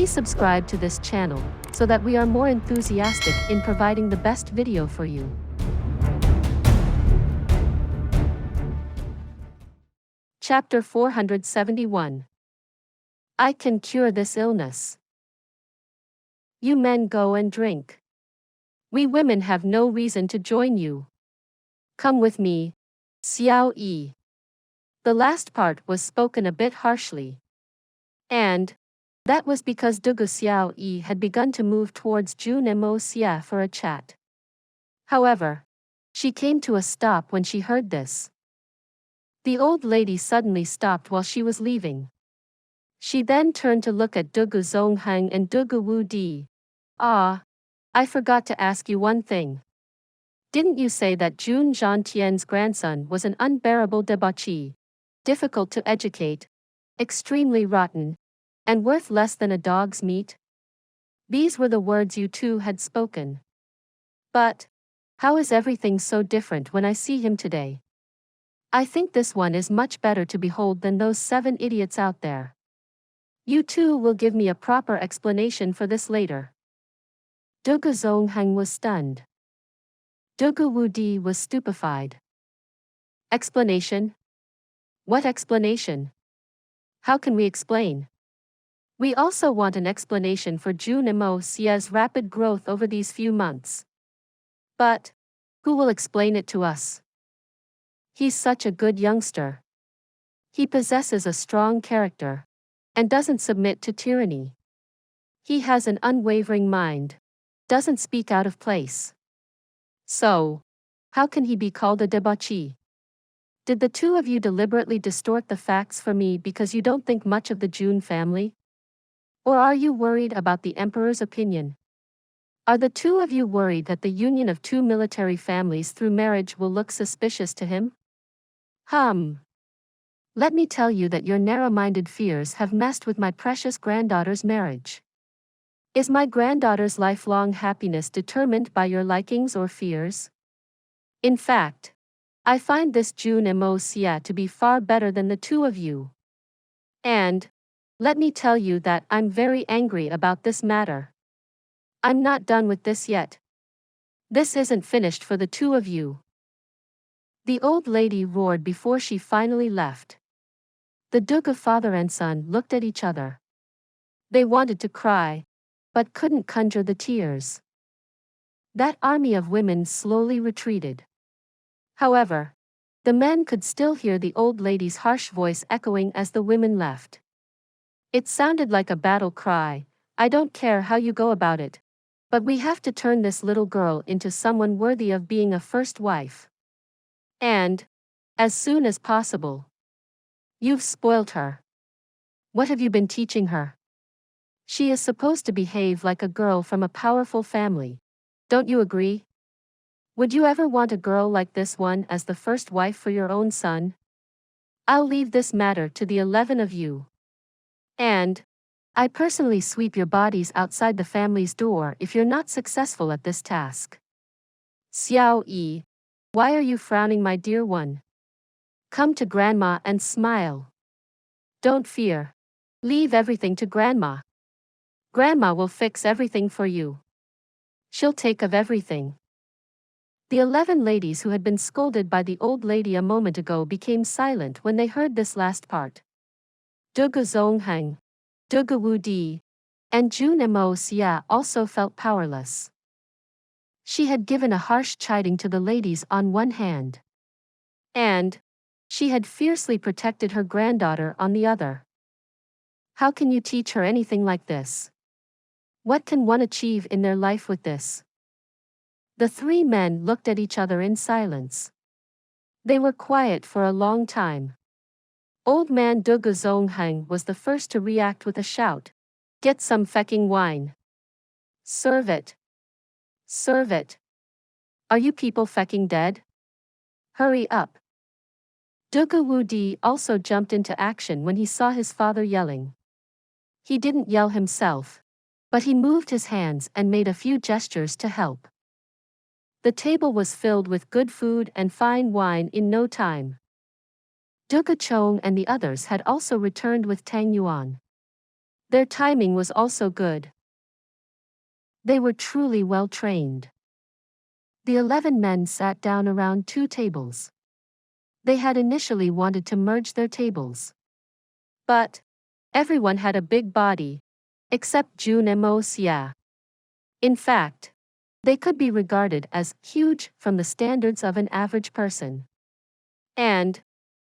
Please subscribe to this channel so that we are more enthusiastic in providing the best video for you. Chapter 471. I can cure this illness. You men go and drink. We women have no reason to join you. Come with me, Xiao Yi. The last part was spoken a bit harshly. And that was because Dugu Xiao Yi had begun to move towards Jun Moxie for a chat. However, she came to a stop when she heard this. The old lady suddenly stopped while she was leaving. She then turned to look at Dugu Zongheng and Dugu Wu Di. Ah, I forgot to ask you one thing. Didn't you say that Jun Zhantian's grandson was an unbearable debauchee, difficult to educate, extremely rotten, and worth less than a dog's meat? These were the words you two had spoken. But how is everything so different when I see him today? I think this one is much better to behold than those 7 idiots out there. You two will give me a proper explanation for this later. Dugu Zongheng was stunned. Dugu Wu Di was stupefied. Explanation? What explanation? How can we explain? We also want an explanation for Jun Moxie's rapid growth over these few months. But who will explain it to us? He's such a good youngster. He possesses a strong character and doesn't submit to tyranny. He has an unwavering mind, doesn't speak out of place. So, how can he be called a debauchee? Did the two of you deliberately distort the facts for me because you don't think much of the Jun family? Or are you worried about the emperor's opinion? Are the two of you worried that the union of 2 military families through marriage will look suspicious to him? Let me tell you that your narrow-minded fears have messed with my precious granddaughter's marriage. Is my granddaughter's lifelong happiness determined by your likings or fears? In fact, I find this Jun Moxie to be far better than the two of you. And let me tell you that I'm very angry about this matter. I'm not done with this yet. This isn't finished for the two of you. The old lady roared before she finally left. The Dugu father and son looked at each other. They wanted to cry, but couldn't conjure the tears. That army of women slowly retreated. However, the men could still hear the old lady's harsh voice echoing as the women left. It sounded like a battle cry. I don't care how you go about it, but we have to turn this little girl into someone worthy of being a first wife. And as soon as possible. You've spoilt her. What have you been teaching her? She is supposed to behave like a girl from a powerful family. Don't you agree? Would you ever want a girl like this one as the first wife for your own son? I'll leave this matter to the 11 of you. And I personally sweep your bodies outside the family's door if you're not successful at this task. Xiao Yi, why are you frowning, my dear one? Come to Grandma and smile. Don't fear. Leave everything to Grandma. Grandma will fix everything for you. She'll take of everything. The 11 ladies who had been scolded by the old lady a moment ago became silent when they heard this last part. Dugu Zongheng, Dugu Wu Di, and Jun Moxie also felt powerless. She had given a harsh chiding to the ladies on one hand. And she had fiercely protected her granddaughter on the other. How can you teach her anything like this? What can one achieve in their life with this? The 3 men looked at each other in silence. They were quiet for a long time. Old man Dugu Zongheng was the first to react with a shout. Get some fecking wine. Serve it. Serve it. Are you people fecking dead? Hurry up. Dugu Wu Di also jumped into action when he saw his father yelling. He didn't yell himself, but he moved his hands and made a few gestures to help. The table was filled with good food and fine wine in no time. Dugu Chong and the others had also returned with Tang Yuan. Their timing was also good. They were truly well trained. The 11 men sat down around 2 tables. They had initially wanted to merge their tables. But everyone had a big body, except Jun Moxie. In fact, they could be regarded as huge from the standards of an average person. And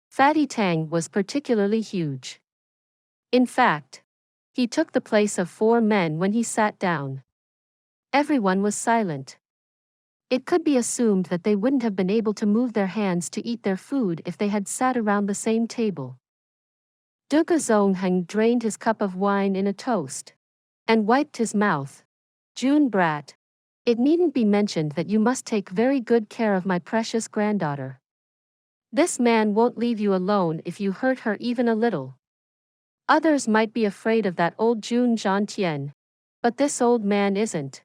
Fatty Tang was particularly huge. In fact, he took the place of 4 men when he sat down. Everyone was silent. It could be assumed that they wouldn't have been able to move their hands to eat their food if they had sat around the same table. Debauchee drained his cup of wine in a toast and wiped his mouth. Jun brat, it needn't be mentioned that you must take very good care of my precious granddaughter. This man won't leave you alone if you hurt her even a little. Others might be afraid of that old Jun Xie, but this old man isn't.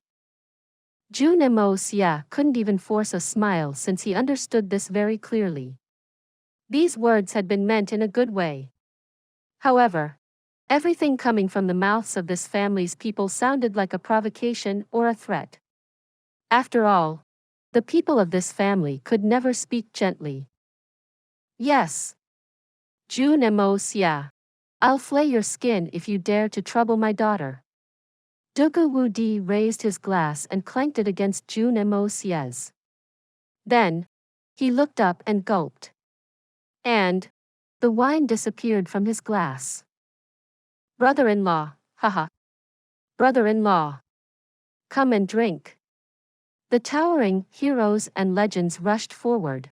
Jun Moxie couldn't even force a smile since he understood this very clearly. These words had been meant in a good way. However, everything coming from the mouths of this family's people sounded like a provocation or a threat. After all, the people of this family could never speak gently. Yes. Jun Moxie, I'll flay your skin if you dare to trouble my daughter. Debauchee raised his glass and clanked it against Jun Moxie's. Then, he looked up and gulped. And the wine disappeared from his glass. Brother-in-law, haha. Brother-in-law. Come and drink. The towering heroes and legends rushed forward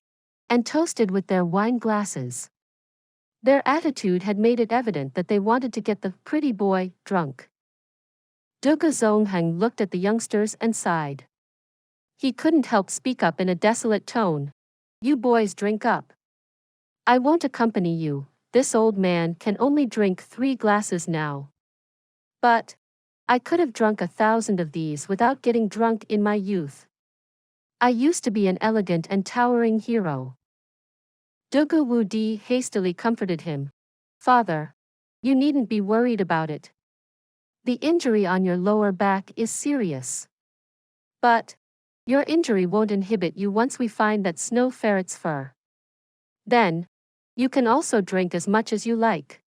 and toasted with their wine glasses. Their attitude had made it evident that they wanted to get the pretty boy drunk. Debauchee looked at the youngsters and sighed. He couldn't help speak up in a desolate tone. You boys drink up. I won't accompany you, this old man can only drink 3 glasses now. But I could have drunk 1,000 of these without getting drunk in my youth. I used to be an elegant and towering hero. Debauchee hastily comforted him. Father, you needn't be worried about it. The injury on your lower back is serious. But your injury won't inhibit you once we find that snow ferret's fur. Then, you can also drink as much as you like.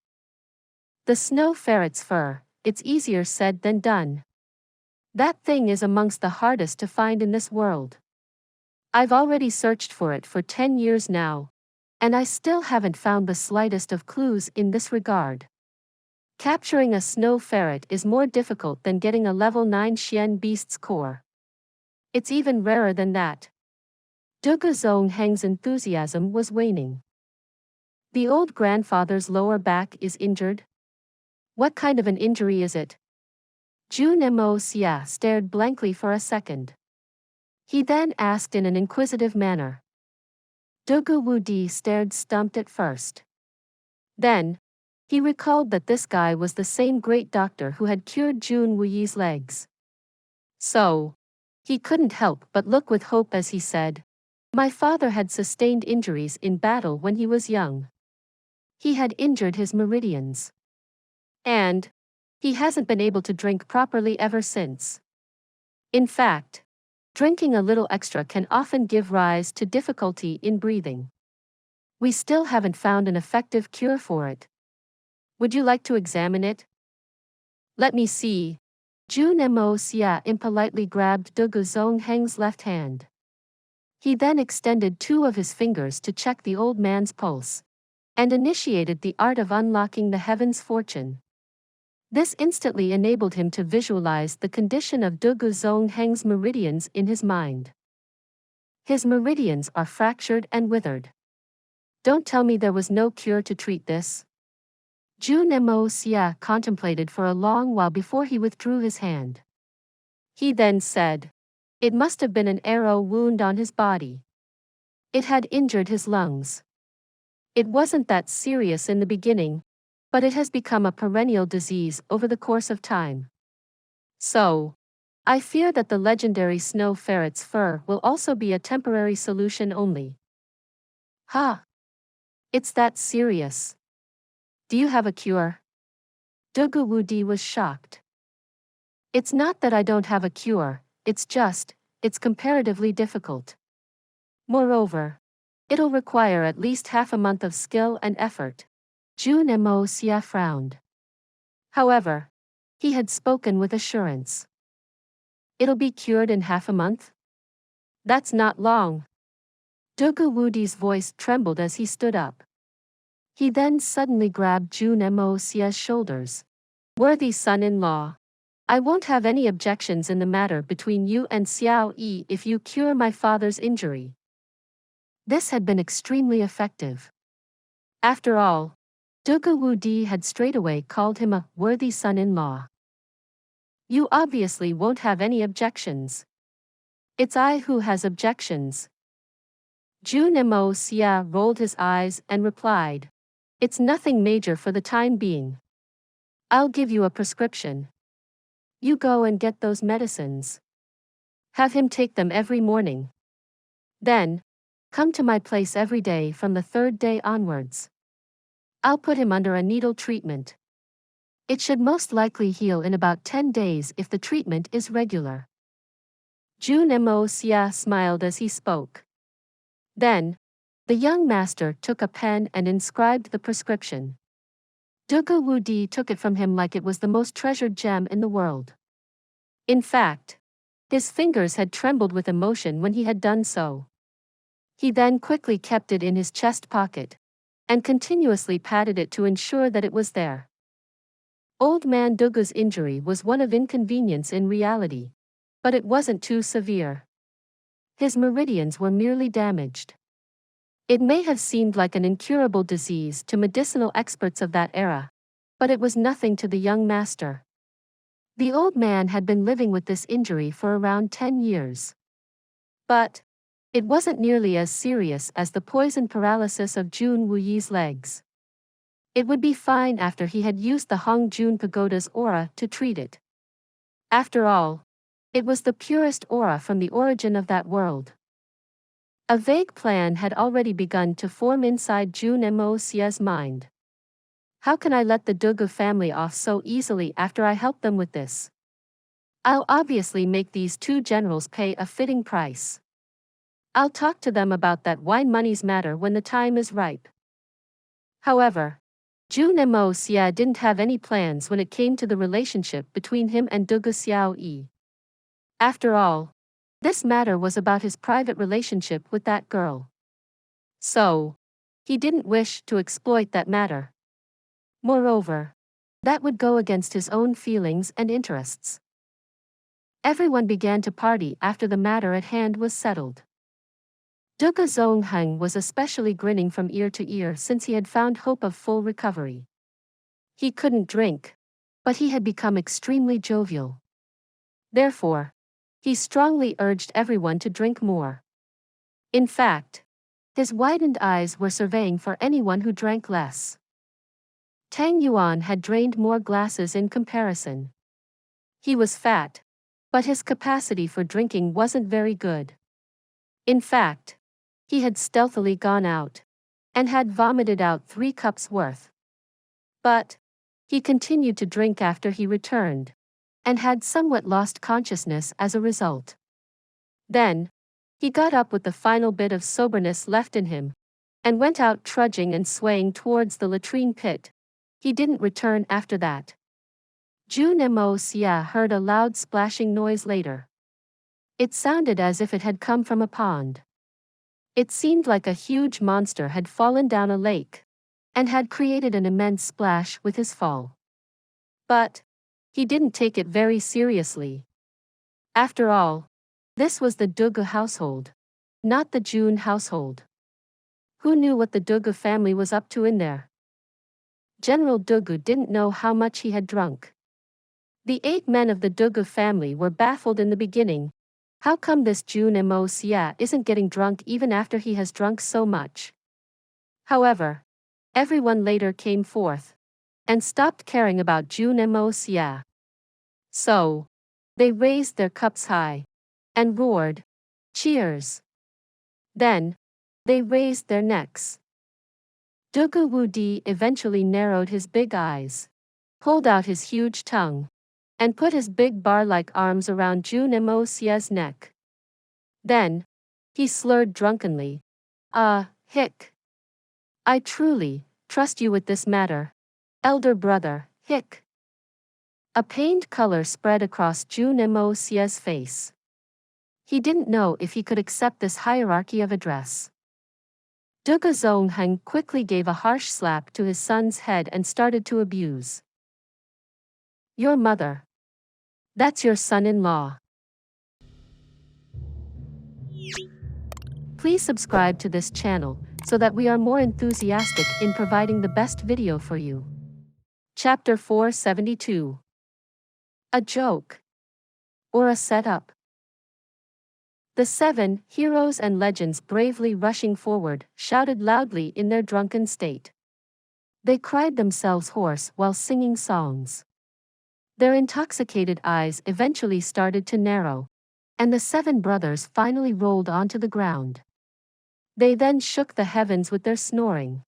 The snow ferret's fur, it's easier said than done. That thing is amongst the hardest to find in this world. I've already searched for it for 10 years now, and I still haven't found the slightest of clues in this regard. Capturing a snow ferret is more difficult than getting a level 9 Xian beast's core. It's even rarer than that. Debauchee's enthusiasm was waning. The old grandfather's lower back is injured? What kind of an injury is it? Jun Moxie stared blankly for a second. He then asked in an inquisitive manner. Debauchee stared stumped at first. Then, he recalled that this guy was the same great doctor who had cured Jun Wuyi's legs. So, he couldn't help but look with hope as he said, my father had sustained injuries in battle when he was young. He had injured his meridians. And he hasn't been able to drink properly ever since. In fact, drinking a little extra can often give rise to difficulty in breathing. We still haven't found an effective cure for it. Would you like to examine it? Let me see. Jun Moxie impolitely grabbed Debauchee's left hand. He then extended 2 of his fingers to check the old man's pulse, and initiated the art of unlocking the heaven's fortune. This instantly enabled him to visualize the condition of Debauchee's meridians in his mind. His meridians are fractured and withered. Don't tell me there was no cure to treat this. Jun Moxie contemplated for a long while before he withdrew his hand. He then said, it must have been an arrow wound on his body. It had injured his lungs. It wasn't that serious in the beginning, but it has become a perennial disease over the course of time. So, I fear that the legendary snow ferret's fur will also be a temporary solution only. Ha! It's that serious. Do you have a cure? Dugu Wudi was shocked. It's not that I don't have a cure, it's comparatively difficult. Moreover, it'll require at least half a month of skill and effort. Jun Moxie frowned. However, he had spoken with assurance. It'll be cured in half a month? That's not long. Dugu Wudi's voice trembled as he stood up. He then suddenly grabbed Jun Moxie's shoulders. Worthy son-in-law, I won't have any objections in the matter between you and Xiao Yi if you cure my father's injury. This had been extremely effective. After all, Dugu Wudi had straightaway called him a worthy son-in-law. You obviously won't have any objections. It's I who has objections. Jun Moxie rolled his eyes and replied, It's nothing major for the time being. I'll give you a prescription. You go and get those medicines. Have him take them every morning. Then, come to my place every day from the third day onwards. I'll put him under a needle treatment. It should most likely heal in about 10 days if the treatment is regular. Jun Moxie smiled as he spoke. Then, the young master took a pen and inscribed the prescription. Dugu Wudi took it from him like it was the most treasured gem in the world. In fact, his fingers had trembled with emotion when he had done so. He then quickly kept it in his chest pocket, and continuously patted it to ensure that it was there. Old man Dugu's injury was one of inconvenience in reality, but it wasn't too severe. His meridians were merely damaged. It may have seemed like an incurable disease to medicinal experts of that era, but it was nothing to the young master. The old man had been living with this injury for around 10 years. But it wasn't nearly as serious as the poison paralysis of Jun Wuyi's legs. It would be fine after he had used the Hongjun Pagoda's aura to treat it. After all, it was the purest aura from the origin of that world. A vague plan had already begun to form inside Jun Moxie's mind. How can I let the Dugu family off so easily after I help them with this? I'll obviously make these two generals pay a fitting price. I'll talk to them about that why money's matter when the time is ripe. However, Jun Moxie didn't have any plans when it came to the relationship between him and Dugu Xiao Yi. After all, this matter was about his private relationship with that girl. So, he didn't wish to exploit that matter. Moreover, that would go against his own feelings and interests. Everyone began to party after the matter at hand was settled. Dugu Zongheng was especially grinning from ear to ear since he had found hope of full recovery. He couldn't drink, but he had become extremely jovial. Therefore, he strongly urged everyone to drink more. In fact, his widened eyes were surveying for anyone who drank less. Tang Yuan had drained more glasses in comparison. He was fat, but his capacity for drinking wasn't very good. In fact, he had stealthily gone out and had vomited out 3 cups worth. But he continued to drink after he returned, and had somewhat lost consciousness as a result. Then, he got up with the final bit of soberness left in him, and went out trudging and swaying towards the latrine pit. He didn't return after that. Jun Moxie heard a loud splashing noise later. It sounded as if it had come from a pond. It seemed like a huge monster had fallen down a lake, and had created an immense splash with his fall. But he didn't take it very seriously. After all, this was the Dugu household, not the Jun household. Who knew what the Dugu family was up to in there? General Dugu didn't know how much he had drunk. The 8 men of the Dugu family were baffled in the beginning. How come this Jun Moxie isn't getting drunk even after he has drunk so much? However, everyone later came forth and stopped caring about Jun Moxie. So, they raised their cups high and roared, "Cheers!" Then, they raised their necks. Dugu Wudi eventually narrowed his big eyes. pulled out his huge tongue, and put his big bar-like arms around Jun Moxie's neck. Then, he slurred drunkenly, hic. I truly trust you with this matter, elder brother, hic. A pained color spread across Jun Moxie's face. He didn't know if he could accept this hierarchy of address. Duga Zongheng quickly gave a harsh slap to his son's head and started to abuse. Your mother. That's your son-in-law. Please subscribe to this channel so that we are more enthusiastic in providing the best video for you. Chapter 472. A joke. Or a setup. The 7 heroes and legends bravely rushing forward shouted loudly in their drunken state. They cried themselves hoarse while singing songs. Their intoxicated eyes eventually started to narrow, and the 7 brothers finally rolled onto the ground. They then shook the heavens with their snoring.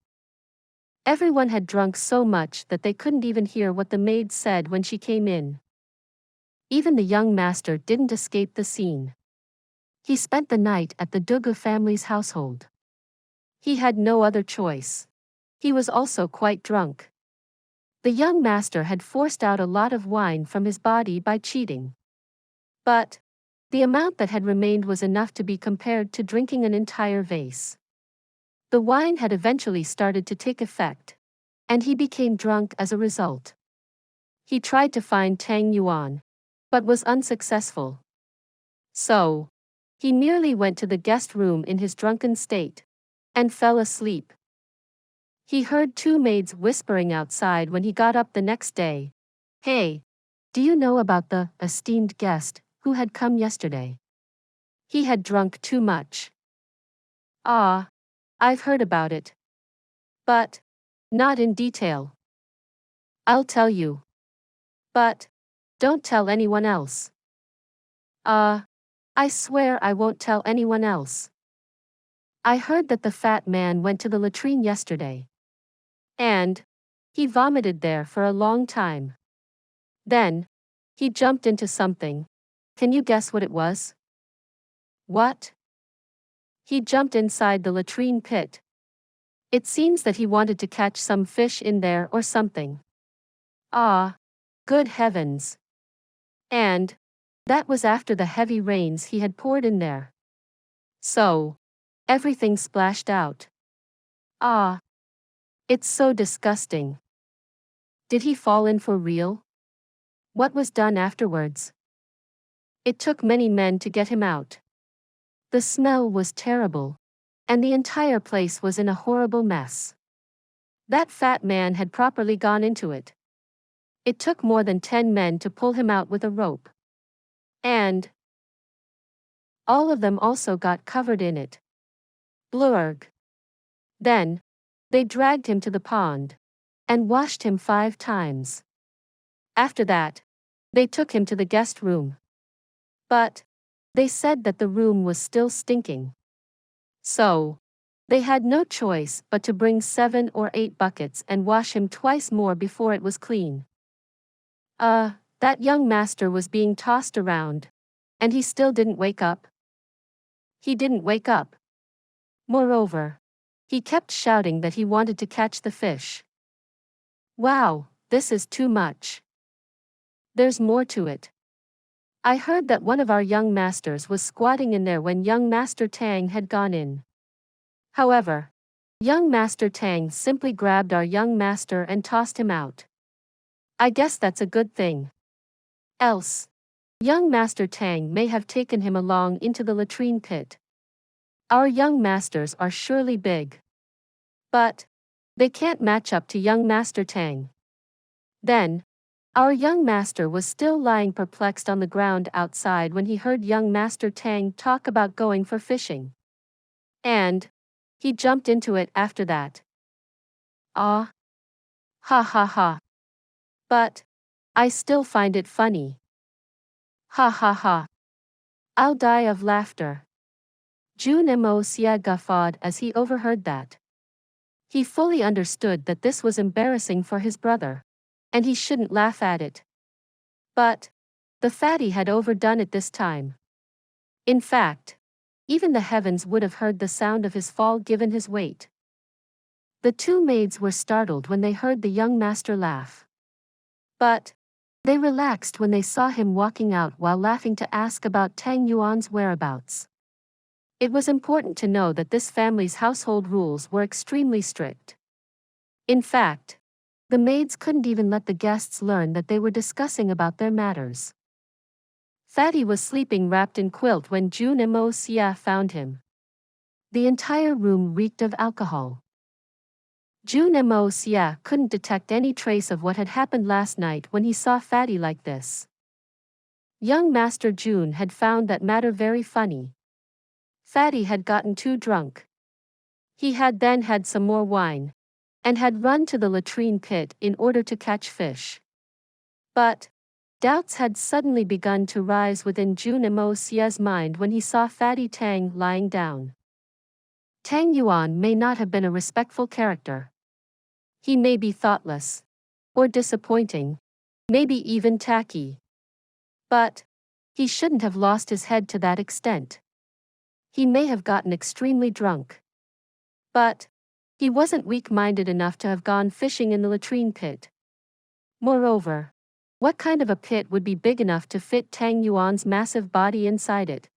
Everyone had drunk so much that they couldn't even hear what the maid said when she came in. Even the young master didn't escape the scene. He spent the night at the Duga family's household. He had no other choice. He was also quite drunk. The young master had forced out a lot of wine from his body by cheating. But the amount that had remained was enough to be compared to drinking an entire vase. The wine had eventually started to take effect, and he became drunk as a result. He tried to find Tang Yuan, but was unsuccessful. So, he merely went to the guest room in his drunken state, and fell asleep. He heard 2 maids whispering outside when he got up the next day. Hey, do you know about the esteemed guest who had come yesterday? He had drunk too much. Ah, I've heard about it. But not in detail. I'll tell you. But don't tell anyone else. I swear I won't tell anyone else. I heard that the fat man went to the latrine yesterday. And he vomited there for a long time. Then he jumped into something. Can you guess what it was? What? He jumped inside the latrine pit. It seems that he wanted to catch some fish in there or something. Ah, good heavens. And that was after the heavy rains he had poured in there. So, everything splashed out. Ah. It's so disgusting. Did he fall in for real? What was done afterwards? It took many men to get him out. The smell was terrible, and the entire place was in a horrible mess. That fat man had properly gone into it. It took more than 10 men to pull him out with a rope. And all of them also got covered in it. Blurg. Then they dragged him to the pond and washed him 5 times. After that, they took him to the guest room. But they said that the room was still stinking. So they had no choice but to bring 7 or 8 buckets and wash him twice more before it was clean. That young master was being tossed around, and he still didn't wake up. He didn't wake up. Moreover, he kept shouting that he wanted to catch the fish. Wow, this is too much. There's more to it. I heard that one of our young masters was squatting in there when young Master Tang had gone in. However, young Master Tang simply grabbed our young master and tossed him out. I guess that's a good thing. Else, young Master Tang may have taken him along into the latrine pit. Our young masters are surely big. But they can't match up to young Master Tang. Then, our young master was still lying perplexed on the ground outside when he heard young Master Tang talk about going for fishing. And he jumped into it after that. Ah. Ha ha ha. But I still find it funny. Ha ha ha. I'll die of laughter. Jun Moxie guffawed as he overheard that. He fully understood that this was embarrassing for his brother, and he shouldn't laugh at it. But the fatty had overdone it this time. In fact, even the heavens would have heard the sound of his fall given his weight. The two maids were startled when they heard the young master laugh. But they relaxed when they saw him walking out while laughing to ask about Tang Yuan's whereabouts. It was important to know that this family's household rules were extremely strict. In fact, the maids couldn't even let the guests learn that they were discussing about their matters. Fatty was sleeping wrapped in quilt when Jun Moxie found him. The entire room reeked of alcohol. Jun Moxie couldn't detect any trace of what had happened last night when he saw Fatty like this. Young Master Jun had found that matter very funny. Fatty had gotten too drunk. He had then had some more wine, and had run to the latrine pit in order to catch fish. But doubts had suddenly begun to rise within Jun Moxie's mind when he saw Fatty Tang lying down. Tang Yuan may not have been a respectful character. He may be thoughtless, or disappointing, maybe even tacky. But he shouldn't have lost his head to that extent. He may have gotten extremely drunk. But he wasn't weak-minded enough to have gone fishing in the latrine pit. Moreover, what kind of a pit would be big enough to fit Tang Yuan's massive body inside it?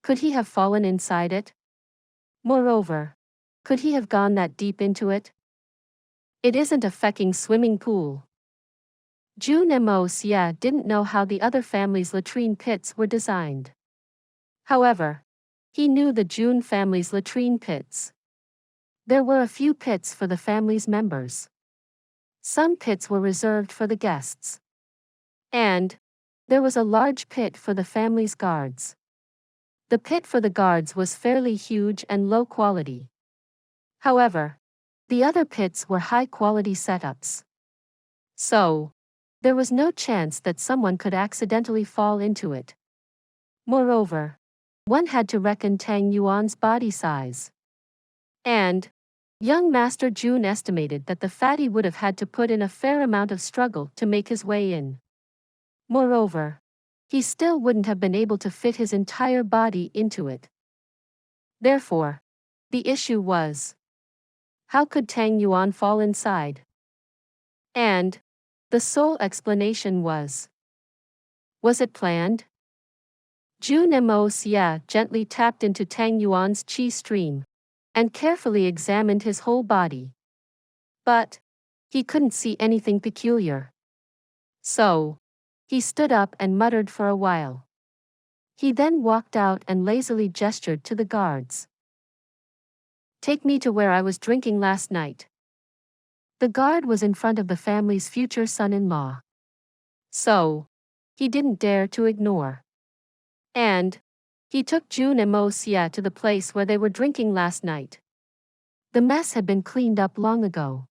Could he have fallen inside it? Moreover, could he have gone that deep into it? It isn't a fecking swimming pool. Jun Moxie didn't know how the other family's latrine pits were designed. However, he knew the Jun family's latrine pits. There were a few pits for the family's members. Some pits were reserved for the guests. And there was a large pit for the family's guards. The pit for the guards was fairly huge and low quality. However, the other pits were high-quality setups. So, there was no chance that someone could accidentally fall into it. Moreover, one had to reckon Tang Yuan's body size. And young Master Jun estimated that the fatty would have had to put in a fair amount of struggle to make his way in. Moreover, he still wouldn't have been able to fit his entire body into it. Therefore, the issue was, how could Tang Yuan fall inside? And the sole explanation was it planned? Jun Moxie gently tapped into Tang Yuan's qi stream, and carefully examined his whole body. But he couldn't see anything peculiar. So he stood up and muttered for a while. He then walked out and lazily gestured to the guards. "Take me to where I was drinking last night." The guard was in front of the family's future son-in-law. So he didn't dare to ignore. And he took Jun Moxie to the place where they were drinking last night. The mess had been cleaned up long ago.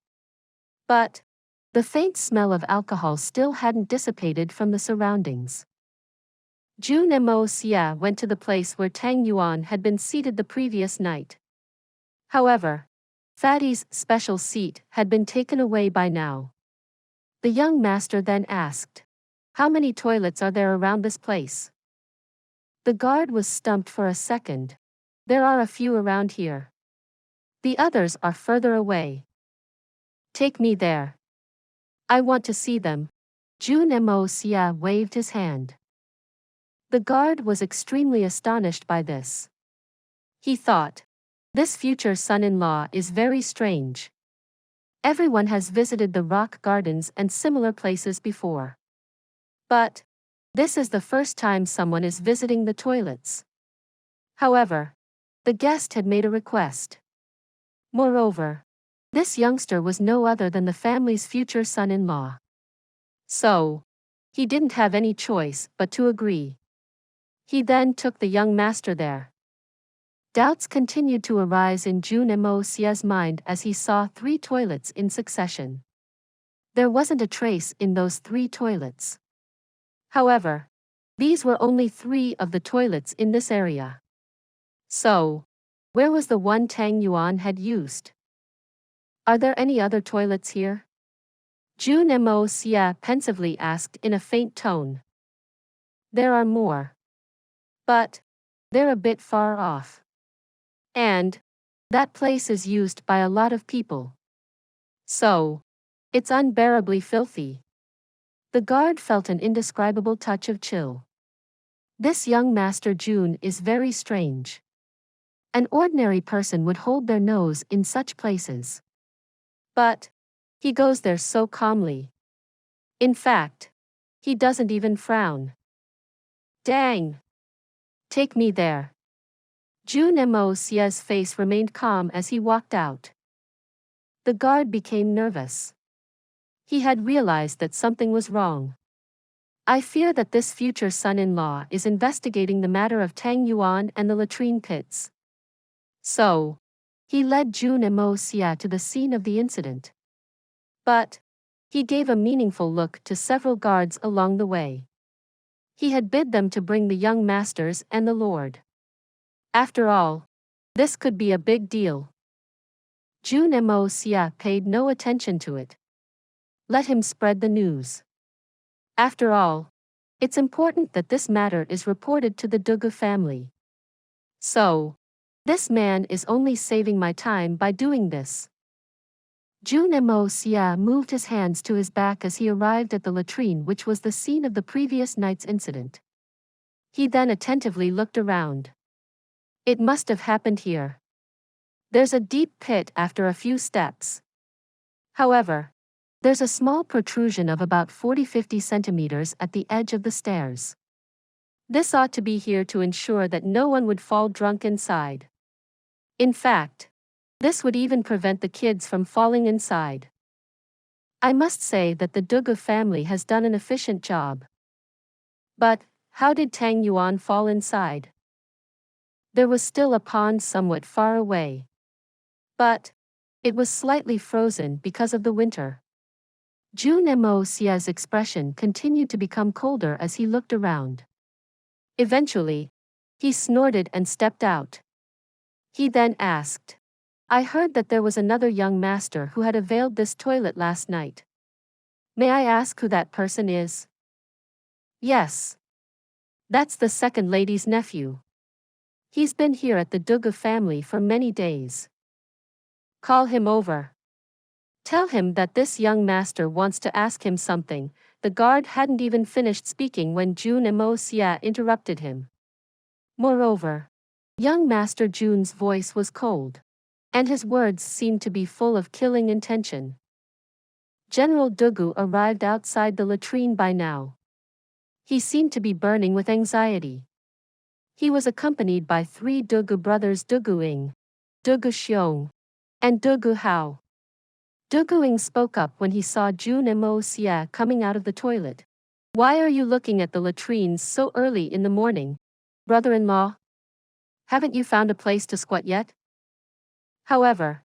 But the faint smell of alcohol still hadn't dissipated from the surroundings. Jun Moxie went to the place where Tang Yuan had been seated the previous night. However, Fatty's special seat had been taken away by now. The young master then asked, "How many toilets are there around this place?" The guard was stumped for a second. "There are a few around here. The others are further away." "Take me there. I want to see them." Jun Moxie waved his hand. The guard was extremely astonished by this. He thought, this future son-in-law is very strange. Everyone has visited the rock gardens and similar places before. But this is the first time someone is visiting the toilets. However, the guest had made a request. Moreover, this youngster was no other than the family's future son-in-law. So he didn't have any choice but to agree. He then took the young master there. Doubts continued to arise in Jun Moxie's mind as he saw 3 toilets in succession. There wasn't a trace in those 3 toilets. However, these were only 3 of the toilets in this area. So, where was the one Tang Yuan had used? Are there any other toilets here? Jun Moxie pensively asked in a faint tone. There are more. But they're a bit far off. And that place is used by a lot of people. So it's unbearably filthy. The guard felt an indescribable touch of chill. This young Master Jun is very strange. An ordinary person would hold their nose in such places. But he goes there so calmly. In fact, he doesn't even frown. Dang! Take me there. Jun Moxie's face remained calm as he walked out. The guard became nervous. He had realized that something was wrong. I fear that this future son-in-law is investigating the matter of Tang Yuan and the latrine pits. So, he led Jun Moxie to the scene of the incident. But he gave a meaningful look to several guards along the way. He had bid them to bring the young masters and the lord. After all, this could be a big deal. Jun Moxie paid no attention to it. Let him spread the news. After all, it's important that this matter is reported to the Dugu family. So, this man is only saving my time by doing this. Jun Moxie moved his hands to his back as he arrived at the latrine, which was the scene of the previous night's incident. He then attentively looked around. It must have happened here. There's a deep pit after a few steps. However, there's a small protrusion of about 40-50 centimeters at the edge of the stairs. This ought to be here to ensure that no one would fall drunk inside. In fact, this would even prevent the kids from falling inside. I must say that the Dugu family has done an efficient job. But how did Tang Yuan fall inside? There was still a pond somewhat far away. But it was slightly frozen because of the winter. Jun Moxie's expression continued to become colder as he looked around. Eventually, he snorted and stepped out. He then asked, I heard that there was another young master who had availed this toilet last night. May I ask who that person is? Yes. That's the second lady's nephew. He's been here at the Dugu family for many days. Call him over. Tell him that this young master wants to ask him something. The guard hadn't even finished speaking when Jun Moxie interrupted him. Moreover, young Master Jun's voice was cold, and his words seemed to be full of killing intention. General Dugu arrived outside the latrine by now. He seemed to be burning with anxiety. He was accompanied by 3 Dugu brothers, Dugu Ing, Dugu Xiong, and Dugu Hao. Dugu Ing spoke up when he saw Jun Moxie coming out of the toilet. Why are you looking at the latrines so early in the morning, brother-in-law? Haven't you found a place to squat yet? However,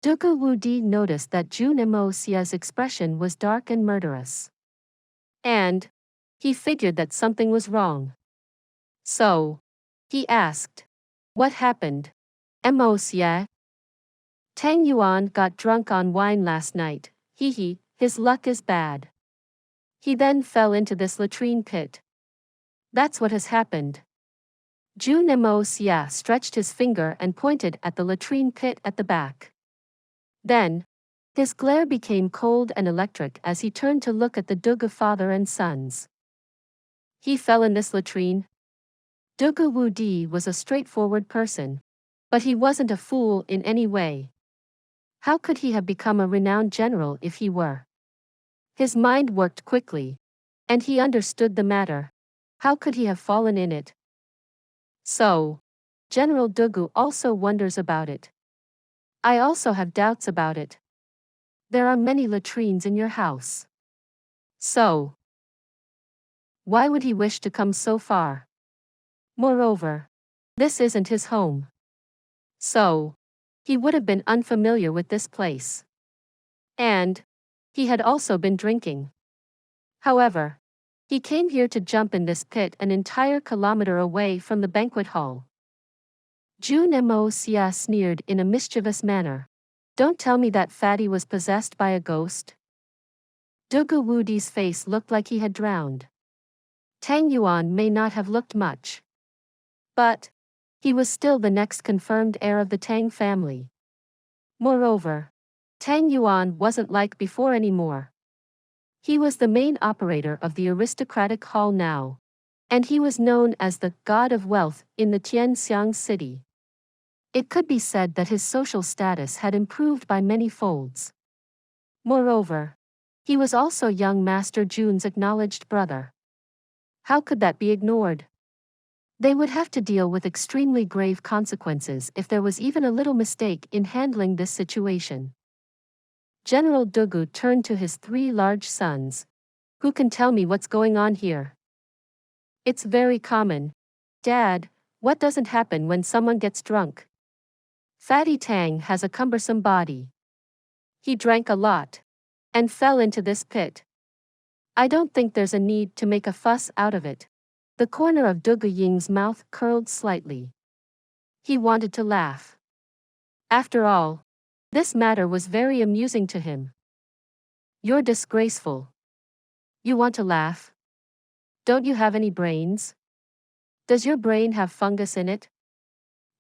Dugu Wudi noticed that Jun Moxie's expression was dark and murderous. And he figured that something was wrong. So, he asked, what happened, Moxie? Tang Yuan got drunk on wine last night, his luck is bad. He then fell into this latrine pit. That's what has happened. Jun Moxie stretched his finger and pointed at the latrine pit at the back. Then, his glare became cold and electric as he turned to look at the Dugu father and sons. He fell in this latrine. Dugu Wudi was a straightforward person, but he wasn't a fool in any way. How could he have become a renowned general if he were? His mind worked quickly, and he understood the matter. How could he have fallen in it? So, General Dugu also wonders about it. I also have doubts about it. There are many latrines in your house. So, why would he wish to come so far? Moreover, this isn't his home. So, he would have been unfamiliar with this place. And he had also been drinking. However, he came here to jump in this pit an entire kilometer away from the banquet hall. Jun Moxie sneered in a mischievous manner. Don't tell me that fatty was possessed by a ghost. Dugu Wudi's face looked like he had drowned. Tang Yuan may not have looked much, but he was still the next confirmed heir of the Tang family. Moreover, Tang Yuan wasn't like before anymore. He was the main operator of the aristocratic hall now, and he was known as the God of Wealth in the Tianxiang city. It could be said that his social status had improved by many folds. Moreover, he was also young Master Jun's acknowledged brother. How could that be ignored? They would have to deal with extremely grave consequences if there was even a little mistake in handling this situation. General Dugu turned to his three large sons. Who can tell me what's going on here? It's very common. Dad, what doesn't happen when someone gets drunk? Fatty Tang has a cumbersome body. He drank a lot and fell into this pit. I don't think there's a need to make a fuss out of it. The corner of Dugu Ying's mouth curled slightly. He wanted to laugh. After all, this matter was very amusing to him. You're disgraceful. You want to laugh? Don't you have any brains? Does your brain have fungus in it?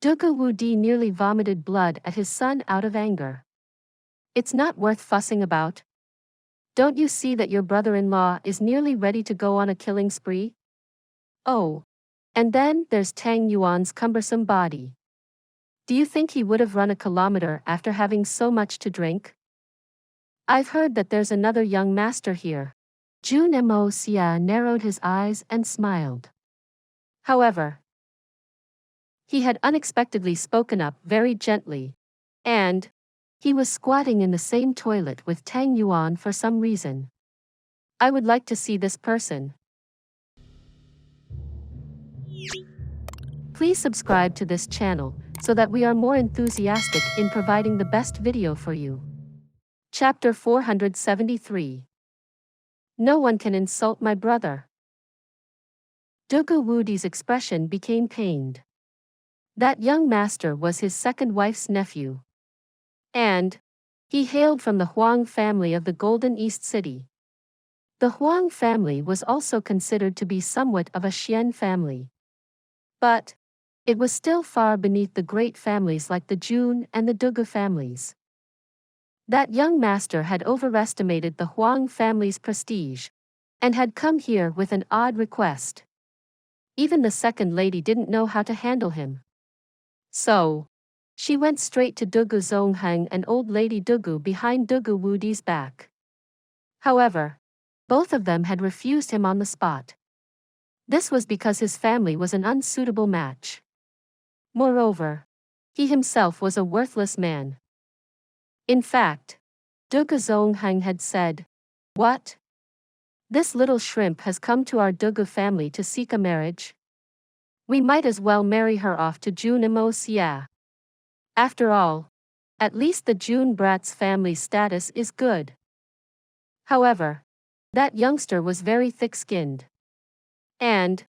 Dugu Wudi nearly vomited blood at his son out of anger. It's not worth fussing about. Don't you see that your brother-in-law is nearly ready to go on a killing spree? Oh, and then there's Tang Yuan's cumbersome body. Do you think he would have run a kilometer after having so much to drink? I've heard that there's another young master here. Jun Moxie narrowed his eyes and smiled. However, he had unexpectedly spoken up very gently, and he was squatting in the same toilet with Tang Yuan for some reason. I would like to see this person. Please subscribe to this channel so that we are more enthusiastic in providing the best video for you. Chapter 473. No one can insult my brother. Dugu Wudi's expression became pained. That young master was his second wife's nephew. And he hailed from the Huang family of the Golden East City. The Huang family was also considered to be somewhat of a Xian family. But it was still far beneath the great families like the Jun and the Dugu families. That young master had overestimated the Huang family's prestige and had come here with an odd request. Even the second lady didn't know how to handle him. So she went straight to Dugu Zonghang and old lady Dugu behind Dugu Wudi's back. However, both of them had refused him on the spot. This was because his family was an unsuitable match. Moreover, he himself was a worthless man. In fact, Dugu Zonghang had said, "What? This little shrimp has come to our Dugu family to seek a marriage? We might as well marry her off to Jun Moxie. After all, at least the Jun brat's family status is good." However, that youngster was very thick-skinned. And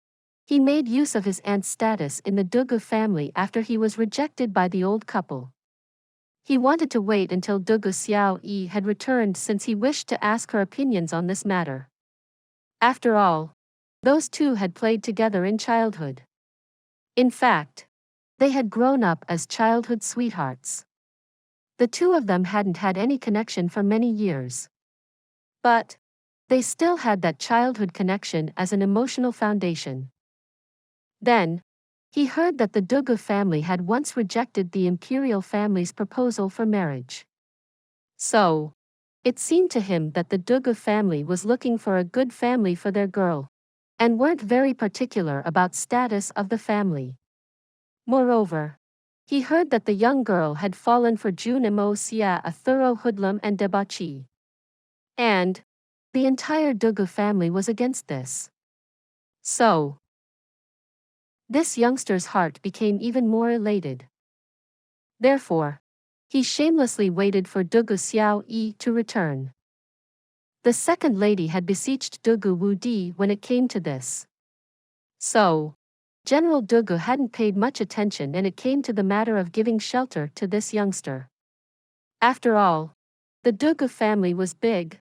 he made use of his aunt's status in the Dugu family after he was rejected by the old couple. He wanted to wait until Dugu Xiaoyi had returned since he wished to ask her opinions on this matter. After all, those two had played together in childhood. In fact, they had grown up as childhood sweethearts. The two of them hadn't had any connection for many years. But they still had that childhood connection as an emotional foundation. Then, he heard that the Dugu family had once rejected the imperial family's proposal for marriage. So, it seemed to him that the Dugu family was looking for a good family for their girl, and weren't very particular about status of the family. Moreover, he heard that the young girl had fallen for Jun Moxie, a thorough hoodlum and debauchee. And the entire Dugu family was against this. So, this youngster's heart became even more elated. Therefore, he shamelessly waited for Dugu Xiaoyi to return. The second lady had beseeched Dugu Wudi when it came to this. So, General Dugu hadn't paid much attention and it came to the matter of giving shelter to this youngster. After all, the Dugu family was big,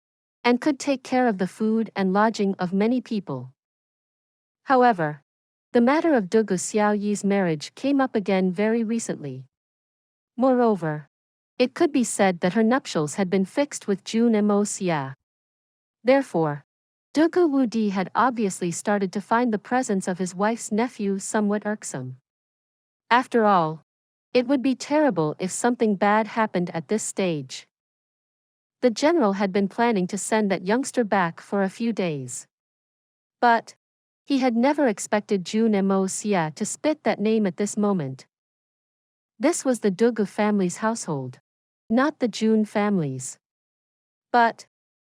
and could take care of the food and lodging of many people. However, the matter of Dugu Xiaoyi's marriage came up again very recently. Moreover, it could be said that her nuptials had been fixed with Jun Moxie. Therefore, Dugu Wudi had obviously started to find the presence of his wife's nephew somewhat irksome. After all, it would be terrible if something bad happened at this stage. The general had been planning to send that youngster back for a few days. But he had never expected Jun Moxie to spit that name at this moment. This was the Dugu family's household, not the Jun family's. But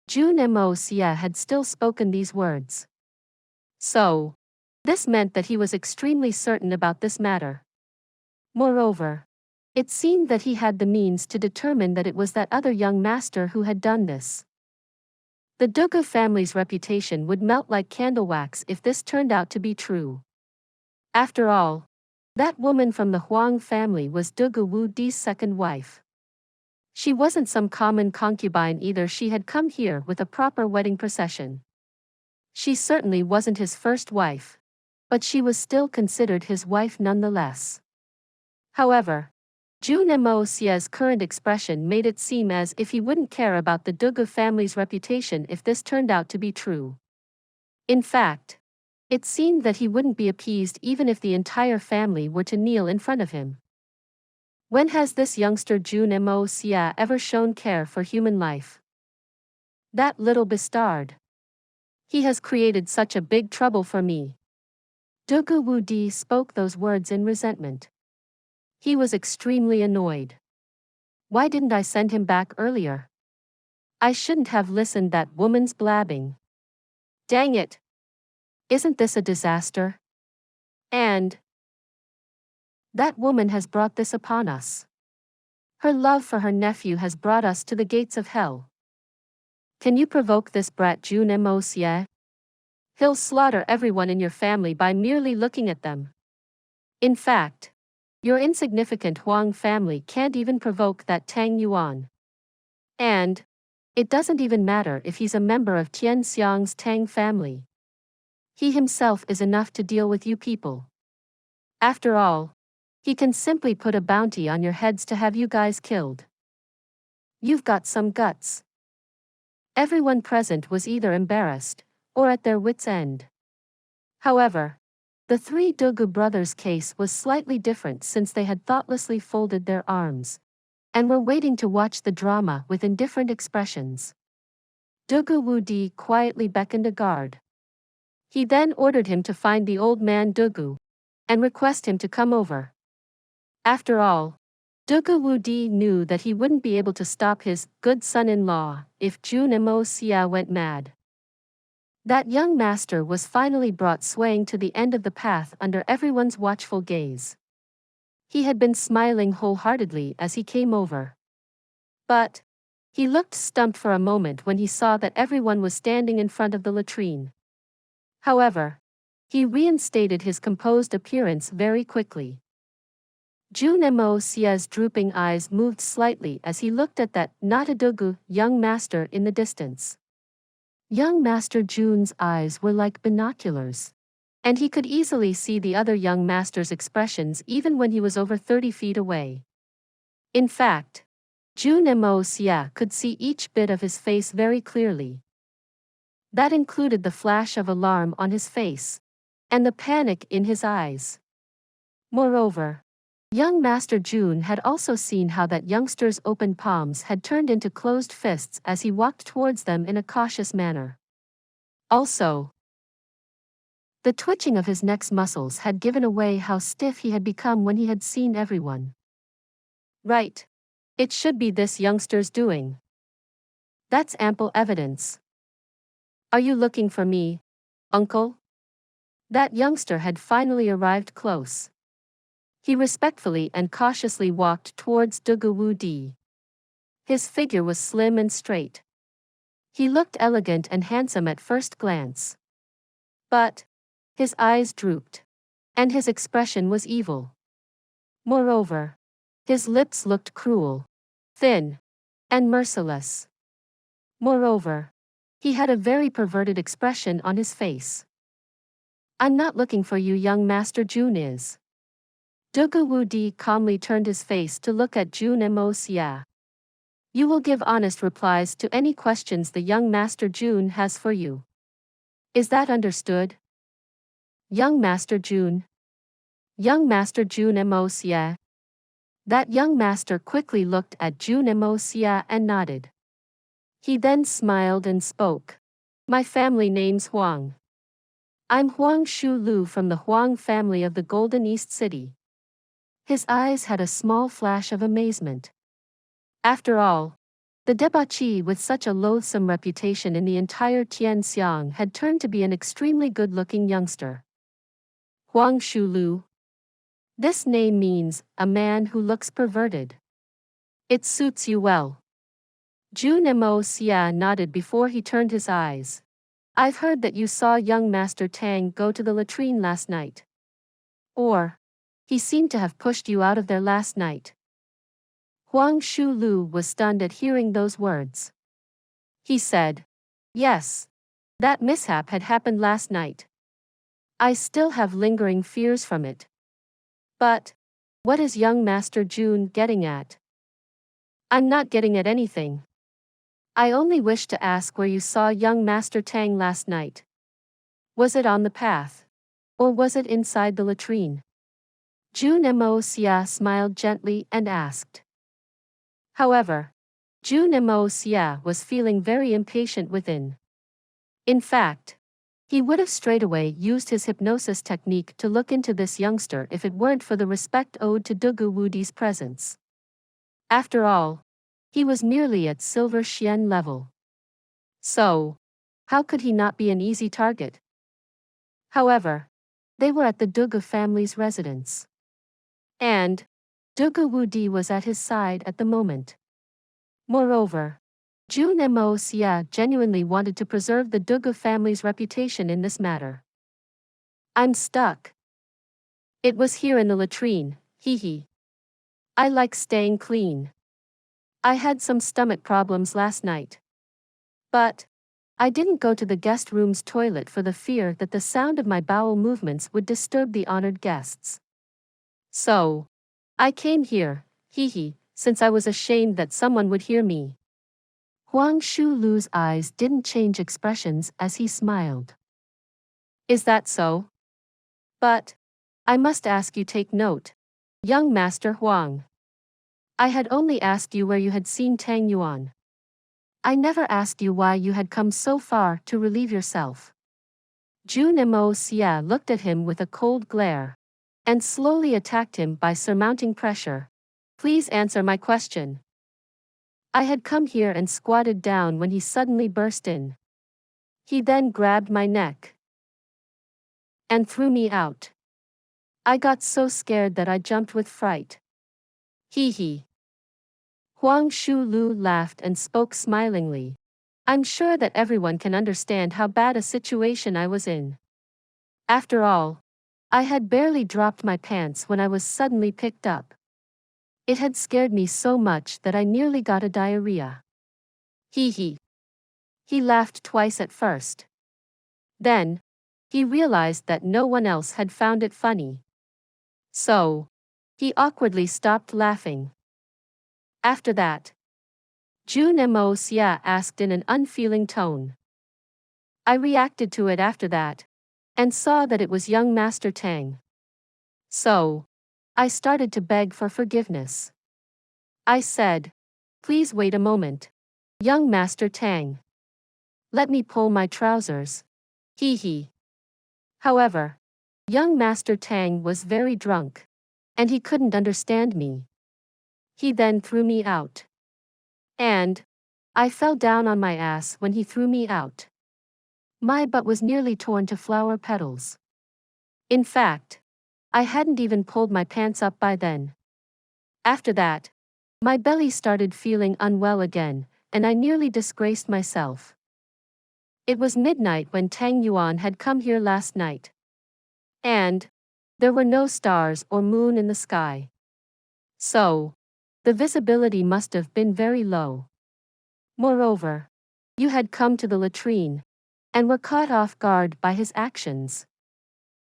Jun Moxie had still spoken these words. So, this meant that he was extremely certain about this matter. Moreover, it seemed that he had the means to determine that it was that other young master who had done this. The Dugu family's reputation would melt like candle wax if this turned out to be true. After all, that woman from the Huang family was Dugu Wudi's second wife. She wasn't some common concubine either. She had come here with a proper wedding procession. She certainly wasn't his first wife, but she was still considered his wife nonetheless. However, Jun Moxie's current expression made it seem as if he wouldn't care about the Dugu family's reputation if this turned out to be true. In fact, it seemed that he wouldn't be appeased even if the entire family were to kneel in front of him. When has this youngster Jun Moxie ever shown care for human life? That little bastard. He has created such a big trouble for me. Dugu Wudi spoke those words in resentment. He was extremely annoyed. Why didn't I send him back earlier? I shouldn't have listened that woman's blabbing. Dang it! Isn't this a disaster? And that woman has brought this upon us. Her love for her nephew has brought us to the gates of hell. Can you provoke this brat Jun Moxie? He'll slaughter everyone in your family by merely looking at them. In fact, your insignificant Huang family can't even provoke that Tang Yuan. And it doesn't even matter if he's a member of Tian Xiang's Tang family. He himself is enough to deal with you people. After all, he can simply put a bounty on your heads to have you guys killed. You've got some guts. Everyone present was either embarrassed or at their wits' end. However, the three Dugu brothers' case was slightly different since they had thoughtlessly folded their arms and were waiting to watch the drama with indifferent expressions. Dugu Wudi quietly beckoned a guard. He then ordered him to find the old man Dugu and request him to come over. After all, Dugu Wudi knew that he wouldn't be able to stop his good son-in-law if Jun Moxie went mad. That young master was finally brought swaying to the end of the path under everyone's watchful gaze. He had been smiling wholeheartedly as he came over. But he looked stumped for a moment when he saw that everyone was standing in front of the latrine. However, he reinstated his composed appearance very quickly. Jun Moxie's drooping eyes moved slightly as he looked at that not-a-Dugu young master in the distance. Young Master Jun's eyes were like binoculars, and he could easily see the other young master's expressions even when he was over 30 feet away. In fact, Jun Moxie could see each bit of his face very clearly. That included the flash of alarm on his face and the panic in his eyes. Moreover, young Master Jun had also seen how that youngster's open palms had turned into closed fists as he walked towards them in a cautious manner. Also, the twitching of his neck's muscles had given away how stiff he had become when he had seen everyone. Right. It should be this youngster's doing. That's ample evidence. Are you looking for me, uncle? That youngster had finally arrived close. He respectfully and cautiously walked towards Dugu Wudi. His figure was slim and straight. He looked elegant and handsome at first glance. But his eyes drooped, and his expression was evil. Moreover, his lips looked cruel, thin, and merciless. Moreover, He had a very perverted expression on his face. I'm not looking for you, young Master Jun is. Debauchee calmly turned his face to look at Jun Moxie. You will give honest replies to any questions the young Master Jun has for you. Is that understood? Young Master Jun. Young Master Jun Moxie. That young master quickly looked at Jun Moxie and nodded. He then smiled and spoke. My family name's Huang. I'm Huang Shu Lu from the Huang family of the Golden East City. His eyes had a small flash of amazement. After all, the debauchee with such a loathsome reputation in the entire Tianxiang had turned to be an extremely good-looking youngster. Huang Shu Lu. This name means, a man who looks perverted. It suits you well. Jun Moxie nodded before he turned his eyes. I've heard that you saw young Master Tang go to the latrine last night. Or, he seemed to have pushed you out of there last night. Huang Shu Lu was stunned at hearing those words. He said, yes. That mishap had happened last night. I still have lingering fears from it. But, what is young Master Jun getting at? I'm not getting at anything. I only wish to ask where you saw young Master Tang last night. Was it on the path? Or was it inside the latrine? Jun Moxie smiled gently and asked. However, Jun Moxie was feeling very impatient within. In fact, he would have straightaway used his hypnosis technique to look into this youngster if it weren't for the respect owed to Debauchee's presence. After all, he was merely at Silver Xian level. So, how could he not be an easy target? However, they were at the Debauchee family's residence. And, Debauchee was at his side at the moment. Moreover, Jun Moxie genuinely wanted to preserve the Debauchee family's reputation in this matter. I'm stuck. It was here in the latrine, hee. I like staying clean. I had some stomach problems last night. But, I didn't go to the guest room's toilet for the fear that the sound of my bowel movements would disturb the honored guests. So, I came here, hee, since I was ashamed that someone would hear me. Huang Shu Lu's eyes didn't change expressions as he smiled. Is that so? But, I must ask you take note, young Master Huang. I had only asked you where you had seen Tang Yuan. I never asked you why you had come so far to relieve yourself. Jun Moxie looked at him with a cold glare, and slowly attacked him by surmounting pressure. Please answer my question. I had come here and squatted down when he suddenly burst in. He then grabbed my neck and threw me out. I got so scared that I jumped with fright. Hee. Huang Shu Lu laughed and spoke smilingly. I'm sure that everyone can understand how bad a situation I was in. After all, I had barely dropped my pants when I was suddenly picked up. It had scared me so much that I nearly got a diarrhea. Hee. He laughed twice at first. Then, he realized that no one else had found it funny. So, he awkwardly stopped laughing. After that, Jun Moxie asked in an unfeeling tone. I reacted to it after that, and saw that it was young Master Tang. So, I started to beg for forgiveness. I said, please wait a moment, young Master Tang. Let me pull my trousers. Hee. However, young Master Tang was very drunk, and he couldn't understand me. He then threw me out. And, I fell down on my ass when he threw me out. My butt was nearly torn to flower petals. In fact, I hadn't even pulled my pants up by then. After that, my belly started feeling unwell again, and I nearly disgraced myself. It was midnight when Tang Yuan had come here last night. And, there were no stars or moon in the sky. So, the visibility must have been very low. Moreover, You had come to the latrine and were caught off guard by his actions.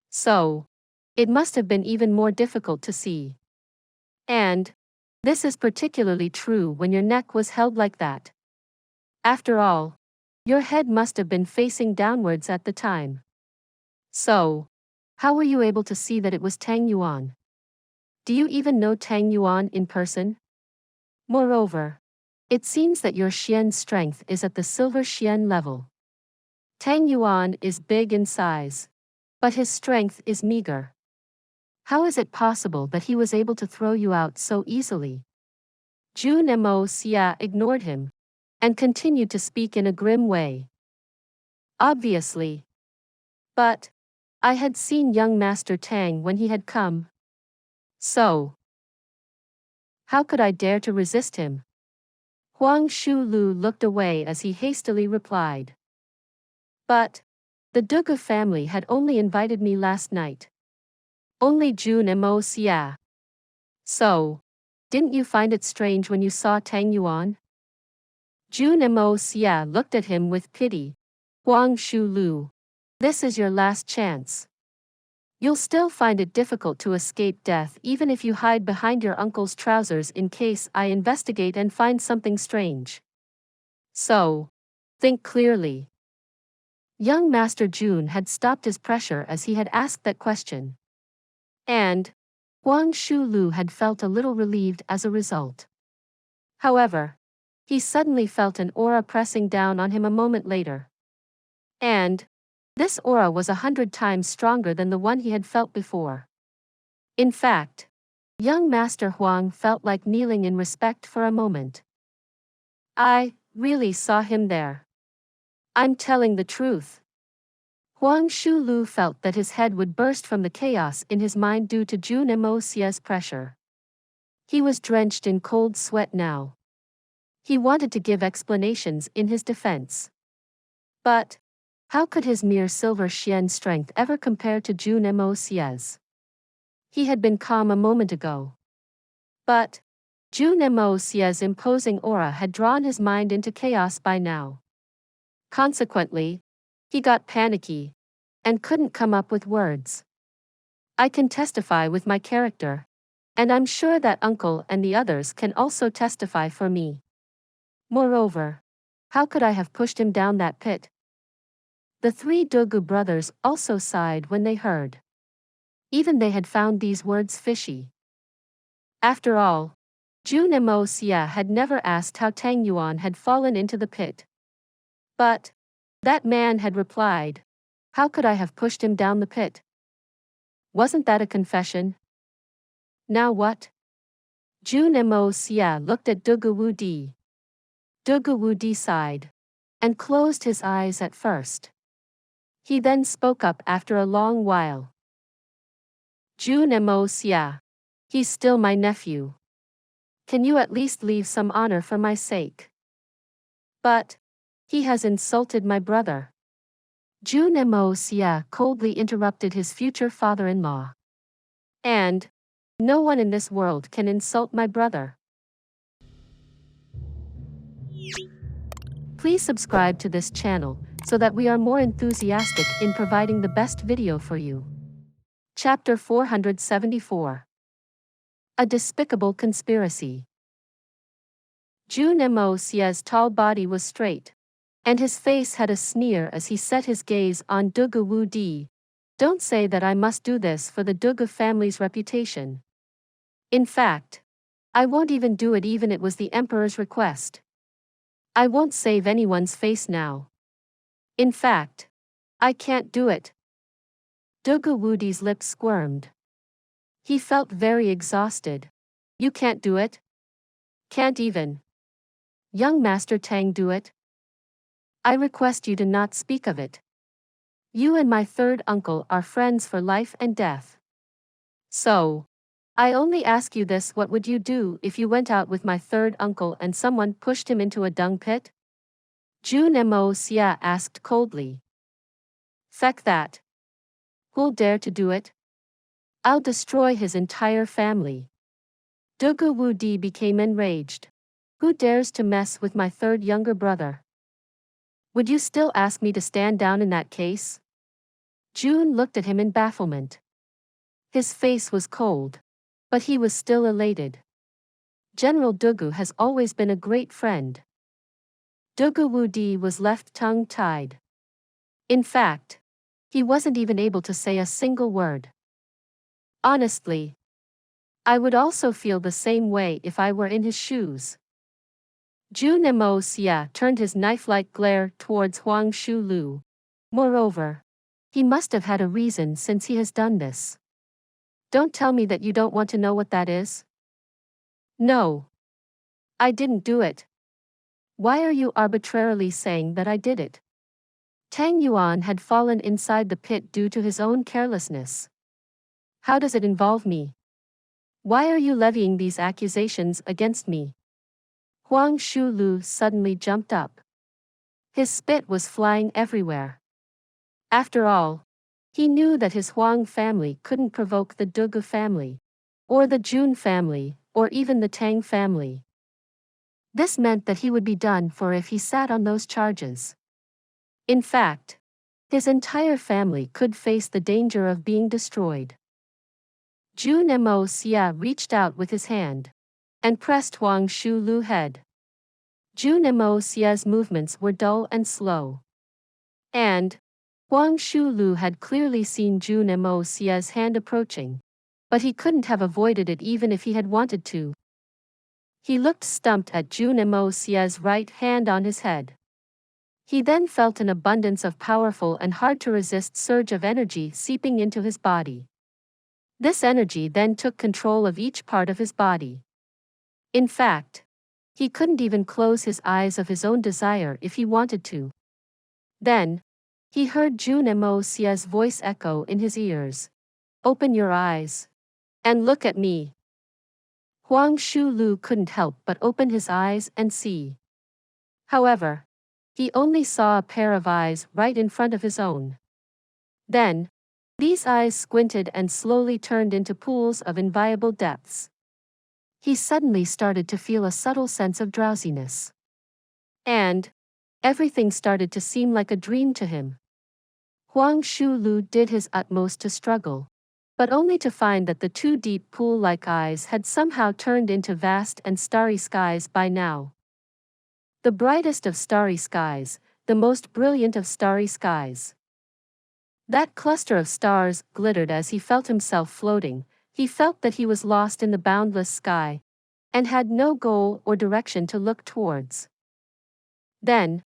So, it must have been even more difficult to see. And this is particularly true when your neck was held like that. After all, your head must have been facing downwards at the time. So, how were you able to see that it was Tang Yuan? Do you even know Tang Yuan in person? Moreover, it seems that your Xian strength is at the silver Xian level. Tang Yuan is big in size, but his strength is meager. How is it possible that he was able to throw you out so easily? Jun Moxie ignored him and continued to speak in a grim way. Obviously. But I had seen young Master Tang when he had come. So, how could I dare to resist him? Huang Shulu looked away as he hastily replied. But the Dugu family had only invited me last night. Only Jun Moxie. So, didn't you find it strange when you saw Tang Yuan? Jun Moxie looked at him with pity. Huang Shulu, this is your last chance. You'll still find it difficult to escape death even if you hide behind your uncle's trousers in case I investigate and find something strange. So, think clearly. Young Master Jun had stopped his pressure as he had asked that question. And Huang Shulu had felt a little relieved as a result. However, he suddenly felt an aura pressing down on him a moment later. And this aura was 100 times stronger than the one he had felt before. In fact, young Master Huang felt like kneeling in respect for a moment. I really saw him there. I'm telling the truth. Huang Shulu felt that his head would burst from the chaos in his mind due to Jun Moxie's pressure. He was drenched in cold sweat now. He wanted to give explanations in his defense. But how could his mere silver Xian strength ever compare to Jun Moxie's? He had been calm a moment ago. But Jun Moxie's imposing aura had drawn his mind into chaos by now. Consequently, he got panicky and couldn't come up with words. I can testify with my character, and I'm sure that uncle and the others can also testify for me. Moreover, how could I have pushed him down that pit? The three Dugu brothers also sighed when they heard. Even they had found these words fishy. After all, Jun Moxie had never asked how Tang Yuan had fallen into the pit. But that man had replied, how could I have pushed him down the pit? Wasn't that a confession? Now what? Jun Moxie looked at Dugu Wudi. Dugu Wudi sighed and closed his eyes at first. He then spoke up after a long while. Jun Moxie, he's still my nephew. Can you at least leave some honor for my sake? But he has insulted my brother. Jun Moxie coldly interrupted his future father-in-law. And no one in this world can insult my brother. Please subscribe to this channel so that we are more enthusiastic in providing the best video for you. Chapter 474. A Despicable Conspiracy. Jun Moxie's tall body was straight, and his face had a sneer as he set his gaze on Dugu Wudi. Don't say that I must do this for the Dugu family's reputation. In fact, I won't even do it even it was the emperor's request. I won't save anyone's face now. In fact, I can't do it. Dugu Wudi's lips squirmed. He felt very exhausted. You can't do it? Can't even young Master Tang do it? I request you to not speak of it. You and my third uncle are friends for life and death. So, I only ask you this: what would you do if you went out with my third uncle and someone pushed him into a dung pit? Jun Moxie asked coldly. Feck that. Who'll dare to do it? I'll destroy his entire family. Dugu Wudi became enraged. Who dares to mess with my third younger brother? Would you still ask me to stand down in that case? Jun looked at him in bafflement. His face was cold, but he was still elated. General Dugu has always been a great friend. Dugu Wudi was left tongue-tied. In fact, he wasn't even able to say a single word. Honestly, I would also feel the same way if I were in his shoes. Jun Moxie turned his knife-like glare towards Huang Shulu. Moreover, he must have had a reason since he has done this. Don't tell me that you don't want to know what that is. No. I didn't do it. Why are you arbitrarily saying that I did it? Tang Yuan had fallen inside the pit due to his own carelessness. How does it involve me? Why are you levying these accusations against me? Huang Shulu suddenly jumped up. His spit was flying everywhere. After all, he knew that his Huang family couldn't provoke the Dugu family, or the Jun family, or even the Tang family. This meant that he would be done for if he sat on those charges. In fact, his entire family could face the danger of being destroyed. Jun Moxie reached out with his hand and pressed Huang Shulu's head. Jun Moxie's movements were dull and slow. And Huang Shulu had clearly seen Jun Moxie's hand approaching, but he couldn't have avoided it even if he had wanted to. He looked stumped at Jun Moxie's right hand on his head. He then felt an abundance of powerful and hard-to-resist surge of energy seeping into his body. This energy then took control of each part of his body. In fact, he couldn't even close his eyes of his own desire if he wanted to. Then, he heard Jun Moxie's voice echo in his ears. Open your eyes. And look at me. Huang Shulu couldn't help but open his eyes and see. However, he only saw a pair of eyes right in front of his own. Then, these eyes squinted and slowly turned into pools of inviolable depths. He suddenly started to feel a subtle sense of drowsiness. And everything started to seem like a dream to him. Huang Shulu did his utmost to struggle, but only to find that the two deep pool-like eyes had somehow turned into vast and starry skies by now. The brightest of starry skies, the most brilliant of starry skies. That cluster of stars glittered as he felt himself floating. He felt that he was lost in the boundless sky, and had no goal or direction to look towards. Then,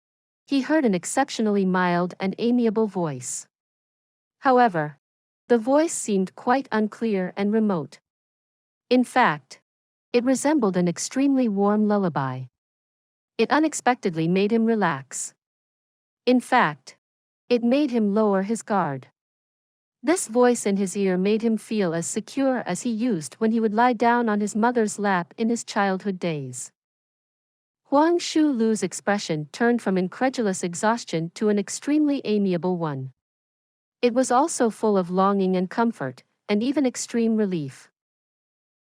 he heard an exceptionally mild and amiable voice. However, the voice seemed quite unclear and remote. In fact, it resembled an extremely warm lullaby. It unexpectedly made him relax. In fact, it made him lower his guard. This voice in his ear made him feel as secure as he used when he would lie down on his mother's lap in his childhood days. Huang Shulu's expression turned from incredulous exhaustion to an extremely amiable one. It was also full of longing and comfort, and even extreme relief.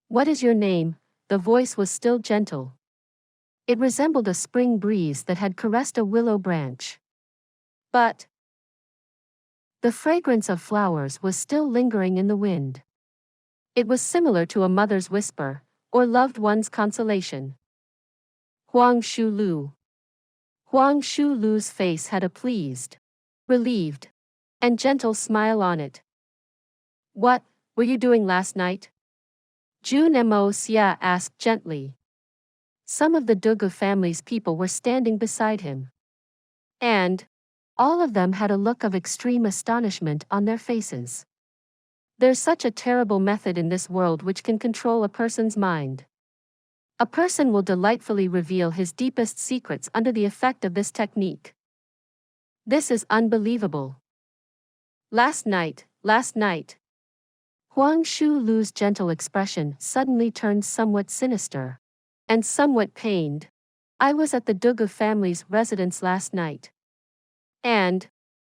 What is your name? The voice was still gentle. It resembled a spring breeze that had caressed a willow branch. But the fragrance of flowers was still lingering in the wind. It was similar to a mother's whisper, or loved one's consolation. Huang Shulu. Huang Shulu's face had a pleased, relieved, and gentle smile on it. What were you doing last night? Jun Moxie asked gently. Some of the Dugu family's people were standing beside him. And all of them had a look of extreme astonishment on their faces. There's such a terrible method in this world which can control a person's mind. A person will delightfully reveal his deepest secrets under the effect of this technique. This is unbelievable. Last night. Huang Shulu's gentle expression suddenly turned somewhat sinister and somewhat pained. I was at the Dugu family's residence last night. And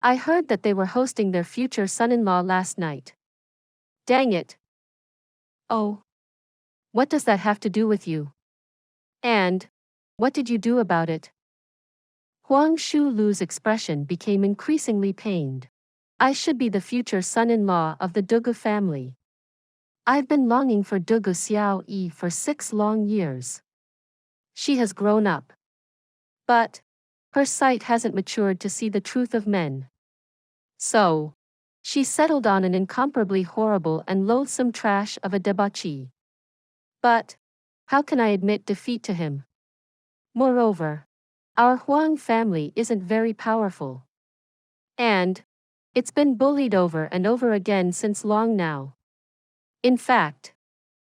I heard that they were hosting their future son-in-law last night. Dang it. Oh. What does that have to do with you? And what did you do about it? Huang Shulu's expression became increasingly pained. I should be the future son-in-law of the Dugu family. I've been longing for Dugu Xiaoyi for 6 long years. She has grown up. But her sight hasn't matured to see the truth of men. So she settled on an incomparably horrible and loathsome trash of a debauchee. But how can I admit defeat to him? Moreover, our Huang family isn't very powerful. And it's been bullied over and over again since long now. In fact,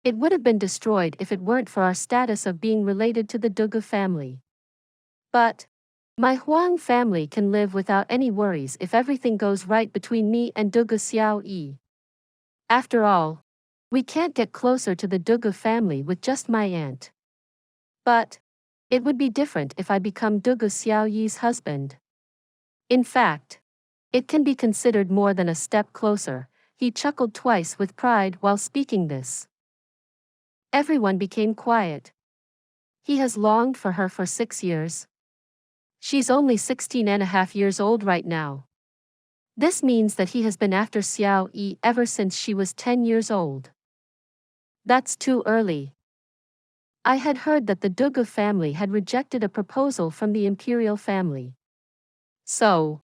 it would have been destroyed if it weren't for our status of being related to the Dugu family. But my Huang family can live without any worries if everything goes right between me and Dugu Xiaoyi. After all, we can't get closer to the Dugu family with just my aunt. But it would be different if I become Dugu Xiaoyi's husband. In fact, it can be considered more than a step closer. He chuckled twice with pride while speaking this. Everyone became quiet. He has longed for her for 6 years. She's only 16.5 years old right now. This means that he has been after Xiao Yi ever since she was 10 years old. That's too early. I had heard that the Dugu family had rejected a proposal from the imperial family. So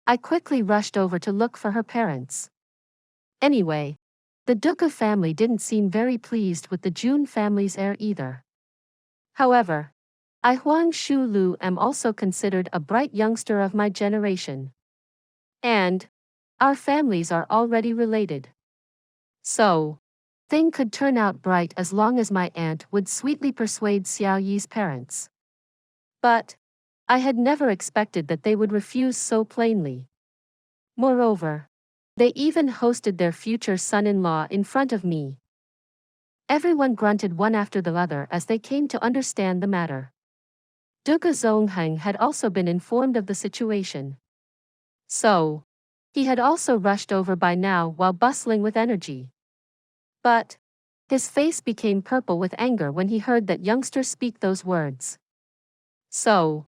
I quickly rushed over to look for her parents. Anyway, the Dugu family didn't seem very pleased with the Jun family's heir either. However, I Huang Shulu am also considered a bright youngster of my generation. And our families are already related. So thing could turn out bright as long as my aunt would sweetly persuade Xiao Yi's parents. But I had never expected that they would refuse so plainly. Moreover, they even hosted their future son-in-law in front of me. Everyone grunted one after the other as they came to understand the matter. Dugu Zongheng had also been informed of the situation. So he had also rushed over by now while bustling with energy. But his face became purple with anger when he heard that youngster speak those words. So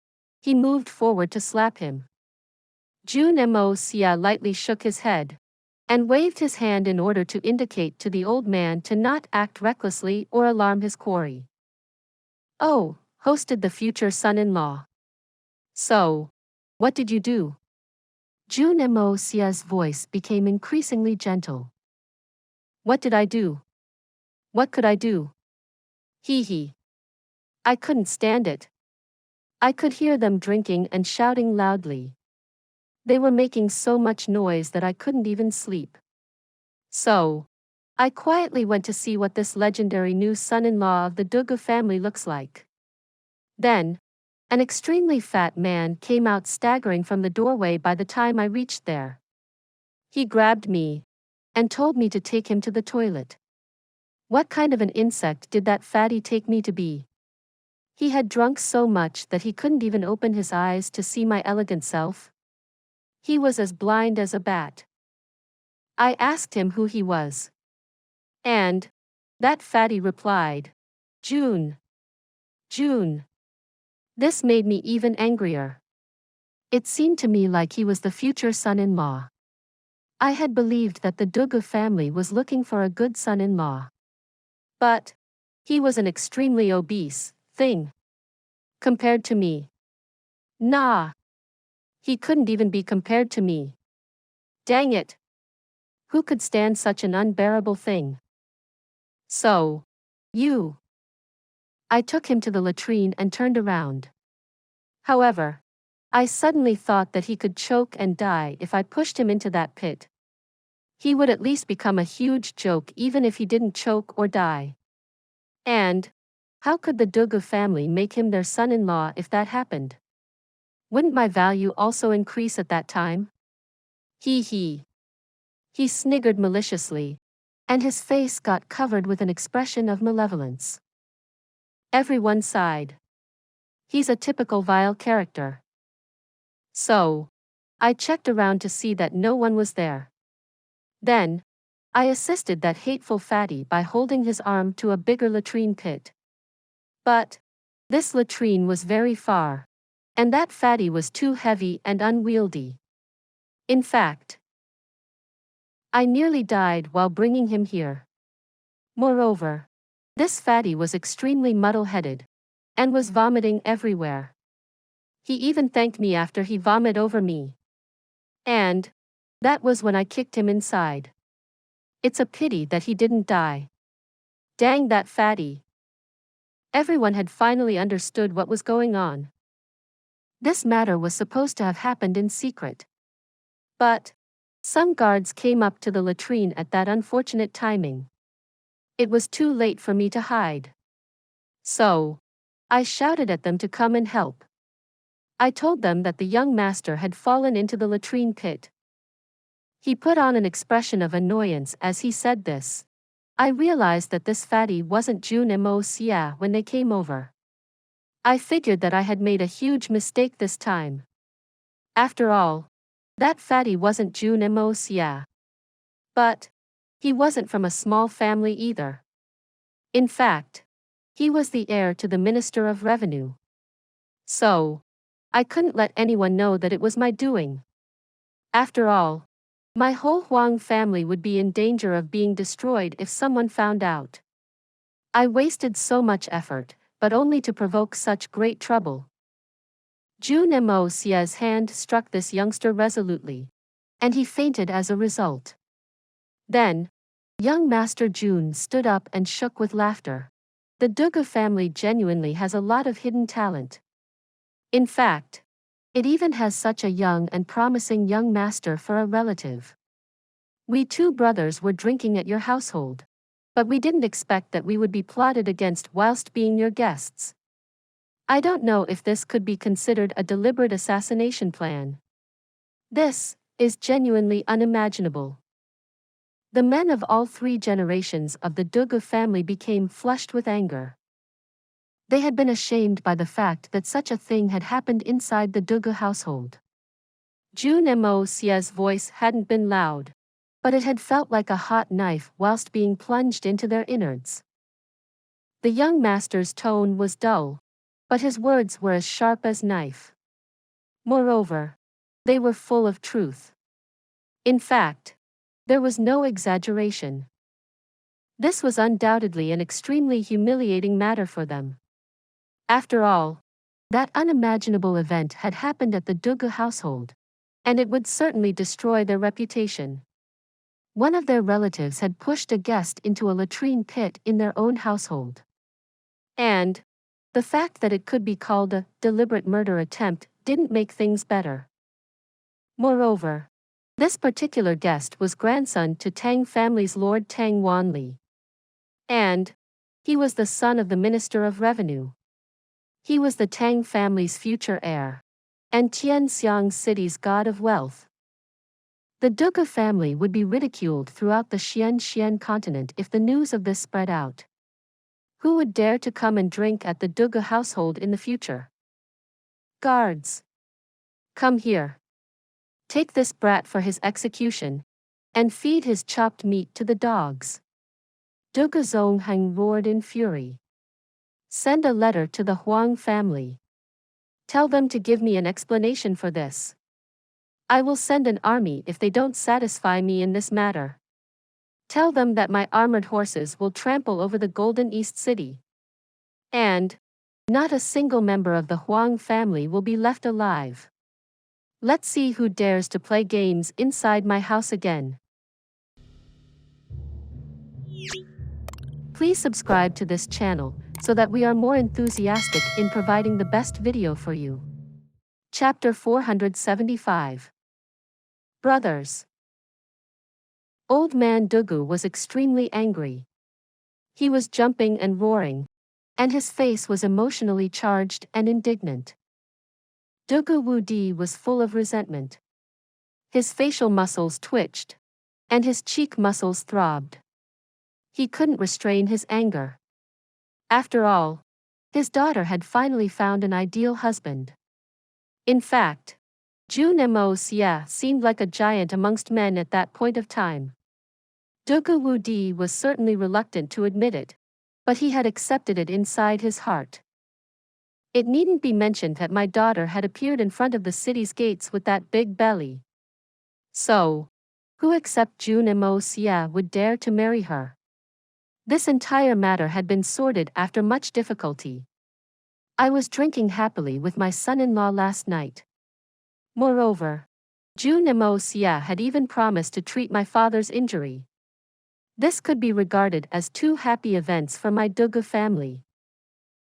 he moved forward to slap him. Jun Moxie lightly shook his head and waved his hand in order to indicate to the old man to not act recklessly or alarm his quarry. Oh, hosted the future son-in-law. So what did you do? Jun Moxie's voice became increasingly gentle. What did I do? What could I do? Hee. I couldn't stand it. I could hear them drinking and shouting loudly. They were making so much noise that I couldn't even sleep. So I quietly went to see what this legendary new son-in-law of the Dugu family looks like. Then an extremely fat man came out staggering from the doorway by the time I reached there. He grabbed me and told me to take him to the toilet. What kind of an insect did that fatty take me to be? He had drunk so much that he couldn't even open his eyes to see my elegant self. He was as blind as a bat. I asked him who he was. And that fatty replied, Jun. This made me even angrier. It seemed to me like he was the future son-in-law. I had believed that the Dugu family was looking for a good son-in-law. But he was an extremely obese thing. Compared to me. Nah. He couldn't even be compared to me. Dang it. Who could stand such an unbearable thing? So, you. I took him to the latrine and turned around. However, I suddenly thought that he could choke and die if I pushed him into that pit. He would at least become a huge joke even if he didn't choke or die. And how could the Dugu family make him their son-in-law if that happened? Wouldn't my value also increase at that time? He sniggered maliciously, and his face got covered with an expression of malevolence. Everyone sighed. He's a typical vile character. So I checked around to see that no one was there. Then I assisted that hateful fatty by holding his arm to a bigger latrine pit. But this latrine was very far, And that fatty was too heavy and unwieldy. In fact, I nearly died while bringing him here. Moreover, this fatty was extremely muddle-headed and was vomiting everywhere. He even thanked me after he vomited over me. And that was when I kicked him inside. It's a pity that he didn't die. Dang that fatty. Everyone had finally understood what was going on. This matter was supposed to have happened in secret. But some guards came up to the latrine at that unfortunate timing. It was too late for me to hide. So I shouted at them to come and help. I told them that the young master had fallen into the latrine pit. He put on an expression of annoyance as he said this. I realized that this fatty wasn't Jun Moxie when they came over. I figured that I had made a huge mistake this time. After all, that fatty wasn't Jun Moxie. But he wasn't from a small family either. In fact, he was the heir to the Minister of Revenue. So I couldn't let anyone know that it was my doing. After all, my whole Huang family would be in danger of being destroyed if someone found out. I wasted so much effort, but only to provoke such great trouble. Jun Moxie's hand struck this youngster resolutely, and he fainted as a result. Then, young Master Jun stood up and shook with laughter. The Dugu family genuinely has a lot of hidden talent. In fact, it even has such a young and promising young master for a relative. We two brothers were drinking at your household, but we didn't expect that we would be plotted against whilst being your guests. I don't know if this could be considered a deliberate assassination plan. This is genuinely unimaginable. The men of all three generations of the Dugu family became flushed with anger. They had been ashamed by the fact that such a thing had happened inside the Dugu household. Jun Moxie's voice hadn't been loud, but it had felt like a hot knife whilst being plunged into their innards. The young master's tone was dull, but his words were as sharp as knife. Moreover, they were full of truth. In fact, there was no exaggeration. This was undoubtedly an extremely humiliating matter for them. After all, that unimaginable event had happened at the Dugu household, and it would certainly destroy their reputation. One of their relatives had pushed a guest into a latrine pit in their own household. And the fact that it could be called a deliberate murder attempt didn't make things better. Moreover, this particular guest was grandson to Tang family's Lord Tang Wanli. And he was the son of the Minister of Revenue. He was the Tang family's future heir, and Tianxiang City's god of wealth. The Dugu family would be ridiculed throughout the Xian continent if the news of this spread out. Who would dare to come and drink at the Dugu household in the future? Guards! Come here. Take this brat for his execution, and feed his chopped meat to the dogs. Dugu Zongheng roared in fury. Send a letter to the Huang family. Tell them to give me an explanation for this. I will send an army if they don't satisfy me in this matter. Tell them that my armored horses will trample over the Golden East City. And not a single member of the Huang family will be left alive. Let's see who dares to play games inside my house again. Please subscribe to this channel so that we are more enthusiastic in providing the best video for you. Chapter 475. Brothers. Old man Dugu was extremely angry. He was jumping and roaring, and his face was emotionally charged and indignant. Dugu Wudi was full of resentment. His facial muscles twitched, and his cheek muscles throbbed. He couldn't restrain his anger. After all, his daughter had finally found an ideal husband. In fact, Jun Moxie seemed like a giant amongst men at that point of time. Dugu Wudi was certainly reluctant to admit it, but he had accepted it inside his heart. It needn't be mentioned that my daughter had appeared in front of the city's gates with that big belly. So, who except Jun Moxie would dare to marry her? This entire matter had been sorted after much difficulty. I was drinking happily with my son-in-law last night. Moreover, Jun Moxie had even promised to treat my father's injury. This could be regarded as two happy events for my Dugu family.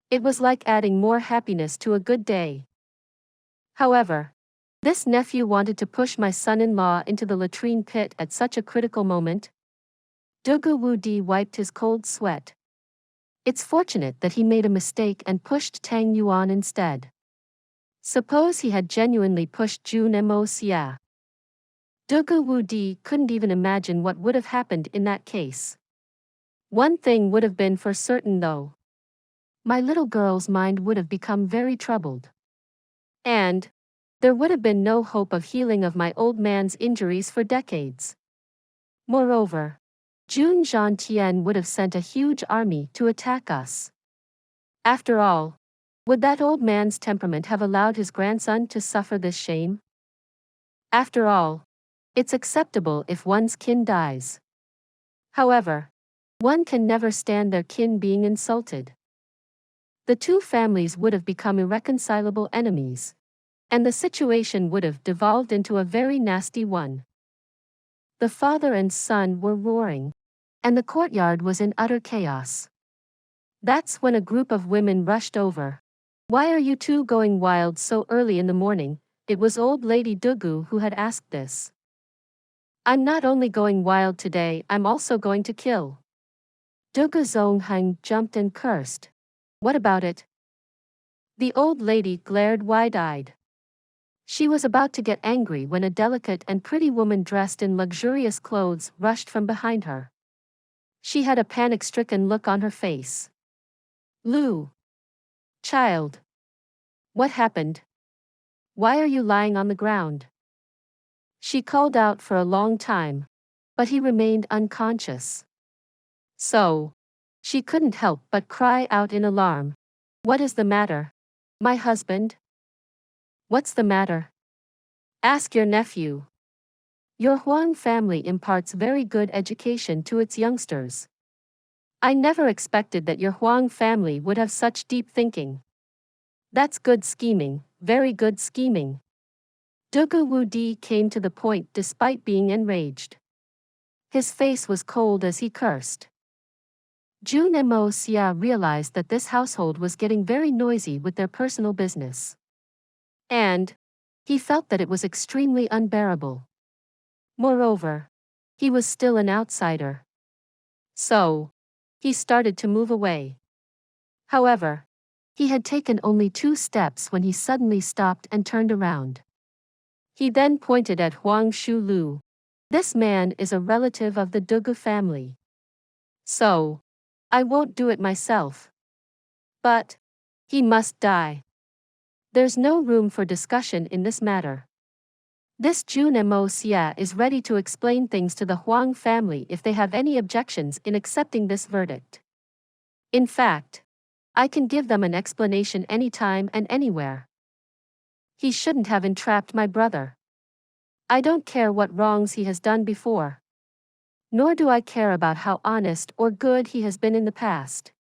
It was like adding more happiness to a good day. However, this nephew wanted to push my son-in-law into the latrine pit at such a critical moment. Dugu Wudi wiped his cold sweat. It's fortunate that he made a mistake and pushed Tang Yuan instead. Suppose he had genuinely pushed Jun Moxie. Dugu Wudi couldn't even imagine what would have happened in that case. One thing would have been for certain though. My little girl's mind would have become very troubled. And there would have been no hope of healing of my old man's injuries for decades. Moreover, Jun Xie would have sent a huge army to attack us. After all, would that old man's temperament have allowed his grandson to suffer this shame? After all, it's acceptable if one's kin dies. However, one can never stand their kin being insulted. The two families would have become irreconcilable enemies, and the situation would have devolved into a very nasty one. The father and son were roaring, and the courtyard was in utter chaos. That's when a group of women rushed over. "Why are you two going wild so early in the morning?" It was old lady Dugu who had asked this. "I'm not only going wild today, I'm also going to kill." Dugu Zongheng jumped and cursed. "What about it?" The old lady glared wide-eyed. She was about to get angry when a delicate and pretty woman dressed in luxurious clothes rushed from behind her. She had a panic-stricken look on her face. "Lu. Child. What happened? Why are you lying on the ground?" She called out for a long time, but he remained unconscious. So, she couldn't help but cry out in alarm. "What is the matter? My husband? What's the matter? Ask your nephew. Your Huang family imparts very good education to its youngsters. I never expected that your Huang family would have such deep thinking. That's good scheming, very good scheming." Dugu Wudi came to the point despite being enraged. His face was cold as he cursed. Jun Moxie realized that this household was getting very noisy with their personal business. And he felt that it was extremely unbearable. Moreover, he was still an outsider. So, he started to move away. However, he had taken only 2 steps when he suddenly stopped and turned around. He then pointed at Huang Shulu. "This man is a relative of the Dugu family. So, I won't do it myself. But he must die. There's no room for discussion in this matter. This Jun Moxie is ready to explain things to the Huang family if they have any objections in accepting this verdict. In fact, I can give them an explanation anytime and anywhere. He shouldn't have entrapped my brother. I don't care what wrongs he has done before. Nor do I care about how honest or good he has been in the past.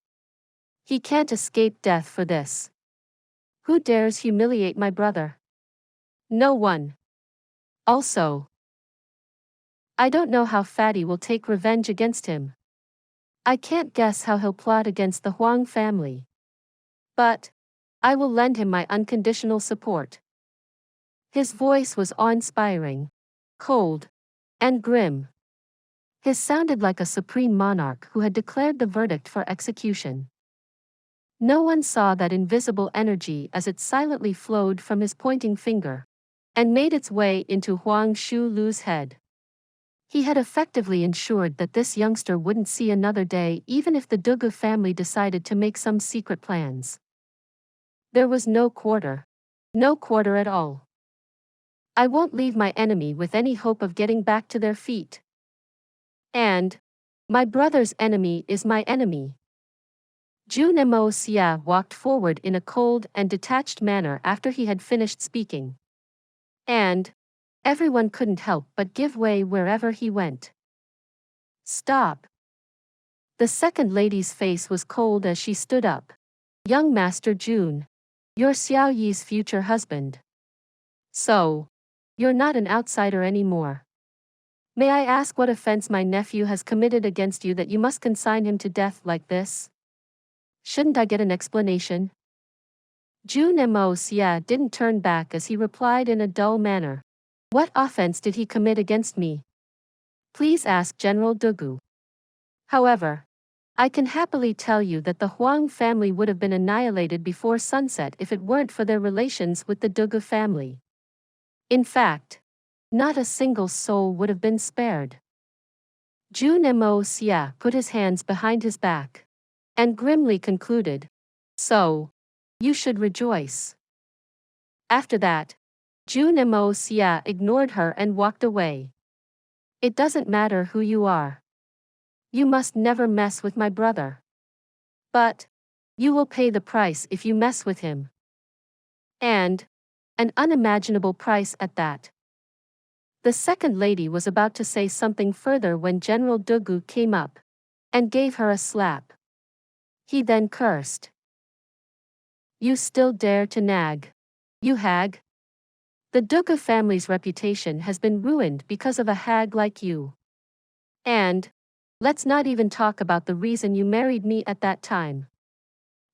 He can't escape death for this. Who dares humiliate my brother? No one. Also, I don't know how Fatty will take revenge against him. I can't guess how he'll plot against the Huang family. But I will lend him my unconditional support." His voice was awe-inspiring, cold, and grim. His sounded like a supreme monarch who had declared the verdict for execution. No one saw that invisible energy as it silently flowed from his pointing finger and made its way into Huang Shulu's head. He had effectively ensured that this youngster wouldn't see another day even if the Dugu family decided to make some secret plans. There was no quarter. No quarter at all. I won't leave my enemy with any hope of getting back to their feet. And my brother's enemy is my enemy. Jun Moxie walked forward in a cold and detached manner after he had finished speaking. And everyone couldn't help but give way wherever he went. Stop. The second lady's face was cold as she stood up. Young Master Jun. You're Xiao Yi's future husband. So, you're not an outsider anymore. May I ask what offense my nephew has committed against you that you must consign him to death like this? Shouldn't I get an explanation? Jun Moxie didn't turn back as he replied in a dull manner. What offense did he commit against me? Please ask General Dugu. However, I can happily tell you that the Huang family would have been annihilated before sunset if it weren't for their relations with the Dugu family. In fact, not a single soul would have been spared. Jun Moxie put his hands behind his back and grimly concluded, So, you should rejoice. After that, Jun Moxie ignored her and walked away. It doesn't matter who you are. You must never mess with my brother. But you will pay the price if you mess with him. And an unimaginable price at that. The second lady was about to say something further when General Dugu came up and gave her a slap. He then cursed. You still dare to nag? You hag? The Dugu family's reputation has been ruined because of a hag like you. And let's not even talk about the reason you married me at that time.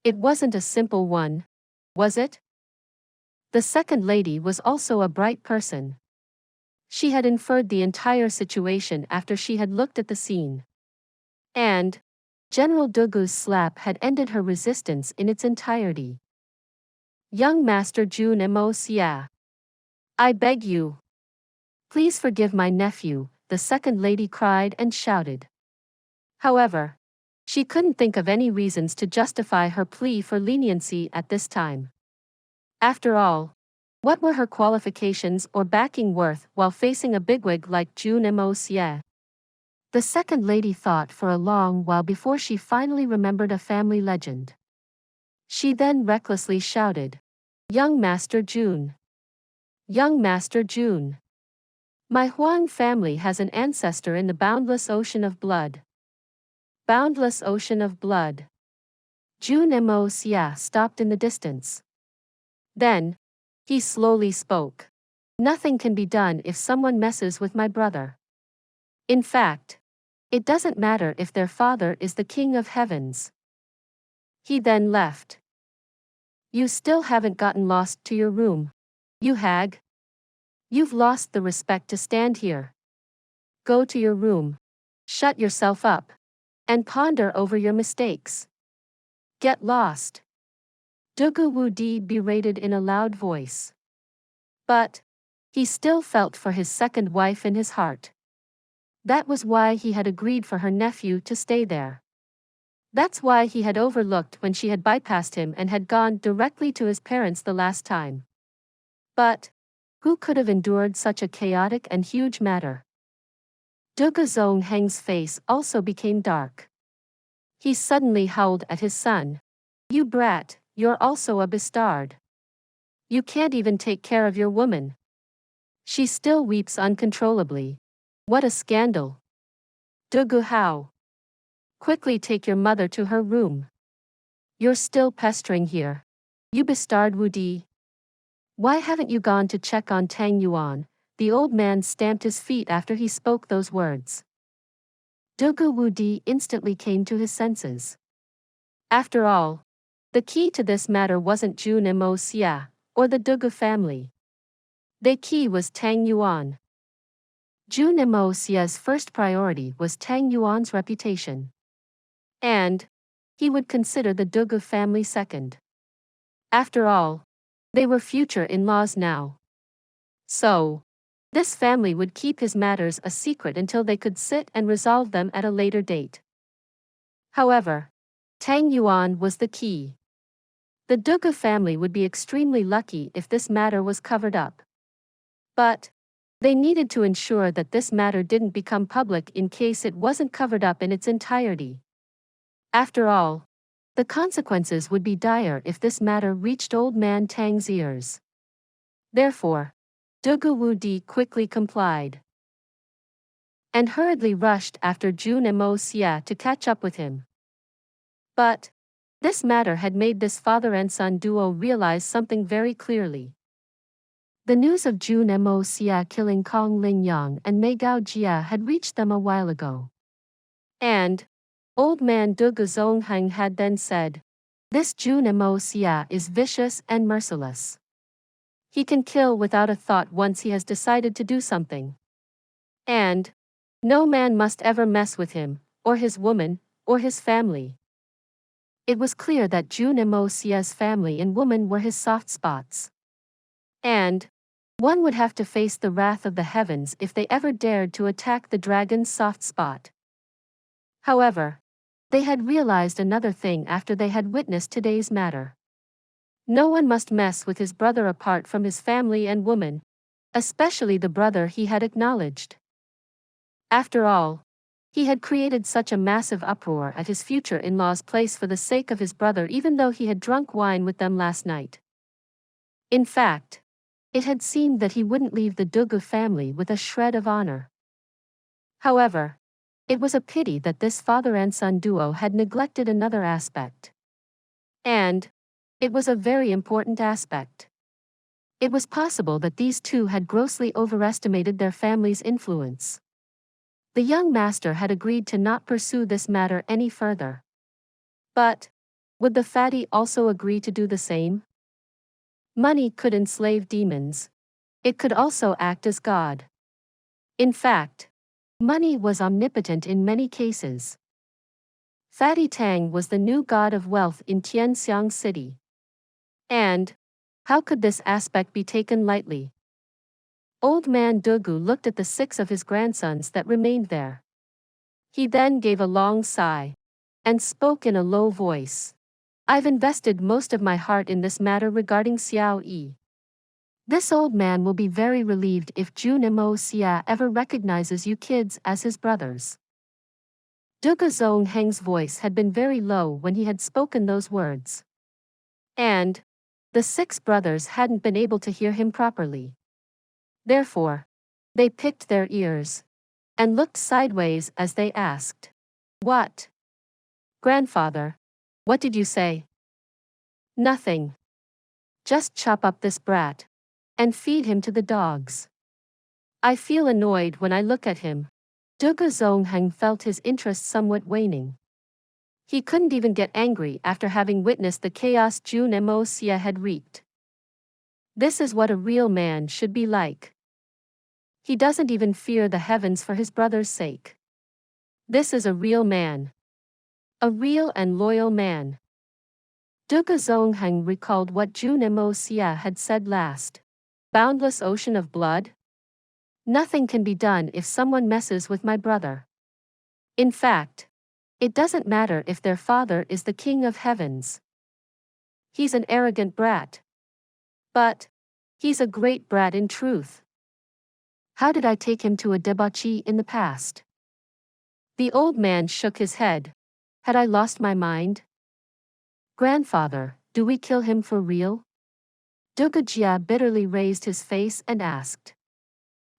It wasn't a simple one, was it? The second lady was also a bright person. She had inferred the entire situation after she had looked at the scene. And General Dugu's slap had ended her resistance in its entirety. Young Master Jun Moxie. I beg you. Please forgive my nephew, the second lady cried and shouted. However, she couldn't think of any reasons to justify her plea for leniency at this time. After all, what were her qualifications or backing worth while facing a bigwig like Jun Moxie? The second lady thought for a long while before she finally remembered a family legend. She then recklessly shouted, Young Master Jun. Young Master Jun. My Huang family has an ancestor in the boundless ocean of blood. Boundless ocean of blood. Jun Moxie stopped in the distance. Then, he slowly spoke. Nothing can be done if someone messes with my brother. In fact, it doesn't matter if their father is the king of heavens. He then left. You still haven't gotten lost to your room, you hag. You've lost the respect to stand here. Go to your room, shut yourself up, and ponder over your mistakes. Get lost. Dugu Wudi berated in a loud voice. But he still felt for his second wife in his heart. That was why he had agreed for her nephew to stay there. That's why he had overlooked when she had bypassed him and had gone directly to his parents the last time. But who could have endured such a chaotic and huge matter? Dugu Zongheng's face also became dark. He suddenly howled at his son. You brat, you're also a bastard. You can't even take care of your woman. She still weeps uncontrollably. What a scandal. Dugu Hao. Quickly take your mother to her room. You're still pestering here. You bastard Wudi. Why haven't you gone to check on Tang Yuan? The old man stamped his feet after he spoke those words. Dugu Wudi instantly came to his senses. After all, the key to this matter wasn't Jun Moxie or the Dugu family. The key was Tang Yuan. Jun Moxie's first priority was Tang Yuan's reputation. And he would consider the Dugu family second. After all, they were future in-laws now. So, this family would keep his matters a secret until they could sit and resolve them at a later date. However, Tang Yuan was the key. The Dugu family would be extremely lucky if this matter was covered up. But they needed to ensure that this matter didn't become public in case it wasn't covered up in its entirety. After all, The consequences would be dire if this matter reached old man Tang's ears. Therefore, Dugu Wudi quickly complied and hurriedly rushed after Jun Moxie to catch up with him. But this matter had made this father and son duo realize something very clearly. The news of Jun Moxie killing Kong Lingyang and Mei Gao Jia had reached them a while ago. And old man Dugu Zongheng had then said, "This Jun Moxie is vicious and merciless. He can kill without a thought once he has decided to do something. And no man must ever mess with him, or his woman, or his family." It was clear that Jun Moxie's family and woman were his soft spots. And one would have to face the wrath of the heavens if they ever dared to attack the dragon's soft spot. However, they had realized another thing after they had witnessed today's matter. No one must mess with his brother apart from his family and woman, especially the brother he had acknowledged. After all, he had created such a massive uproar at his future in-law's place for the sake of his brother, even though he had drunk wine with them last night. In fact, it had seemed that he wouldn't leave the Dugu family with a shred of honor. However, it was a pity that this father and son duo had neglected another aspect. And it was a very important aspect. It was possible that these two had grossly overestimated their family's influence. The young master had agreed to not pursue this matter any further. But would the fatty also agree to do the same? Money could enslave demons. It could also act as God. In fact, money was omnipotent in many cases. Fatty Tang was the new god of wealth in Tianxiang City. And how could this aspect be taken lightly? Old man Dugu looked at the 6 of his grandsons that remained there. He then gave a long sigh and spoke in a low voice. "I've invested most of my heart in this matter regarding Xiao Yi. This old man will be very relieved if Jun Moxie ever recognizes you kids as his brothers." Dugu Zongheng's voice had been very low when he had spoken those words. And the 6 brothers hadn't been able to hear him properly. Therefore, they picked their ears and looked sideways as they asked, "What? Grandfather, what did you say?" "Nothing. Just chop up this brat and feed him to the dogs. I feel annoyed when I look at him." Dugu Zongheng felt his interest somewhat waning. He couldn't even get angry after having witnessed the chaos Jun Moxie had wreaked. This is what a real man should be like. He doesn't even fear the heavens for his brother's sake. This is a real man. A real and loyal man. Dugu Zongheng recalled what Jun Moxie had said last. "Boundless ocean of blood? Nothing can be done if someone messes with my brother. In fact, it doesn't matter if their father is the king of heavens. He's an arrogant brat. But he's a great brat in truth. How did I take him to a debauchee in the past?" The old man shook his head. "Had I lost my mind? Grandfather, do we kill him for real?" Dugu Jia bitterly raised his face and asked.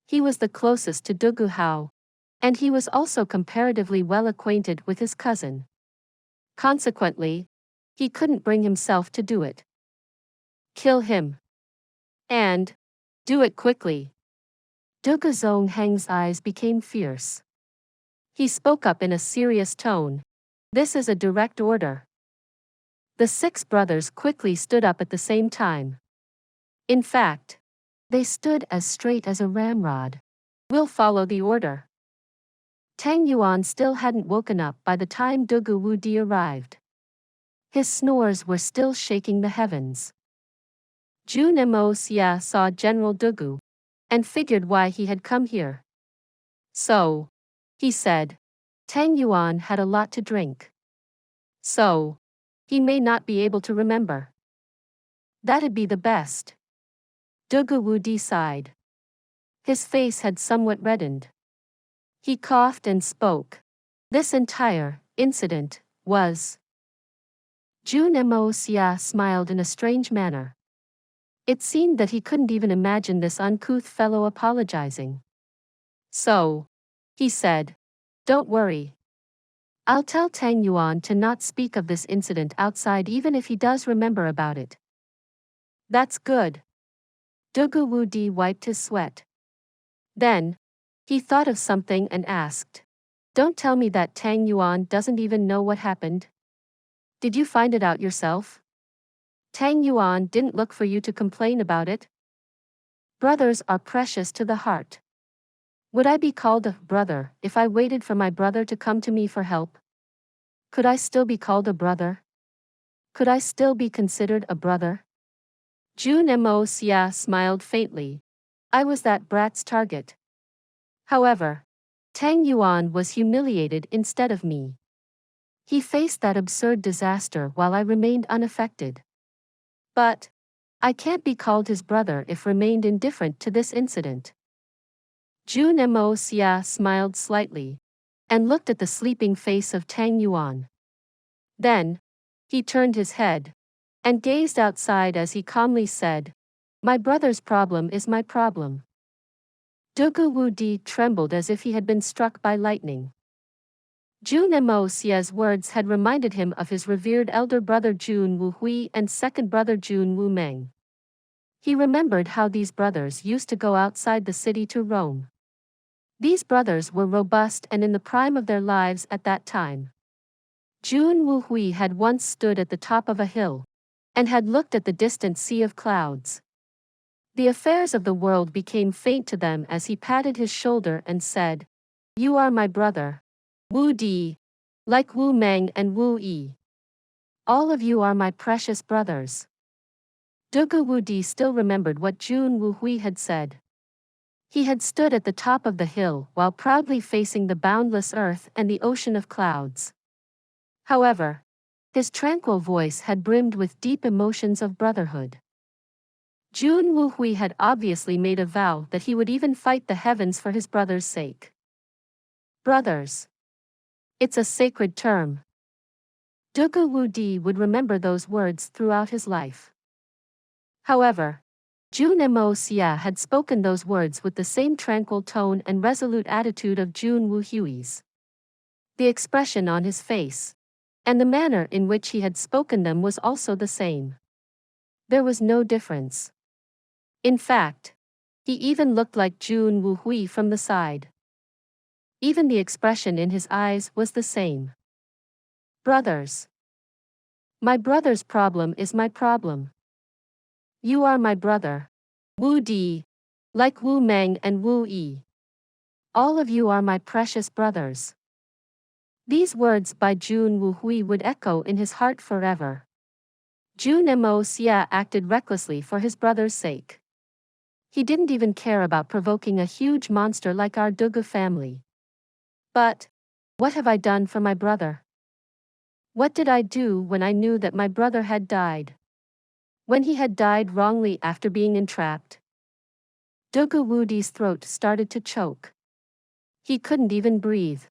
He was the closest to Dugu Hao, and he was also comparatively well acquainted with his cousin. Consequently, he couldn't bring himself to do it. "Kill him. And do it quickly." Dugu Zongheng's eyes became fierce. He spoke up in a serious tone. "This is a direct order." The 6 brothers quickly stood up at the same time. In fact, they stood as straight as a ramrod. "We'll follow the order." Tang Yuan still hadn't woken up by the time Dugu Wudi arrived. His snores were still shaking the heavens. Jun Moxie saw General Dugu and figured why he had come here. "So," he said, "Tang Yuan had a lot to drink. So, he may not be able to remember." "That'd be the best." Dugu Wudi sighed. His face had somewhat reddened. He coughed and spoke. "This entire incident was Jun Moxie smiled in a strange manner. It seemed that he couldn't even imagine this uncouth fellow apologizing. So, he said, don't worry. I'll tell Tang Yuan to not speak of this incident outside even if he does remember about it. That's good. Dugu Wu Di wiped his sweat. Then, he thought of something and asked, don't tell me that Tang Yuan doesn't even know what happened. Did you find it out yourself? Tang Yuan didn't look for you to complain about it? Brothers are precious to the heart. Would I be called a brother if I waited for my brother to come to me for help? Could I still be called a brother? Could I still be considered a brother? Jun Moxie smiled faintly. I was that brat's target. However, Tang Yuan was humiliated instead of me. He faced that absurd disaster while I remained unaffected. But I can't be called his brother if remained indifferent to this incident. Jun Moxie smiled slightly and looked at the sleeping face of Tang Yuan. Then, he turned his head and gazed outside as he calmly said, my brother's problem is my problem. Dugu Wu Di trembled as if he had been struck by lightning. Jun Moxie's words had reminded him of his revered elder brother Jun Wu Hui and second brother Jun Wu Meng. He remembered how these brothers used to go outside the city to roam. These brothers were robust and in the prime of their lives at that time. Jun Wu Hui had once stood at the top of a hill and had looked at the distant sea of clouds. The affairs of the world became faint to them as he patted his shoulder and said, you are my brother, Wu Di, like Wu Meng and Wu Yi. All of you are my precious brothers. Dugu Wu Di still remembered what Jun Wu Hui had said. He had stood at the top of the hill while proudly facing the boundless earth and the ocean of clouds. However, his tranquil voice had brimmed with deep emotions of brotherhood. Jun Wu Hui had obviously made a vow that he would even fight the heavens for his brother's sake. Brothers. It's a sacred term. Dugu Wu Di would remember those words throughout his life. However, Jun Moxie had spoken those words with the same tranquil tone and resolute attitude of Jun Wu Hui's. The expression on his face and the manner in which he had spoken them was also the same. There was no difference. In fact, he even looked like Jun Wu Hui from the side. Even the expression in his eyes was the same. Brothers. My brother's problem is my problem. You are my brother, Wu Di, like Wu Meng and Wu Yi. All of you are my precious brothers. These words by Jun Wu Hui would echo in his heart forever. Jun Moxie acted recklessly for his brother's sake. He didn't even care about provoking a huge monster like our Dugu family. But, what have I done for my brother? What did I do when I knew that my brother had died? When he had died wrongly after being entrapped? Dugu Wu Di's throat started to choke. He couldn't even breathe.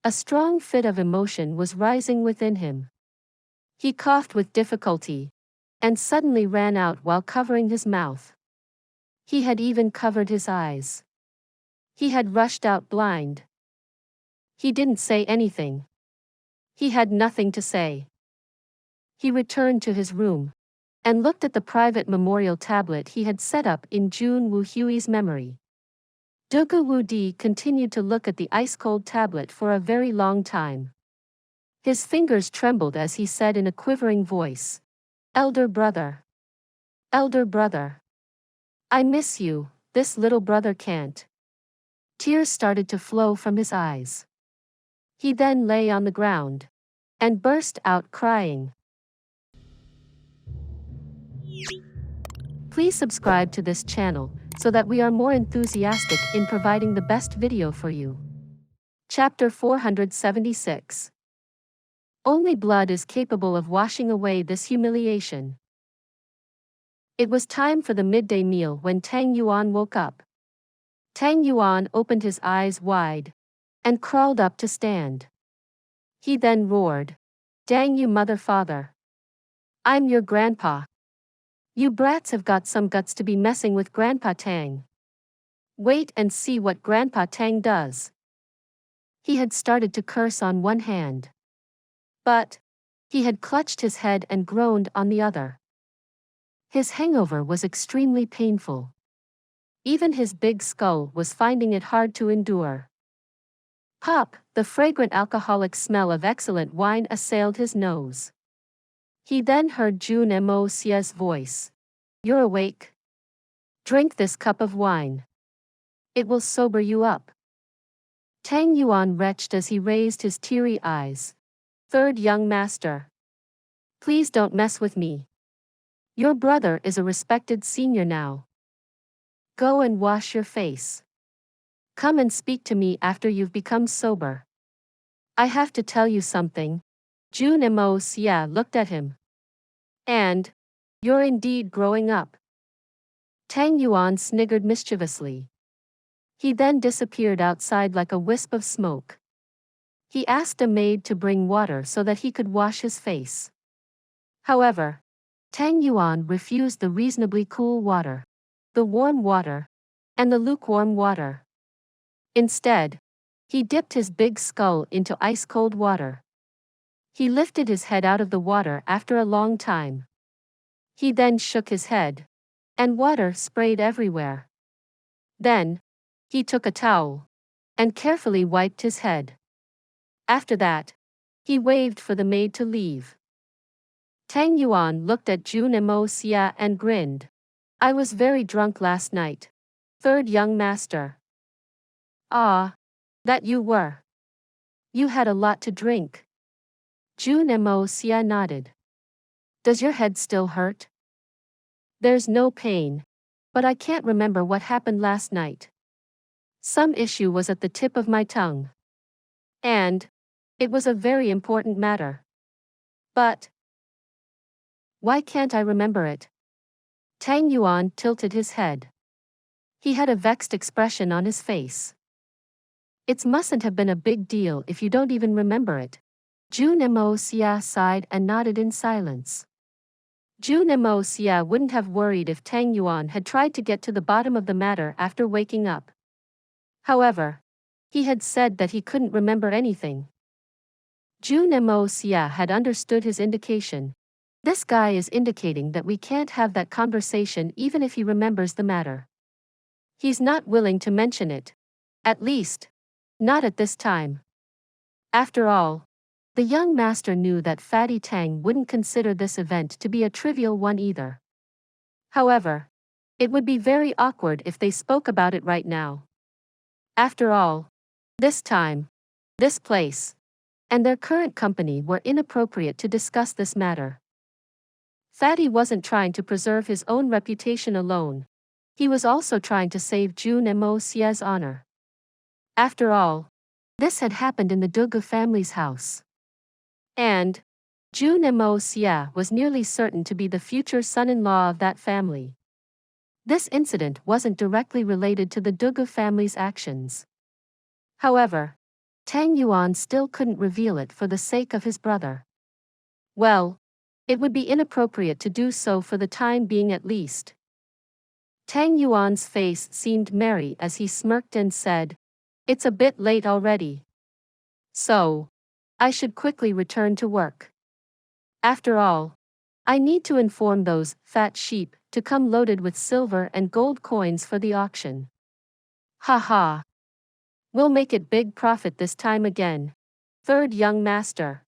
A strong fit of emotion was rising within him. He coughed with difficulty and suddenly ran out while covering his mouth. He had even covered his eyes. He had rushed out blind. He didn't say anything. He had nothing to say. He returned to his room and looked at the private memorial tablet he had set up in Jun Wu Hui's memory. Dugu Wu Di continued to look at the ice-cold tablet for a very long time. His fingers trembled as he said in a quivering voice, Elder brother. Elder brother. I miss you, this little brother can't. Tears started to flow from his eyes. He then lay on the ground and burst out crying. Please subscribe to this channel so that we are more enthusiastic in providing the best video for you. Chapter 476. Only blood is capable of washing away this humiliation. It was time for the midday meal when Tang Yuan woke up. Tang Yuan opened his eyes wide and crawled up to stand. He then roared, Dang you mother father. I'm your grandpa. You brats have got some guts to be messing with Grandpa Tang. Wait and see what Grandpa Tang does. He had started to curse on one hand. But he had clutched his head and groaned on the other. His hangover was extremely painful. Even his big skull was finding it hard to endure. Pop, the fragrant alcoholic smell of excellent wine assailed his nose. He then heard Jun Moxie's voice. You're awake? Drink this cup of wine. It will sober you up. Tang Yuan retched as he raised his teary eyes. Third young master. Please don't mess with me. Your brother is a respected senior now. Go and wash your face. Come and speak to me after you've become sober. I have to tell you something. Jun Moxie looked at him. And you're indeed growing up. Tang Yuan sniggered mischievously. He then disappeared outside like a wisp of smoke. He asked a maid to bring water so that he could wash his face. However, Tang Yuan refused the reasonably cool water, the warm water, and the lukewarm water. Instead, he dipped his big skull into ice-cold water. He lifted his head out of the water after a long time. He then shook his head, and water sprayed everywhere. Then, he took a towel and carefully wiped his head. After that, he waved for the maid to leave. Tang Yuan looked at Jun Moxie and grinned. I was very drunk last night. Third young master. Ah, that you were. You had a lot to drink. Jun Moxie nodded. Does your head still hurt? There's no pain, but I can't remember what happened last night. Some issue was at the tip of my tongue. And it was a very important matter. But why can't I remember it? Tang Yuan tilted his head. He had a vexed expression on his face. It mustn't have been a big deal if you don't even remember it. Jun Moxie sighed and nodded in silence. Jun Moxie wouldn't have worried if Tang Yuan had tried to get to the bottom of the matter after waking up. However, he had said that he couldn't remember anything. Jun Moxie had understood his indication. This guy is indicating that we can't have that conversation even if he remembers the matter. He's not willing to mention it. At least, not at this time. After all, the young master knew that Fatty Tang wouldn't consider this event to be a trivial one either. However, it would be very awkward if they spoke about it right now. After all, this time, this place, and their current company were inappropriate to discuss this matter. Fatty wasn't trying to preserve his own reputation alone. He was also trying to save Jun Moxie's honor. After all, this had happened in the Dugu family's house. And Jun Moxie was nearly certain to be the future son-in-law of that family. This incident wasn't directly related to the Dugu family's actions. However, Tang Yuan still couldn't reveal it for the sake of his brother. Well, it would be inappropriate to do so for the time being at least. Tang Yuan's face seemed merry as he smirked and said, It's a bit late already. So, I should quickly return to work. After all, I need to inform those fat sheep to come loaded with silver and gold coins for the auction. Ha ha. We'll make it big profit this time again. Third young master.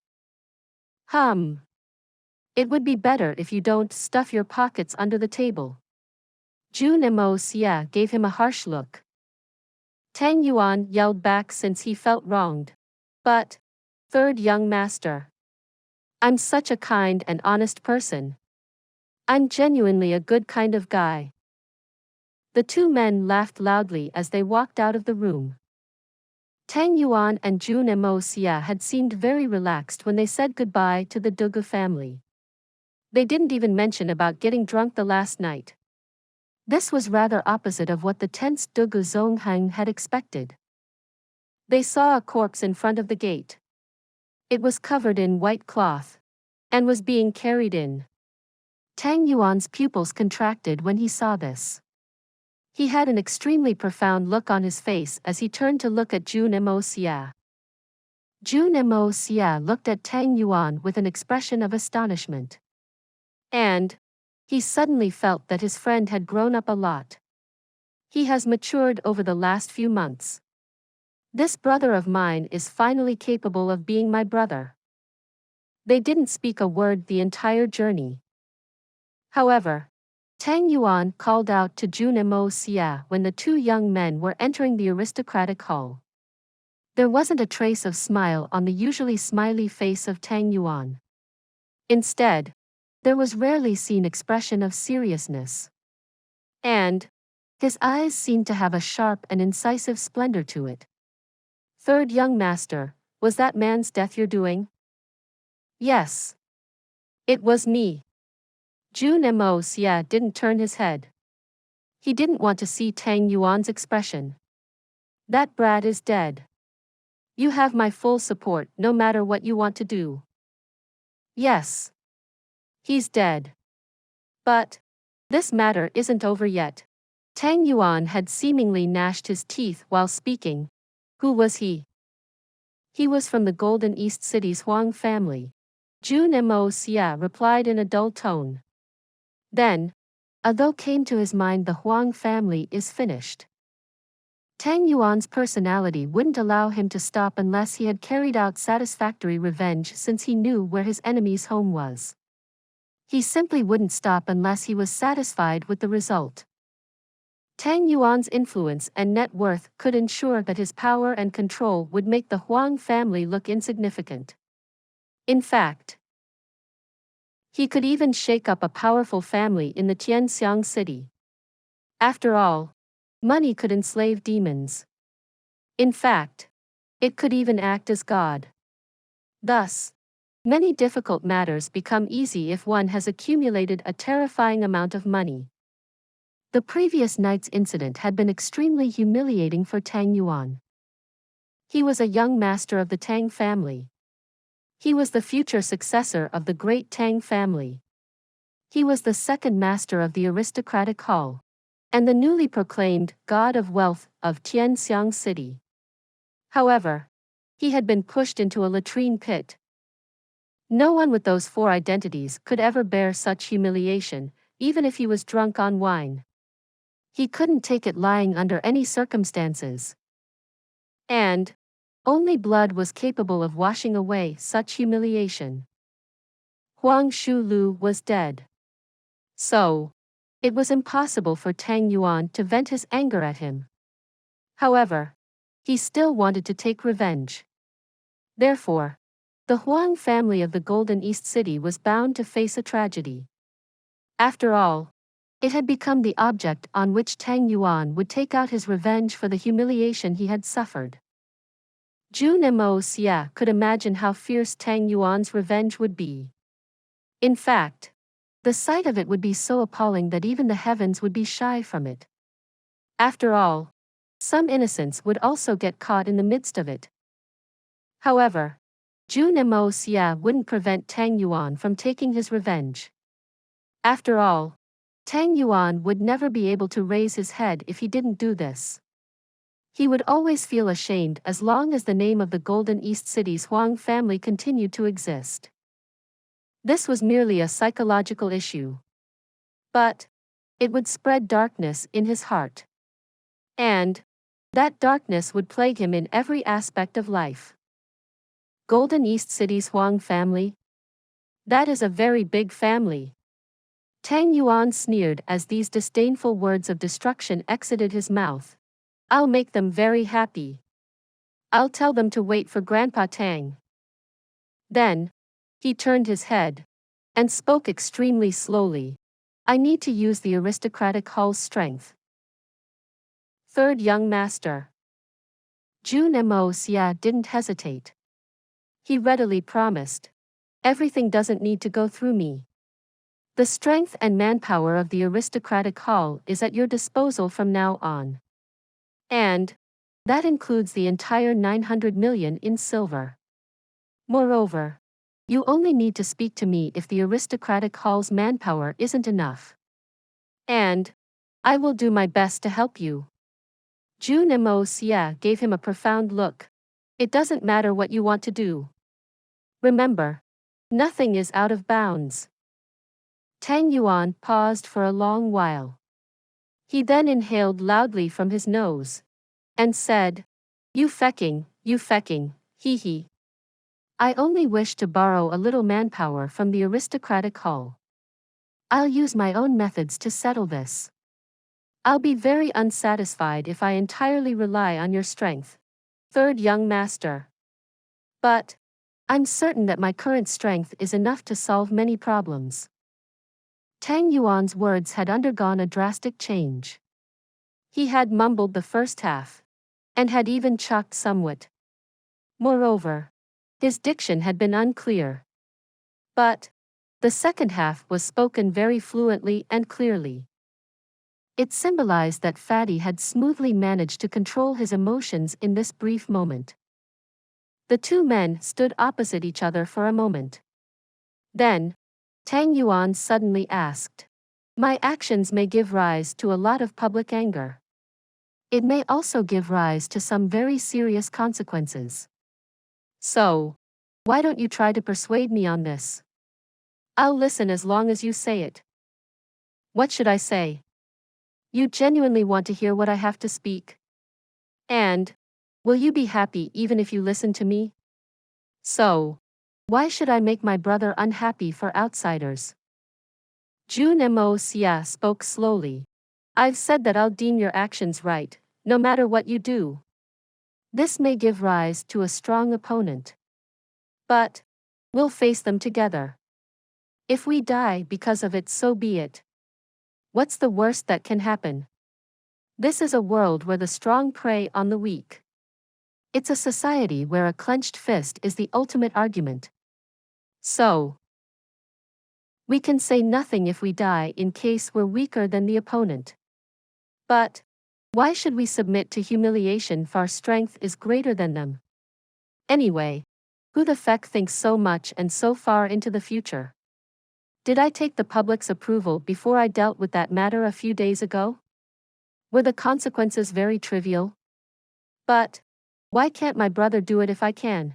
It would be better if you don't stuff your pockets under the table. Jun Moxie gave him a harsh look. Tang Yuan yelled back since he felt wronged. But, third young master, I'm such a kind and honest person. I'm genuinely a good kind of guy. The two men laughed loudly as they walked out of the room. Tang Yuan and Jun Moxie had seemed very relaxed when they said goodbye to the Dugu family. They didn't even mention about getting drunk the last night. This was rather opposite of what the tense Dugu Zonghang had expected. They saw a corpse in front of the gate. It was covered in white cloth and was being carried in. Tang Yuan's pupils contracted when he saw this. He had an extremely profound look on his face as he turned to look at Jun Moxie. Jun Moxie looked at Tang Yuan with an expression of astonishment. And he suddenly felt that his friend had grown up a lot. He has matured over the last few months. This brother of mine is finally capable of being my brother. They didn't speak a word the entire journey. However, Tang Yuan called out to Jun Moxie when the two young men were entering the aristocratic hall. There wasn't a trace of smile on the usually smiley face of Tang Yuan. Instead, there was rarely seen expression of seriousness. And his eyes seemed to have a sharp and incisive splendor to it. Third young master, was that man's death your doing? Yes. It was me. Jun Moxie didn't turn his head. He didn't want to see Tang Yuan's expression. That brat is dead. You have my full support no matter what you want to do. Yes. He's dead. But this matter isn't over yet. Tang Yuan had seemingly gnashed his teeth while speaking. Who was he? He was from the Golden East City's Huang family. Jun Moxie replied in a dull tone. Then, although came to his mind the Huang family is finished. Tang Yuan's personality wouldn't allow him to stop unless he had carried out satisfactory revenge since he knew where his enemy's home was. He simply wouldn't stop unless he was satisfied with the result. Tang Yuan's influence and net worth could ensure that his power and control would make the Huang family look insignificant. In fact, he could even shake up a powerful family in the Tianxiang city. After all, money could enslave demons. In fact, it could even act as God. Thus, many difficult matters become easy if one has accumulated a terrifying amount of money. The previous night's incident had been extremely humiliating for Tang Yuan. He was a young master of the Tang family. He was the future successor of the great Tang family. He was the second master of the aristocratic hall, and the newly proclaimed God of Wealth of Tianxiang City. However, he had been pushed into a latrine pit. No one with those four identities could ever bear such humiliation, even if he was drunk on wine. He couldn't take it lying under any circumstances. And only blood was capable of washing away such humiliation. Huang Shulu was dead. So, it was impossible for Tang Yuan to vent his anger at him. However, he still wanted to take revenge. Therefore, the Huang family of the Golden East City was bound to face a tragedy. After all, it had become the object on which Tang Yuan would take out his revenge for the humiliation he had suffered. Jun Moxie could imagine how fierce Tang Yuan's revenge would be. In fact, the sight of it would be so appalling that even the heavens would be shy from it. After all, some innocents would also get caught in the midst of it. However, Jun Moxie wouldn't prevent Tang Yuan from taking his revenge. After all, Tang Yuan would never be able to raise his head if he didn't do this. He would always feel ashamed as long as the name of the Golden East City's Huang family continued to exist. This was merely a psychological issue. But it would spread darkness in his heart. And that darkness would plague him in every aspect of life. Golden East City's Huang family? That is a very big family. Tang Yuan sneered as these disdainful words of destruction exited his mouth. I'll make them very happy. I'll tell them to wait for Grandpa Tang. Then, he turned his head and spoke extremely slowly. I need to use the aristocratic hall's strength. Third young master. Jun Moxie didn't hesitate. He readily promised. Everything doesn't need to go through me. The strength and manpower of the aristocratic hall is at your disposal from now on. And that includes the entire 900 million in silver. Moreover, You only need to speak to me if the aristocratic hall's manpower isn't enough. And I will do my best to help you. Jun Moxie gave him a profound look. It doesn't matter what you want to do. Remember, nothing is out of bounds. Tang Yuan paused for a long while. He then inhaled loudly from his nose and said, you fecking, hee hee. I only wish to borrow a little manpower from the aristocratic hall. I'll use my own methods to settle this. I'll be very unsatisfied if I entirely rely on your strength, third young master. But I'm certain that my current strength is enough to solve many problems. Tang Yuan's words had undergone a drastic change. He had mumbled the first half, and had even chucked somewhat. Moreover, his diction had been unclear. But the second half was spoken very fluently and clearly. It symbolized that Fatty had smoothly managed to control his emotions in this brief moment. The two men stood opposite each other for a moment. Then, Tang Yuan suddenly asked, my actions may give rise to a lot of public anger. It may also give rise to some very serious consequences. So, why don't you try to persuade me on this? I'll listen as long as you say it. What should I say? You genuinely want to hear what I have to speak? And will you be happy even if you listen to me? So, why should I make my brother unhappy for outsiders? Jun Moxie spoke slowly. I've said that I'll deem your actions right, no matter what you do. This may give rise to a strong opponent. But we'll face them together. If we die because of it, so be it. What's the worst that can happen? This is a world where the strong prey on the weak. It's a society where a clenched fist is the ultimate argument. So, we can say nothing if we die in case we're weaker than the opponent. But why should we submit to humiliation if our strength is greater than them? Anyway, who the feck thinks so much and so far into the future? Did I take the public's approval before I dealt with that matter a few days ago? Were the consequences very trivial? But why can't my brother do it if I can?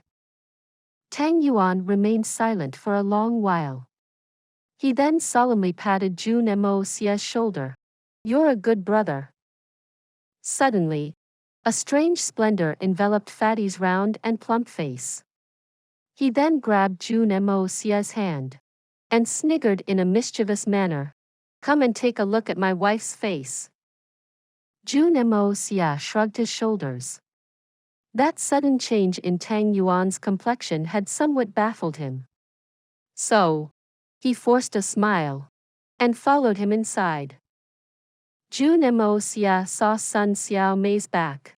Tang Yuan remained silent for a long while. He then solemnly patted Jun Moxie's shoulder. You're a good brother. Suddenly, a strange splendor enveloped Fatty's round and plump face. He then grabbed Jun Moxie's hand and sniggered in a mischievous manner. Come and take a look at my wife's face. Jun Moxie shrugged his shoulders. That sudden change in Tang Yuan's complexion had somewhat baffled him. So, he forced a smile and followed him inside. Jun Moxie saw Sun Xiao Mei's back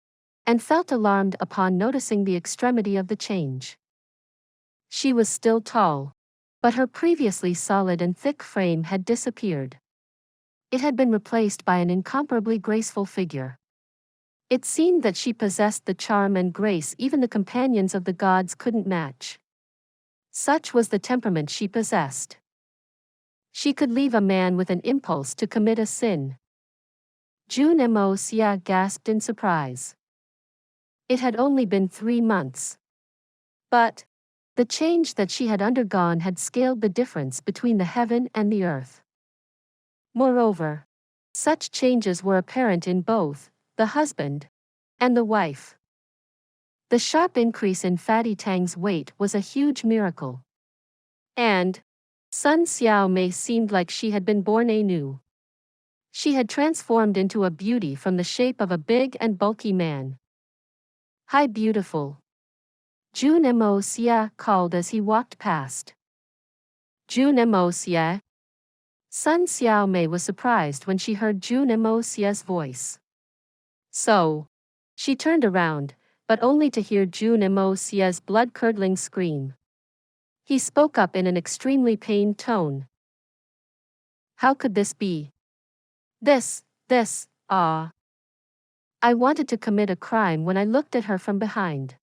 and felt alarmed upon noticing the extremity of the change. She was still tall, but her previously solid and thick frame had disappeared. It had been replaced by an incomparably graceful figure. It seemed that she possessed the charm and grace even the companions of the gods couldn't match. Such was the temperament she possessed. She could leave a man with an impulse to commit a sin. Jun Moxie gasped in surprise. It had only been 3 months. But the change that she had undergone had scaled the difference between the heaven and the earth. Moreover, such changes were apparent in both the husband and the wife. The sharp increase in Fatty Tang's weight was a huge miracle. And Sun Xiao Mei seemed like she had been born anew. She had transformed into a beauty from the shape of a big and bulky man. Hi, beautiful. Jun Moxie called as he walked past. Jun Moxie. Sun Xiao Mei was surprised when she heard Jun Moxie's voice. So, she turned around, but only to hear Jun Moxie's blood-curdling scream. He spoke up in an extremely pained tone. How could this be? I wanted to commit a crime when I looked at her from behind.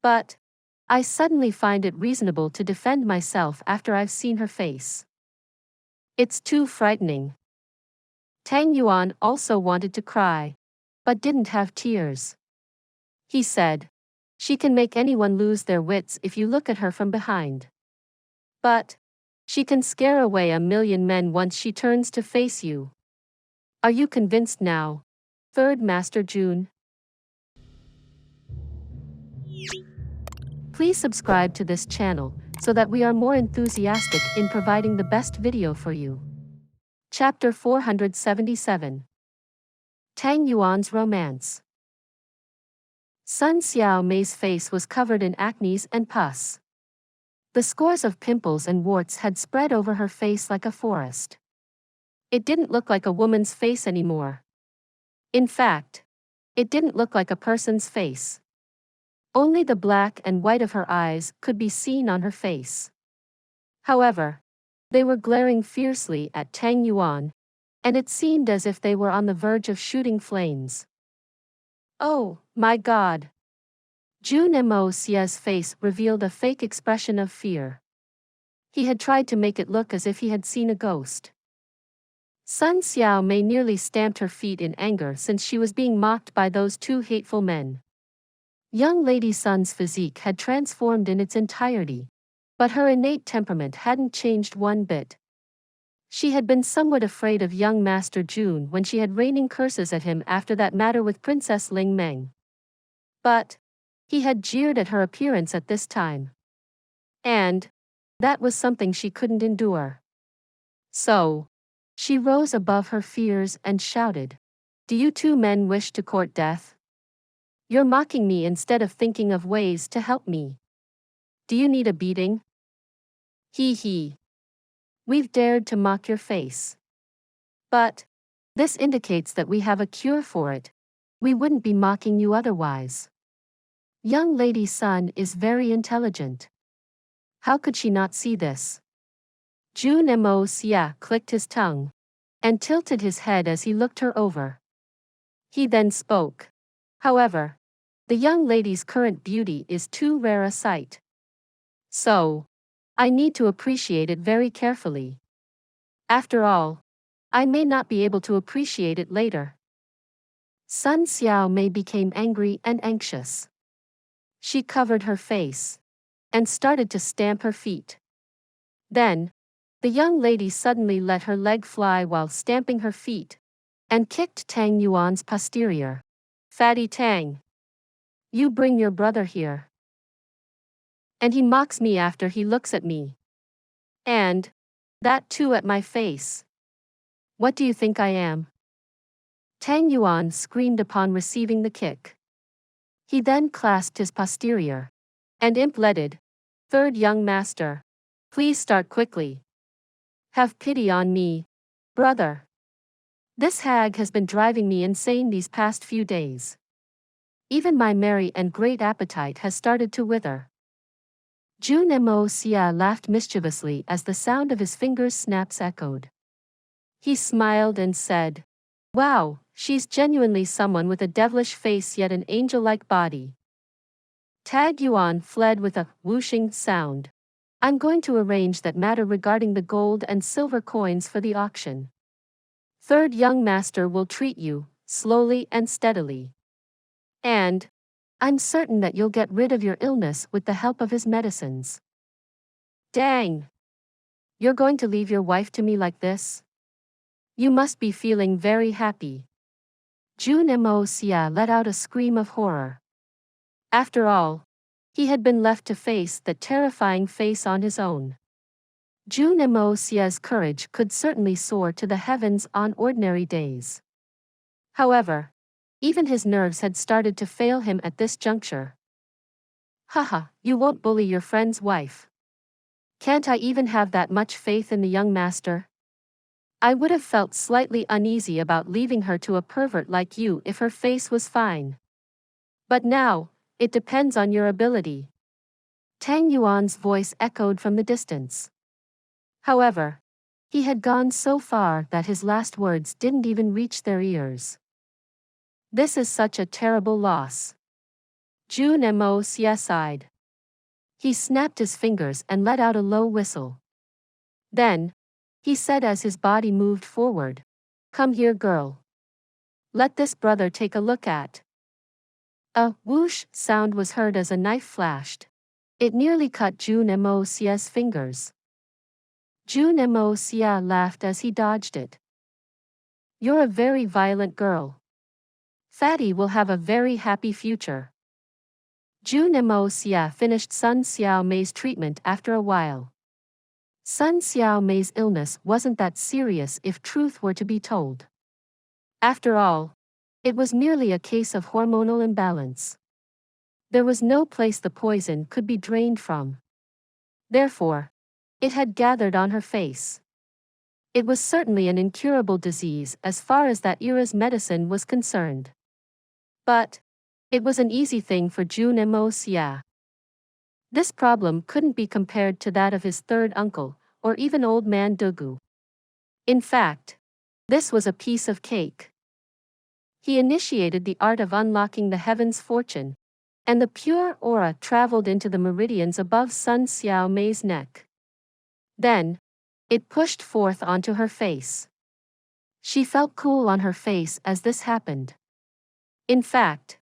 But I suddenly find it reasonable to defend myself after I've seen her face. It's too frightening. Tang Yuan also wanted to cry, but didn't have tears. He said, "She can make anyone lose their wits if you look at her from behind. But she can scare away 1,000,000 men once she turns to face you. Are you convinced now, Third Master Jun?" Please subscribe to this channel so that we are more enthusiastic in providing the best video for you. Chapter 477. Tang Yuan's Romance. Sun Xiaomei's face was covered in acne and pus. The scores of pimples and warts had spread over her face like a forest. It didn't look like a woman's face anymore. In fact, it didn't look like a person's face. Only the black and white of her eyes could be seen on her face. However, they were glaring fiercely at Tang Yuan, and it seemed as if they were on the verge of shooting flames. "Oh, my God!" Jun Moxie's face revealed a fake expression of fear. He had tried to make it look as if he had seen a ghost. Sun Xiaomei nearly stamped her feet in anger since she was being mocked by those two hateful men. Young Lady Sun's physique had transformed in its entirety, but her innate temperament hadn't changed one bit. She had been somewhat afraid of young Master Jun when she had raining curses at him after that matter with Princess Ling Meng. But he had jeered at her appearance at this time. And that was something she couldn't endure. So she rose above her fears and shouted, "Do you two men wish to court death? You're mocking me instead of thinking of ways to help me. Do you need a beating? Hee hee. We've dared to mock your face. But this indicates that we have a cure for it. We wouldn't be mocking you otherwise. Young Lady Sun is very intelligent. How could she not see this?" Jun Moxie clicked his tongue and tilted his head as he looked her over. He then spoke. "However, the young lady's current beauty is too rare a sight. So I need to appreciate it very carefully. After all, I may not be able to appreciate it later." Sun Xiaomei became angry and anxious. She covered her face and started to stamp her feet. Then, the young lady suddenly let her leg fly while stamping her feet and kicked Tang Yuan's posterior. "Fatty Tang! You bring your brother here. And he mocks me after he looks at me. And that too at my face. What do you think I am?" Tang Yuan screamed upon receiving the kick. He then clasped his posterior and implemented, "Third young master, please start quickly. Have pity on me, brother. This hag has been driving me insane these past few days. Even my merry and great appetite has started to wither." Jun Moxie laughed mischievously as the sound of his fingers' snaps echoed. He smiled and said, "Wow, she's genuinely someone with a devilish face yet an angel-like body." Tang Yuan fled with a whooshing sound. "I'm going to arrange that matter regarding the gold and silver coins for the auction. Third young master will treat you, slowly and steadily. And I'm certain that you'll get rid of your illness with the help of his medicines." "Dang! You're going to leave your wife to me like this? You must be feeling very happy." Jun Moxie let out a scream of horror. After all, he had been left to face that terrifying face on his own. Jun Moxie's courage could certainly soar to the heavens on ordinary days. However, even his nerves had started to fail him at this juncture. "Haha, you won't bully your friend's wife. Can't I even have that much faith in the young master? I would have felt slightly uneasy about leaving her to a pervert like you if her face was fine. But now, it depends on your ability." Tang Yuan's voice echoed from the distance. However, he had gone so far that his last words didn't even reach their ears. "This is such a terrible loss." Jun Moxie sighed. He snapped his fingers and let out a low whistle. Then, he said as his body moved forward, "Come here, girl. Let this brother take a look at." A whoosh sound was heard as a knife flashed. It nearly cut Jun Moxie's fingers. Jun Moxie laughed as he dodged it. "You're a very violent girl. Fatty will have a very happy future." Jun Moxie finished Sun Xiaomei's treatment after a while. Sun Xiaomei's illness wasn't that serious if truth were to be told. After all, it was merely a case of hormonal imbalance. There was no place the poison could be drained from. Therefore, it had gathered on her face. It was certainly an incurable disease as far as that era's medicine was concerned. But it was an easy thing for Jun Moxie. This problem couldn't be compared to that of his third uncle, or even old man Dugu. In fact, this was a piece of cake. He initiated the art of unlocking the heaven's fortune, and the pure aura traveled into the meridians above Sun Xiaomei's neck. Then, it pushed forth onto her face. She felt cool on her face as this happened. In fact,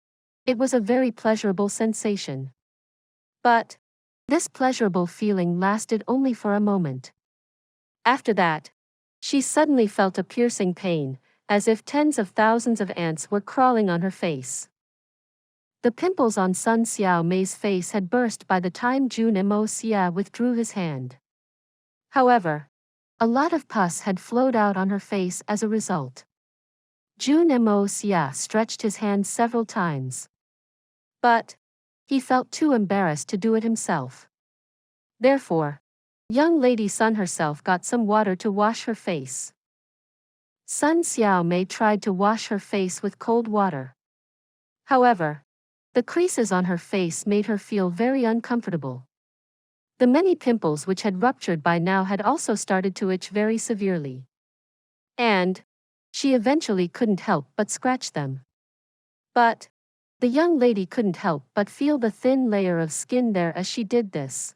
it was a very pleasurable sensation. But this pleasurable feeling lasted only for a moment. After that, she suddenly felt a piercing pain, as if tens of thousands of ants were crawling on her face. The pimples on Sun Xiaomei's face had burst by the time Jun Moxie withdrew his hand. However, a lot of pus had flowed out on her face as a result. Jun Moxie stretched his hand several times. But he felt too embarrassed to do it himself. Therefore, young lady Sun herself got some water to wash her face. Sun Xiaomei tried to wash her face with cold water. However, the creases on her face made her feel very uncomfortable. The many pimples which had ruptured by now had also started to itch very severely. And she eventually couldn't help but scratch them. But the young lady couldn't help but feel the thin layer of skin there as she did this.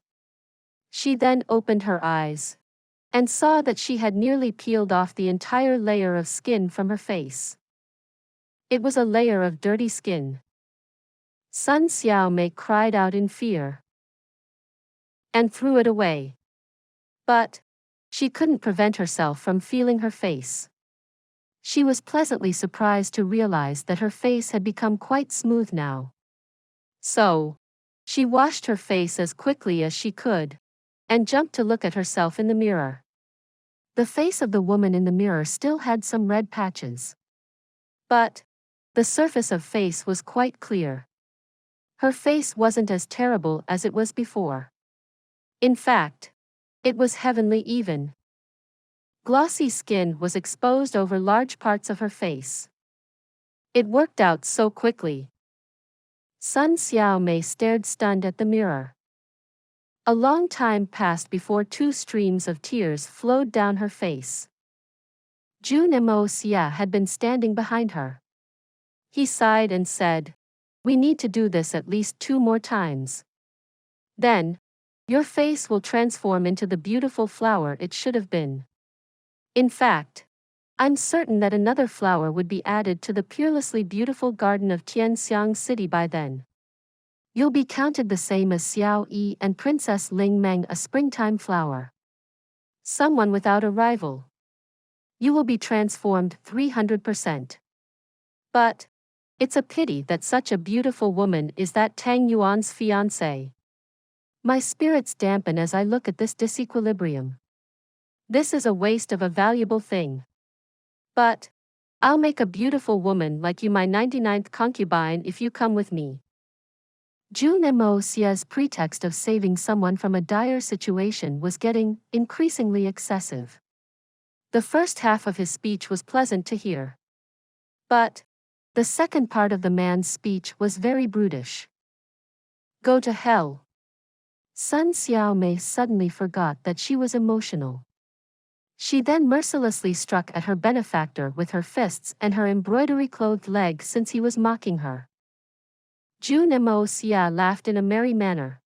She then opened her eyes and saw that she had nearly peeled off the entire layer of skin from her face. It was a layer of dirty skin. Sun Xiaomei cried out in fear and threw it away. But she couldn't prevent herself from feeling her face. She was pleasantly surprised to realize that her face had become quite smooth now. So, she washed her face as quickly as she could and jumped to look at herself in the mirror. The face of the woman in the mirror still had some red patches. But the surface of face was quite clear. Her face wasn't as terrible as it was before. In fact, it was heavenly even. Glossy skin was exposed over large parts of her face. It worked out so quickly. Sun Xiaomei stared stunned at the mirror. A long time passed before two streams of tears flowed down her face. Jun Moxie had been standing behind her. He sighed and said, "We need to do this at least 2 more times. Then, your face will transform into the beautiful flower it should have been. In fact, I'm certain that another flower would be added to the peerlessly beautiful garden of Tianxiang City by then. You'll be counted the same as Xiao Yi and Princess Ling Meng, a springtime flower. Someone without a rival. You will be transformed 300%. But it's a pity that such a beautiful woman is that Tang Yuan's fiancé. My spirits dampen as I look at this disequilibrium. This is a waste of a valuable thing. But I'll make a beautiful woman like you my 99th concubine if you come with me." Jun Moxie's pretext of saving someone from a dire situation was getting increasingly excessive. The first half of his speech was pleasant to hear. But the second part of the man's speech was very brutish. "Go to hell." Sun Xiaomei suddenly forgot that she was emotional. She then mercilessly struck at her benefactor with her fists and her embroidery-clothed leg since he was mocking her. Jun Moxie laughed in a merry manner.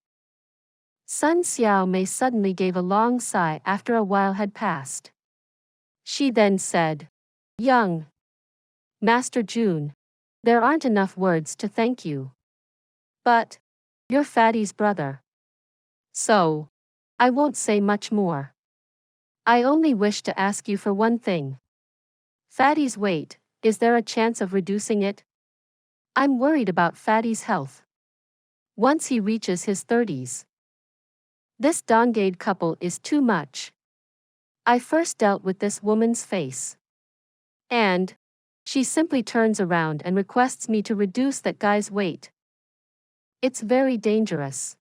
Sun Xiaomei suddenly gave a long sigh after a while had passed. She then said, "Young Master Jun, there aren't enough words to thank you. But you're Fatty's brother. So I won't say much more. I only wish to ask you for one thing. Fatty's weight, is there a chance of reducing it? I'm worried about Fatty's health. Once he reaches his 30s. This Dongade couple is too much. I first dealt with this woman's face. And she simply turns around and requests me to reduce that guy's weight. It's very dangerous.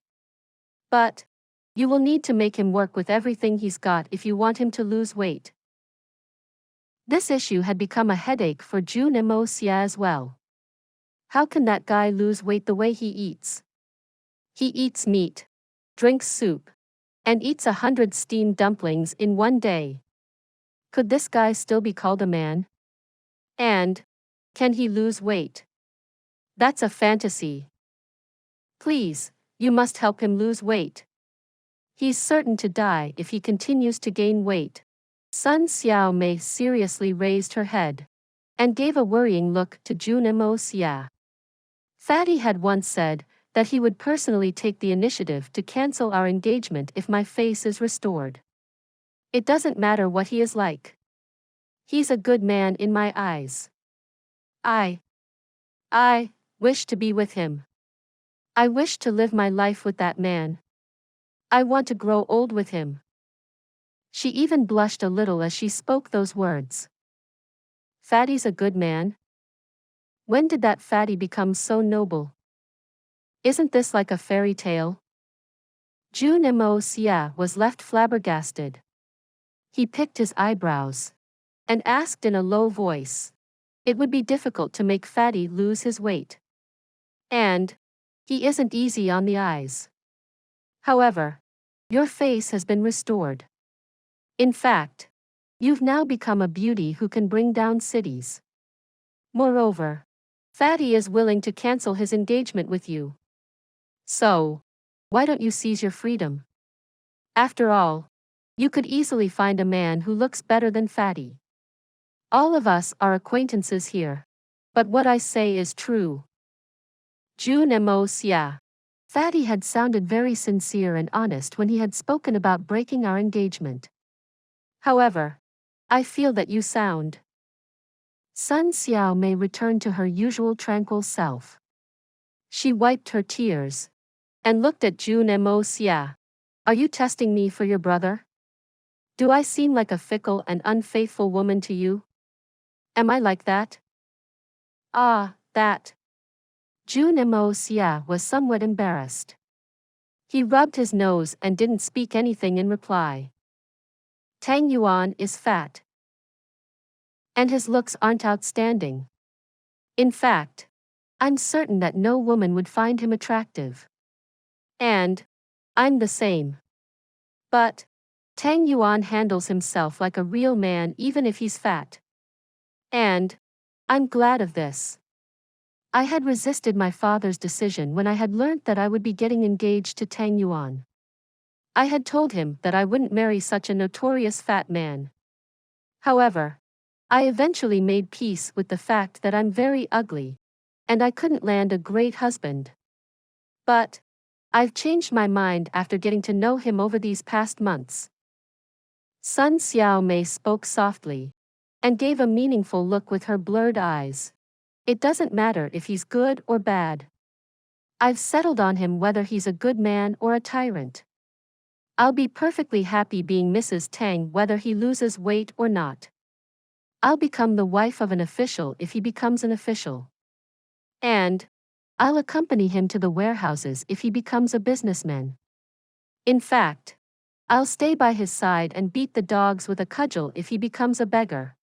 But you will need to make him work with everything he's got if you want him to lose weight." This issue had become a headache for Jun Moxie as well. How can that guy lose weight the way he eats? He eats meat, drinks soup, and eats 100 steamed dumplings in one day. Could this guy still be called a man? And can he lose weight? That's a fantasy. Please, you must help him lose weight. He's certain to die if he continues to gain weight. Sun Xiaomei seriously raised her head and gave a worrying look to Jun Moxie. Fatty had once said that he would personally take the initiative to cancel our engagement if my face is restored. It doesn't matter what he is like. He's a good man in my eyes. I wish to be with him. I wish to live my life with that man. I want to grow old with him." She even blushed a little as she spoke those words. Fatty's a good man? When did that Fatty become so noble? Isn't this like a fairy tale? Jun Moxie was left flabbergasted. He picked his eyebrows and asked in a low voice. It would be difficult to make Fatty lose his weight. And he isn't easy on the eyes. However, your face has been restored. In fact, you've now become a beauty who can bring down cities. Moreover, Fatty is willing to cancel his engagement with you. So, why don't you seize your freedom? After all, you could easily find a man who looks better than Fatty. All of us are acquaintances here. But what I say is true. Jun Moxie. Fatty had sounded very sincere and honest when he had spoken about breaking our engagement. However, I feel that you sound. Sun Xiaomei returned to her usual tranquil self. She wiped her tears and looked at Jun Moxie. Are you testing me for your brother? Do I seem like a fickle and unfaithful woman to you? Am I like that? That. Jun Moxie was somewhat embarrassed. He rubbed his nose and didn't speak anything in reply. Tang Yuan is fat. And his looks aren't outstanding. In fact, I'm certain that no woman would find him attractive. And I'm the same. But Tang Yuan handles himself like a real man even if he's fat. And I'm glad of this. I had resisted my father's decision when I had learnt that I would be getting engaged to Tang Yuan. I had told him that I wouldn't marry such a notorious fat man. However, I eventually made peace with the fact that I'm very ugly, and I couldn't land a great husband. But I've changed my mind after getting to know him over these past months. Sun Xiaomei spoke softly and gave a meaningful look with her blurred eyes. It doesn't matter if he's good or bad. I've settled on him whether he's a good man or a tyrant. I'll be perfectly happy being Mrs. Tang whether he loses weight or not. I'll become the wife of an official if he becomes an official. And I'll accompany him to the warehouses if he becomes a businessman. In fact, I'll stay by his side and beat the dogs with a cudgel if he becomes a beggar.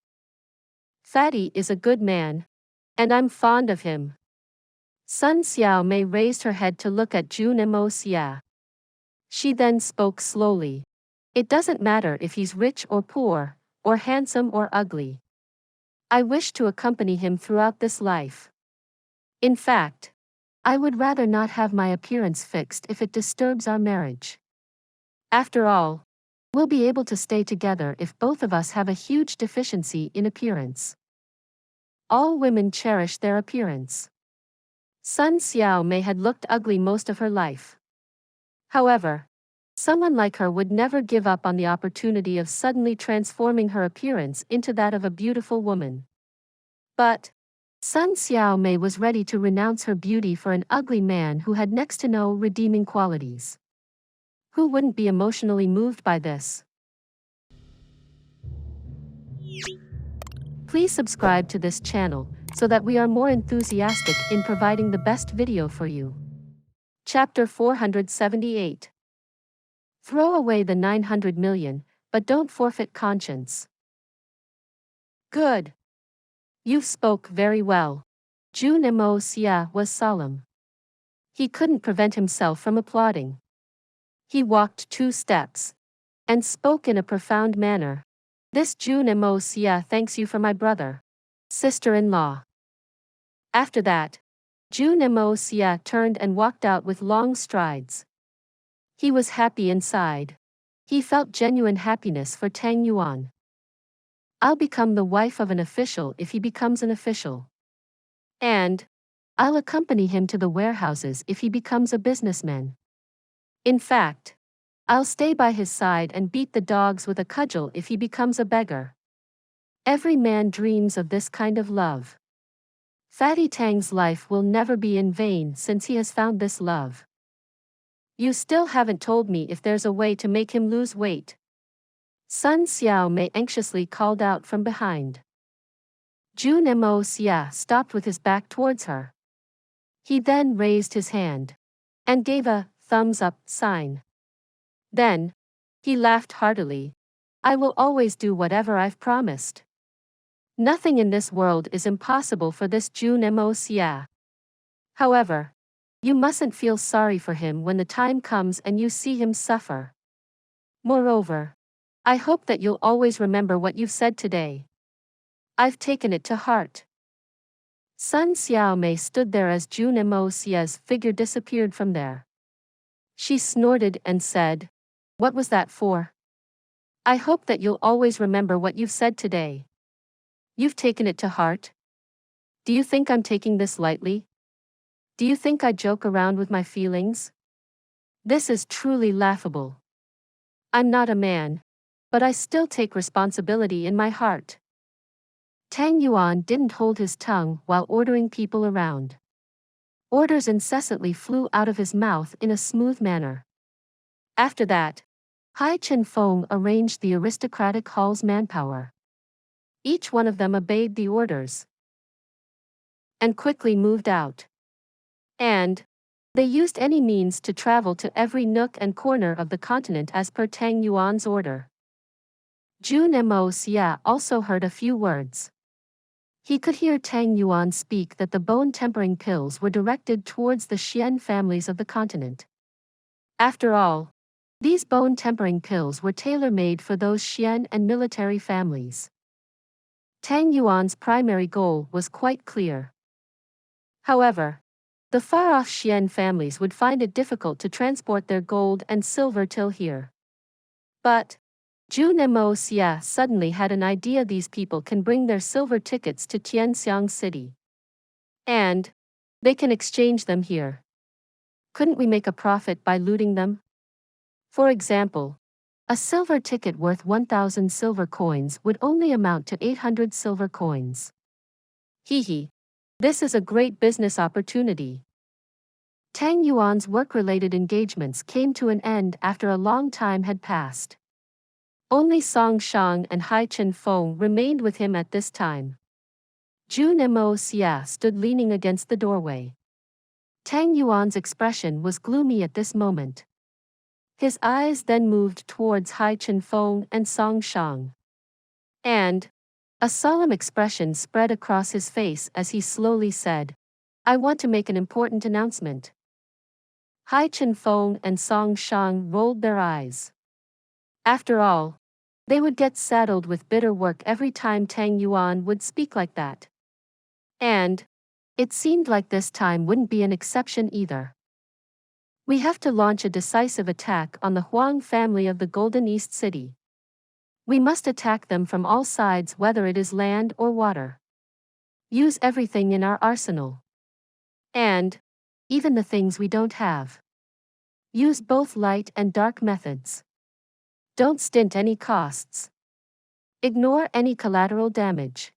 Fatty is a good man, and I'm fond of him. Sun Xiaomei raised her head to look at Jun Moxie. She then spoke slowly. It doesn't matter if he's rich or poor, or handsome or ugly. I wish to accompany him throughout this life. In fact, I would rather not have my appearance fixed if it disturbs our marriage. After all, we'll be able to stay together if both of us have a huge deficiency in appearance. All women cherish their appearance. Sun Xiaomei had looked ugly most of her life. However, someone like her would never give up on the opportunity of suddenly transforming her appearance into that of a beautiful woman. But Sun Xiaomei was ready to renounce her beauty for an ugly man who had next to no redeeming qualities. Who wouldn't be emotionally moved by this? Please subscribe to this channel so that we are more enthusiastic in providing the best video for you. Chapter 478. Throw away the 900 million, but don't forfeit conscience. Good. You spoke very well. Jun Moxie was solemn. He couldn't prevent himself from applauding. He walked 2 steps and spoke in a profound manner. This Jun Moxie thanks you for my brother, sister-in-law. After that, Jun Moxie turned and walked out with long strides. He was happy inside. He felt genuine happiness for Tang Yuan. I'll become the wife of an official if he becomes an official. And I'll accompany him to the warehouses if he becomes a businessman. In fact, I'll stay by his side and beat the dogs with a cudgel if he becomes a beggar. Every man dreams of this kind of love. Fatty Tang's life will never be in vain since he has found this love. You still haven't told me if there's a way to make him lose weight. Sun Xiaomei anxiously called out from behind. Jun Moxie stopped with his back towards her. He then raised his hand and gave a thumbs up sign. Then, he laughed heartily. I will always do whatever I've promised. Nothing in this world is impossible for this Jun Moxie. However, you mustn't feel sorry for him when the time comes and you see him suffer. Moreover, I hope that you'll always remember what you've said today. I've taken it to heart. Sun Xiaomei stood there as Jun Moxie's figure disappeared from there. She snorted and said, What was that for? I hope that you'll always remember what you've said today. You've taken it to heart? Do you think I'm taking this lightly? Do you think I joke around with my feelings? This is truly laughable. I'm not a man, but I still take responsibility in my heart. Tang Yuan didn't hold his tongue while ordering people around. Orders incessantly flew out of his mouth in a smooth manner. After that, Hai Chen Feng arranged the aristocratic hall's manpower. Each one of them obeyed the orders and quickly moved out. And they used any means to travel to every nook and corner of the continent as per Tang Yuan's order. Jun Moxie also heard a few words. He could hear Tang Yuan speak that the bone-tempering pills were directed towards the Xian families of the continent. After all, these bone-tempering pills were tailor-made for those Xian and military families. Tang Yuan's primary goal was quite clear. However, the far-off Xian families would find it difficult to transport their gold and silver till here. But Jun Moxie suddenly had an idea: these people can bring their silver tickets to Tianxiang City. And they can exchange them here. Couldn't we make a profit by looting them? For example, a silver ticket worth 1,000 silver coins would only amount to 800 silver coins. Hee. This is a great business opportunity. Tang Yuan's work-related engagements came to an end after a long time had passed. Only Song Shang and Hai Chen Feng remained with him at this time. Jun Moxie stood leaning against the doorway. Tang Yuan's expression was gloomy at this moment. His eyes then moved towards Hai Chen Feng and Song Shang. And a solemn expression spread across his face as he slowly said, I want to make an important announcement. Hai Chen Feng and Song Shang rolled their eyes. After all, they would get saddled with bitter work every time Tang Yuan would speak like that. And it seemed like this time wouldn't be an exception either. We have to launch a decisive attack on the Huang family of the Golden East City. We must attack them from all sides, whether it is land or water. Use everything in our arsenal. And even the things we don't have. Use both light and dark methods. Don't stint any costs. Ignore any collateral damage.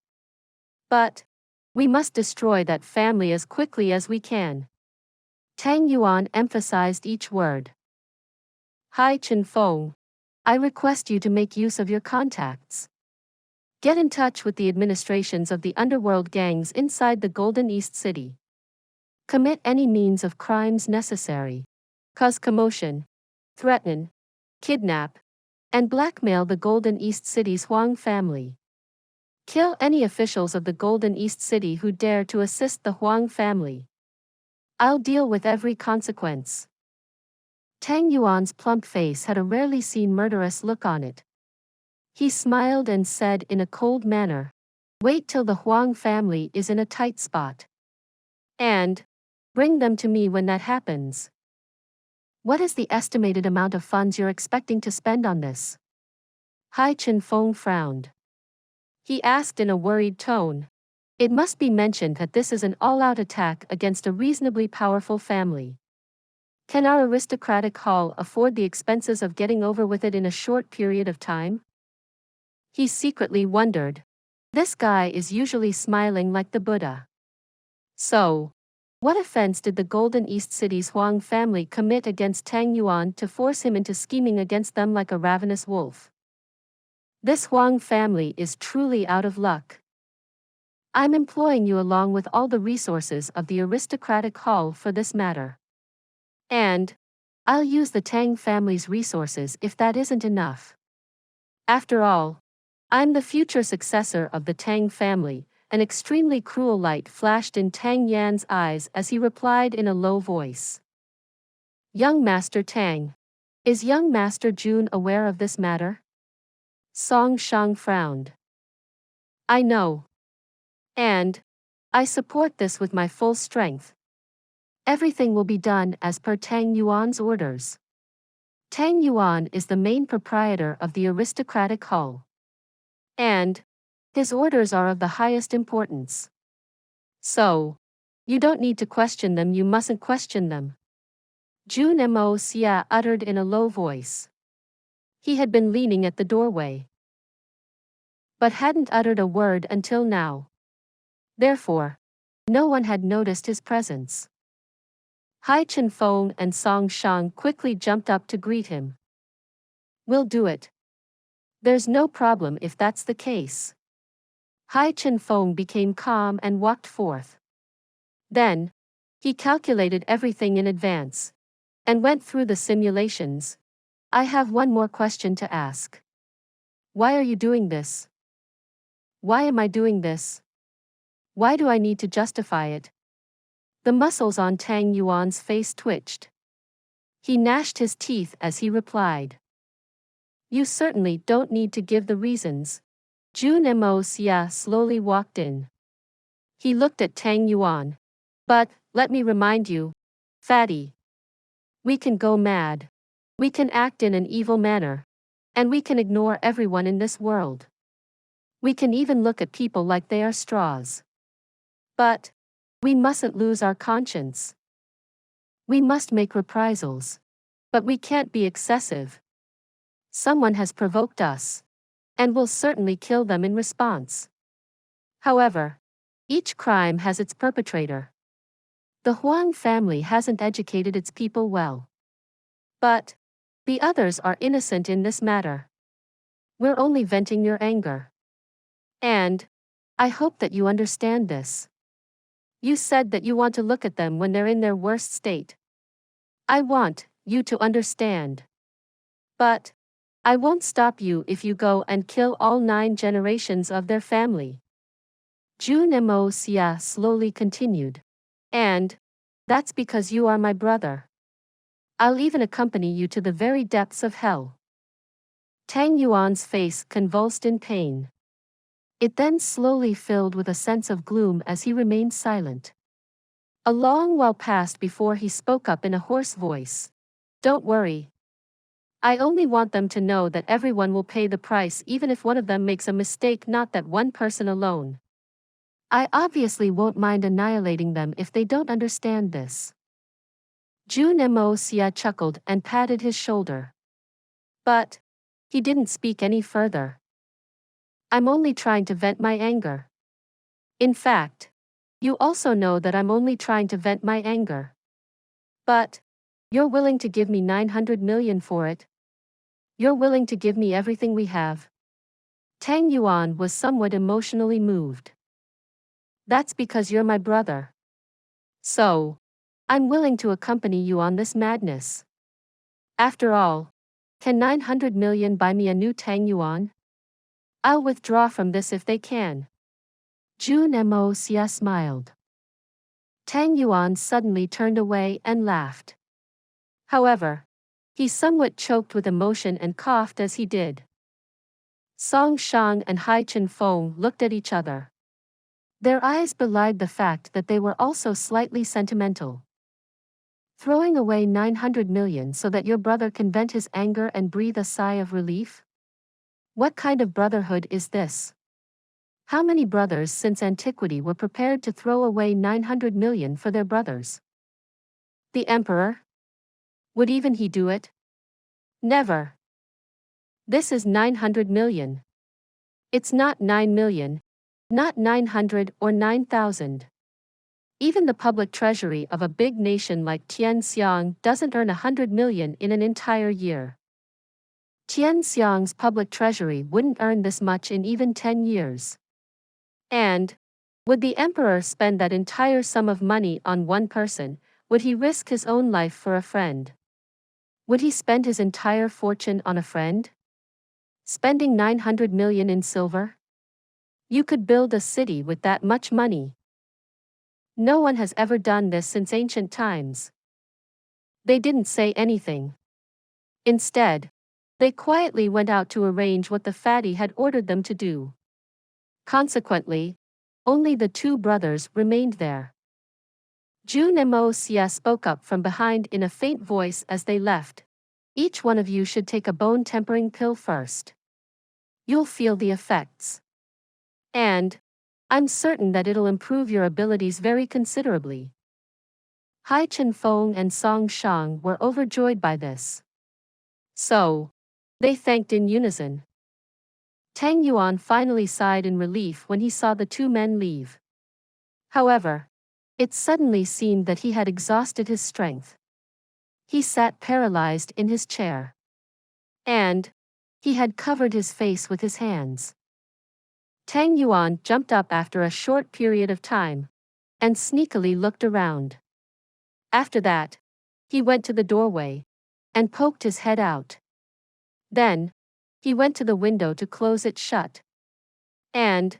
But we must destroy that family as quickly as we can. Tang Yuan emphasized each word. Hai Chen Feng, I request you to make use of your contacts. Get in touch with the administrations of the underworld gangs inside the Golden East City. Commit any means of crimes necessary. Cause commotion, threaten, kidnap, and blackmail the Golden East City's Huang family. Kill any officials of the Golden East City who dare to assist the Huang family. I'll deal with every consequence. Tang Yuan's plump face had a rarely seen murderous look on it. He smiled and said in a cold manner, "Wait till the Huang family is in a tight spot. And bring them to me when that happens." What is the estimated amount of funds you're expecting to spend on this? Hai Chen Feng frowned. He asked in a worried tone. It must be mentioned that this is an all-out attack against a reasonably powerful family. Can our aristocratic hall afford the expenses of getting over with it in a short period of time? He secretly wondered. This guy is usually smiling like the Buddha. So, what offense did the Golden East City's Huang family commit against Tang Yuan to force him into scheming against them like a ravenous wolf? This Huang family is truly out of luck. I'm employing you along with all the resources of the aristocratic hall for this matter. And I'll use the Tang family's resources if that isn't enough. After all, I'm the future successor of the Tang family. An extremely cruel light flashed in Tang Yan's eyes as he replied in a low voice. Young Master Tang. Is young Master Jun aware of this matter? Song Shang frowned. I know. And I support this with my full strength. Everything will be done as per Tang Yuan's orders. Tang Yuan is the main proprietor of the aristocratic hall. And his orders are of the highest importance. So, you don't need to question them, you mustn't question them. Jun Moxie uttered in a low voice. He had been leaning at the doorway, but hadn't uttered a word until now. Therefore, no one had noticed his presence. Hai Chen Feng and Song Shang quickly jumped up to greet him. We'll do it. There's no problem if that's the case. Hai Chen Feng became calm and walked forth. Then, he calculated everything in advance and went through the simulations. I have one more question to ask. Why are you doing this? Why am I doing this? Why do I need to justify it? The muscles on Tang Yuan's face twitched. He gnashed his teeth as he replied. You certainly don't need to give the reasons. Jun Moxie slowly walked in. He looked at Tang Yuan. But, let me remind you, fatty. We can go mad. We can act in an evil manner. And we can ignore everyone in this world. We can even look at people like they are straws. But we mustn't lose our conscience. We must make reprisals. But we can't be excessive. Someone has provoked us. And we'll certainly kill them in response. However, each crime has its perpetrator. The Huang family hasn't educated its people well. But the others are innocent in this matter. We're only venting your anger. And I hope that you understand this. You said that you want to look at them when they're in their worst state. I want you to understand. But I won't stop you if you go and kill all 9 generations of their family. Jun Moxie slowly continued. And that's because you are my brother. I'll even accompany you to the very depths of hell. Tang Yuan's face convulsed in pain. It then slowly filled with a sense of gloom as he remained silent. A long while passed before he spoke up in a hoarse voice. Don't worry. I only want them to know that everyone will pay the price even if one of them makes a mistake, not that one person alone. I obviously won't mind annihilating them if they don't understand this. Jun Moxie chuckled and patted his shoulder. But he didn't speak any further. I'm only trying to vent my anger. In fact, you also know that I'm only trying to vent my anger. But you're willing to give me 900 million for it. You're willing to give me everything we have. Tang Yuan was somewhat emotionally moved. That's because you're my brother. So, I'm willing to accompany you on this madness. After all, can 900 million buy me a new Tang Yuan? I'll withdraw from this if they can. Jun Moxie smiled. Tang Yuan suddenly turned away and laughed. However, he somewhat choked with emotion and coughed as he did. Song Shang and Hai Chen Feng looked at each other. Their eyes belied the fact that they were also slightly sentimental. Throwing away 900 million so that your brother can vent his anger and breathe a sigh of relief? What kind of brotherhood is this? How many brothers since antiquity were prepared to throw away 900 million for their brothers? The emperor? Would even he do it? Never. This is 900 million. It's not 9 million, not 900 or 9,000. Even the public treasury of a big nation like Tianxiang doesn't earn 100 million in an entire year. Tianxiang's public treasury wouldn't earn this much in even 10 years. And would the emperor spend that entire sum of money on one person? Would he risk his own life for a friend? Would he spend his entire fortune on a friend? Spending 900 million in silver? You could build a city with that much money. No one has ever done this since ancient times. They didn't say anything. Instead, they quietly went out to arrange what the fatty had ordered them to do. Consequently, only the two brothers remained there. Jun Moxie spoke up from behind in a faint voice as they left. Each one of you should take a bone-tempering pill first. You'll feel the effects. And I'm certain that it'll improve your abilities very considerably. Hai Chen Feng and Song Shang were overjoyed by this. So, they thanked in unison. Tang Yuan finally sighed in relief when he saw the two men leave. However, it suddenly seemed that he had exhausted his strength. He sat paralyzed in his chair. And he had covered his face with his hands. Tang Yuan jumped up after a short period of time and sneakily looked around. After that, he went to the doorway and poked his head out. Then, he went to the window to close it shut. And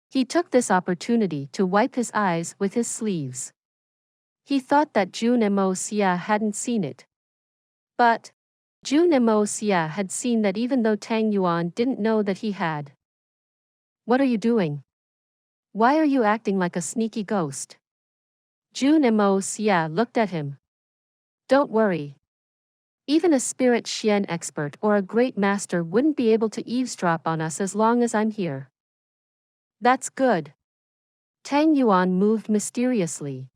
he took this opportunity to wipe his eyes with his sleeves. He thought that Jun Moxie hadn't seen it. But Jun Moxie had seen that even though Tang Yuan didn't know that he had. What are you doing? Why are you acting like a sneaky ghost? Jun Moxie looked at him. Don't worry. Even a spirit Xian expert or a great master wouldn't be able to eavesdrop on us as long as I'm here. That's good. Tang Yuan moved mysteriously.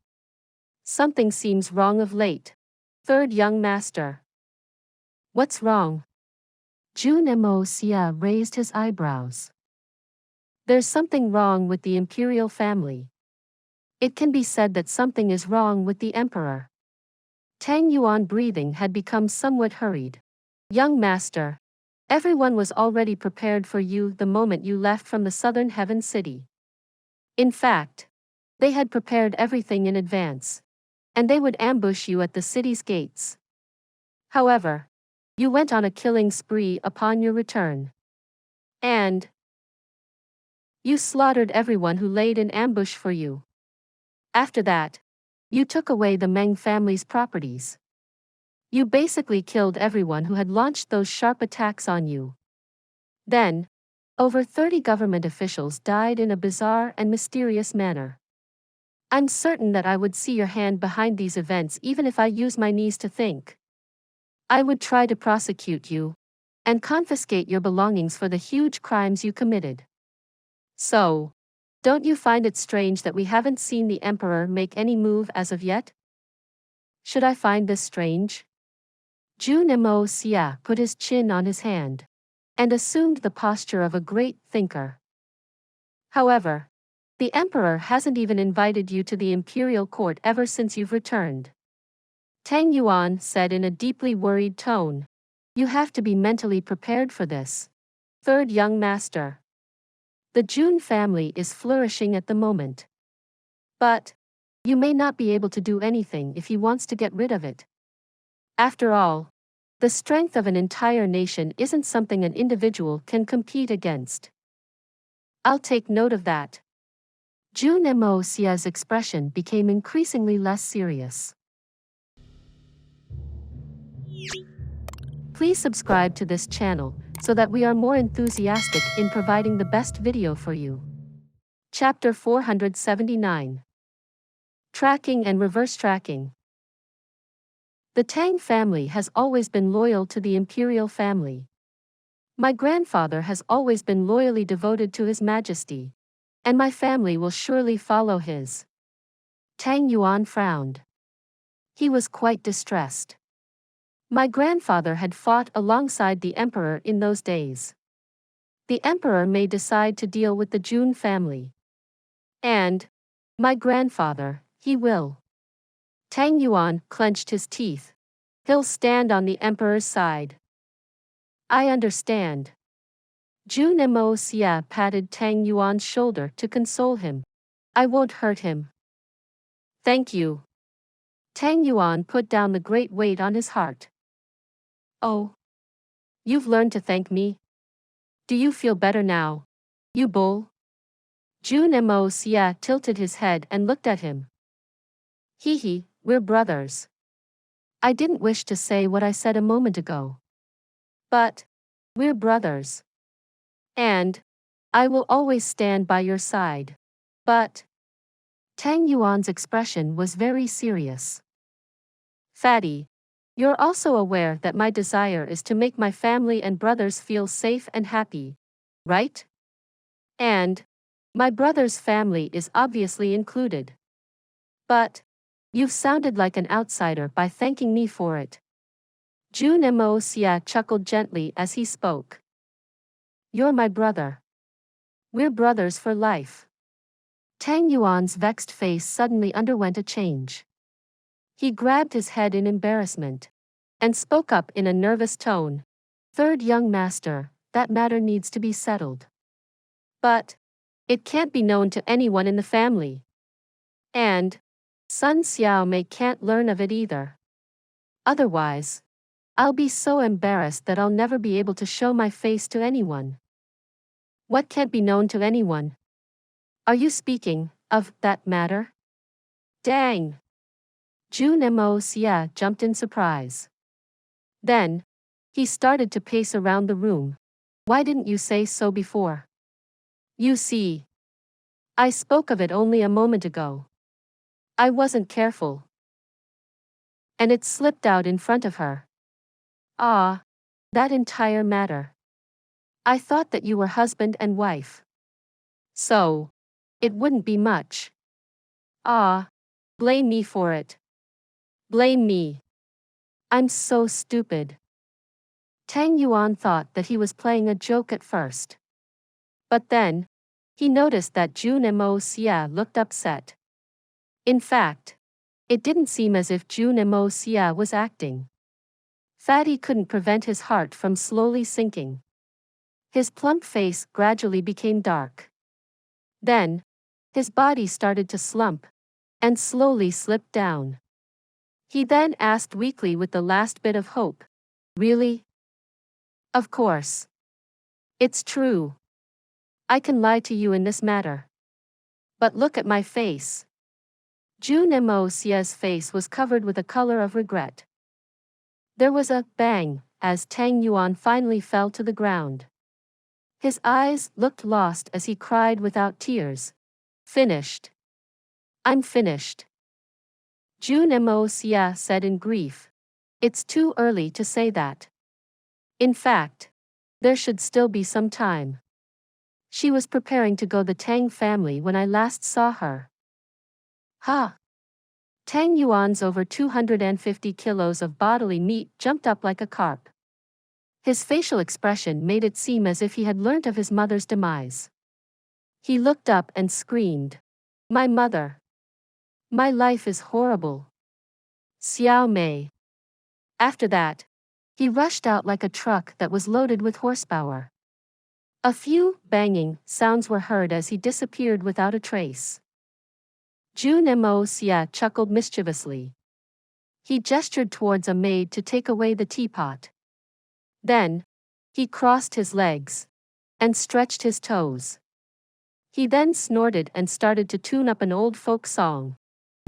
Something seems wrong of late. Third young master. What's wrong? Jun Moxie raised his eyebrows. There's something wrong with the imperial family. It can be said that something is wrong with the emperor. Tang Yuan breathing had become somewhat hurried. Young master, everyone was already prepared for you the moment you left from the southern heaven city. In fact, they had prepared everything in advance, and they would ambush you at the city's gates. However, you went on a killing spree upon your return. And you slaughtered everyone who laid in ambush for you. After that, you took away the Meng family's properties. You basically killed everyone who had launched those sharp attacks on you. Then, over 30 government officials died in a bizarre and mysterious manner. I'm certain that I would see your hand behind these events even if I use my knees to think. I would try to prosecute you and confiscate your belongings for the huge crimes you committed. So, don't you find it strange that we haven't seen the Emperor make any move as of yet? Should I find this strange? Jun Moxie put his chin on his hand and assumed the posture of a great thinker. However, the Emperor hasn't even invited you to the imperial court ever since you've returned. Tang Yuan said in a deeply worried tone. You have to be mentally prepared for this. Third young master. The Jun family is flourishing at the moment. But you may not be able to do anything if he wants to get rid of it. After all, the strength of an entire nation isn't something an individual can compete against. I'll take note of that. Jun Moxie's expression became increasingly less serious. Please subscribe to this channel so that we are more enthusiastic in providing the best video for you. Chapter 479. Tracking and Reverse Tracking. The Tang family has always been loyal to the imperial family. My grandfather has always been loyally devoted to His Majesty, and my family will surely follow his. Tang Yuan frowned. He was quite distressed. My grandfather had fought alongside the emperor in those days. The emperor may decide to deal with the Jun family. And my grandfather, he will. Tang Yuan clenched his teeth. He'll stand on the emperor's side. I understand. Jun Moxie patted Tang Yuan's shoulder to console him. I won't hurt him. Thank you. Tang Yuan put down the great weight on his heart. Oh. You've learned to thank me? Do you feel better now, you bull? Jun Moxie tilted his head and looked at him. Hee, we're brothers. I didn't wish to say what I said a moment ago. But we're brothers. And I will always stand by your side. But Tang Yuan's expression was very serious. Fatty, you're also aware that my desire is to make my family and brothers feel safe and happy, right? And my brother's family is obviously included. But you've sounded like an outsider by thanking me for it. Jun Moxie chuckled gently as he spoke. You're my brother. We're brothers for life. Tang Yuan's vexed face suddenly underwent a change. He grabbed his head in embarrassment and spoke up in a nervous tone. Third young master, that matter needs to be settled. But it can't be known to anyone in the family. And Sun Xiaomei can't learn of it either. Otherwise, I'll be so embarrassed that I'll never be able to show my face to anyone. What can't be known to anyone? Are you speaking of that matter? Dang! Jun Moxie jumped in surprise. Then, he started to pace around the room. Why didn't you say so before? You see, I spoke of it only a moment ago. I wasn't careful. And it slipped out in front of her. Ah, that entire matter. I thought that you were husband and wife. So, it wouldn't be much. Ah, blame me for it. Blame me. I'm so stupid. Tang Yuan thought that he was playing a joke at first. But then, he noticed that Jun Moxie looked upset. In fact, it didn't seem as if Jun Moxie was acting. Fatty couldn't prevent his heart from slowly sinking. His plump face gradually became dark. Then, his body started to slump and slowly slipped down. He then asked weakly with the last bit of hope, Really? Of course. It's true. I can lie to you in this matter. But look at my face. Jun Moxie's face was covered with a color of regret. There was a bang as Tang Yuan finally fell to the ground. His eyes looked lost as he cried without tears. Finished. I'm finished. Jun Moxie said in grief. It's too early to say that. In fact, there should still be some time. She was preparing to go the Tang family when I last saw her. Ha! Tang Yuan's over 250 kilos of bodily meat jumped up like a carp. His facial expression made it seem as if he had learnt of his mother's demise. He looked up and screamed. My mother! My life is horrible. Xiao Mei. After that, he rushed out like a truck that was loaded with horsepower. A few banging sounds were heard as he disappeared without a trace. Jun Moxie chuckled mischievously. He gestured towards a maid to take away the teapot. Then, he crossed his legs and stretched his toes. He then snorted and started to tune up an old folk song.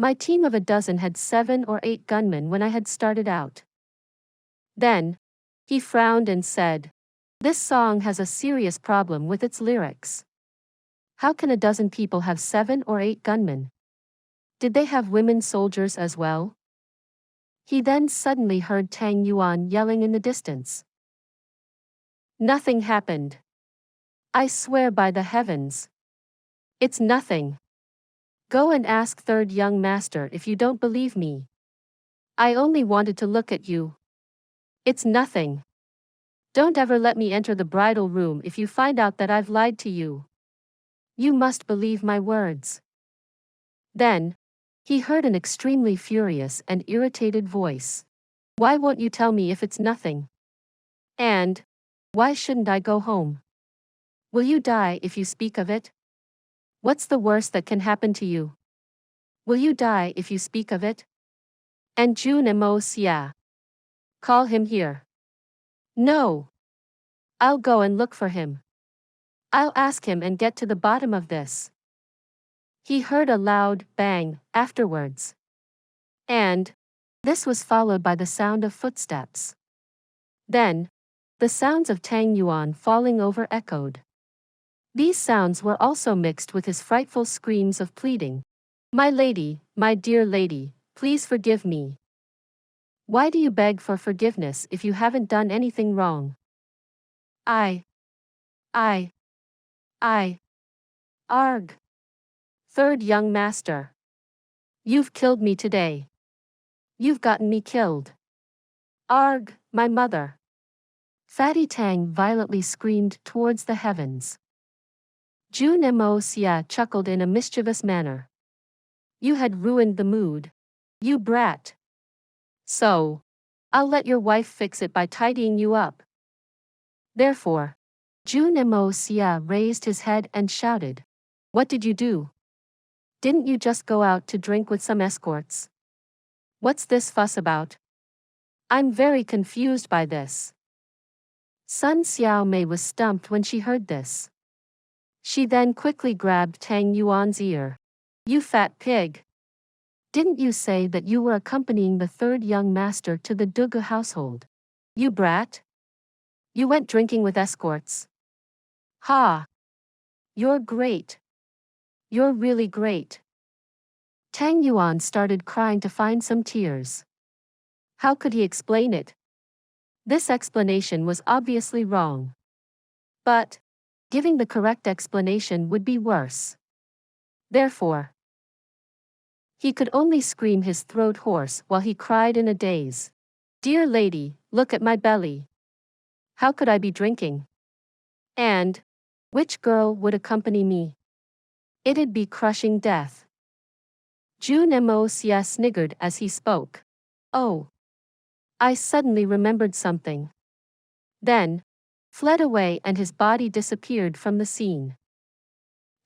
My team of a dozen had 7 or 8 gunmen when I had started out. Then, he frowned and said, "This song has a serious problem with its lyrics. How can a dozen people have 7 or 8 gunmen? Did they have women soldiers as well?" He then suddenly heard Tang Yuan yelling in the distance. Nothing happened. I swear by the heavens. It's nothing. Go and ask third young master if you don't believe me. I only wanted to look at you. It's nothing. Don't ever let me enter the bridal room if you find out that I've lied to you. You must believe my words. Then, he heard an extremely furious and irritated voice. Why won't you tell me if it's nothing? And, why shouldn't I go home? Will you die if you speak of it? What's the worst that can happen to you? Will you die if you speak of it? And Jun Moxie. Call him here. No. I'll go and look for him. I'll ask him and get to the bottom of this. He heard a loud bang afterwards. And this was followed by the sound of footsteps. Then, the sounds of Tang Yuan falling over echoed. These sounds were also mixed with his frightful screams of pleading. My lady, my dear lady, please forgive me. Why do you beg for forgiveness if you haven't done anything wrong? I. Arg. Third young master. You've killed me today. You've gotten me killed. Arg, my mother. Fatty Tang violently screamed towards the heavens. Jun Moxie chuckled in a mischievous manner. You had ruined the mood. You brat. So, I'll let your wife fix it by tidying you up. Therefore, Jun Moxie raised his head and shouted. What did you do? Didn't you just go out to drink with some escorts? What's this fuss about? I'm very confused by this. Sun Xiao Mei was stumped when she heard this. She then quickly grabbed Tang Yuan's ear. You fat pig. Didn't you say that you were accompanying the third young master to the Dugu household? You brat. You went drinking with escorts. Ha! You're great. You're really great. Tang Yuan started crying to find some tears. How could he explain it? This explanation was obviously wrong. But, giving the correct explanation would be worse. Therefore, he could only scream his throat hoarse while he cried in a daze. Dear lady, look at my belly. How could I be drinking? And, which girl would accompany me? It'd be crushing death. Jun Moxie sniggered as he spoke. Oh. I suddenly remembered something. Then, fled away and his body disappeared from the scene.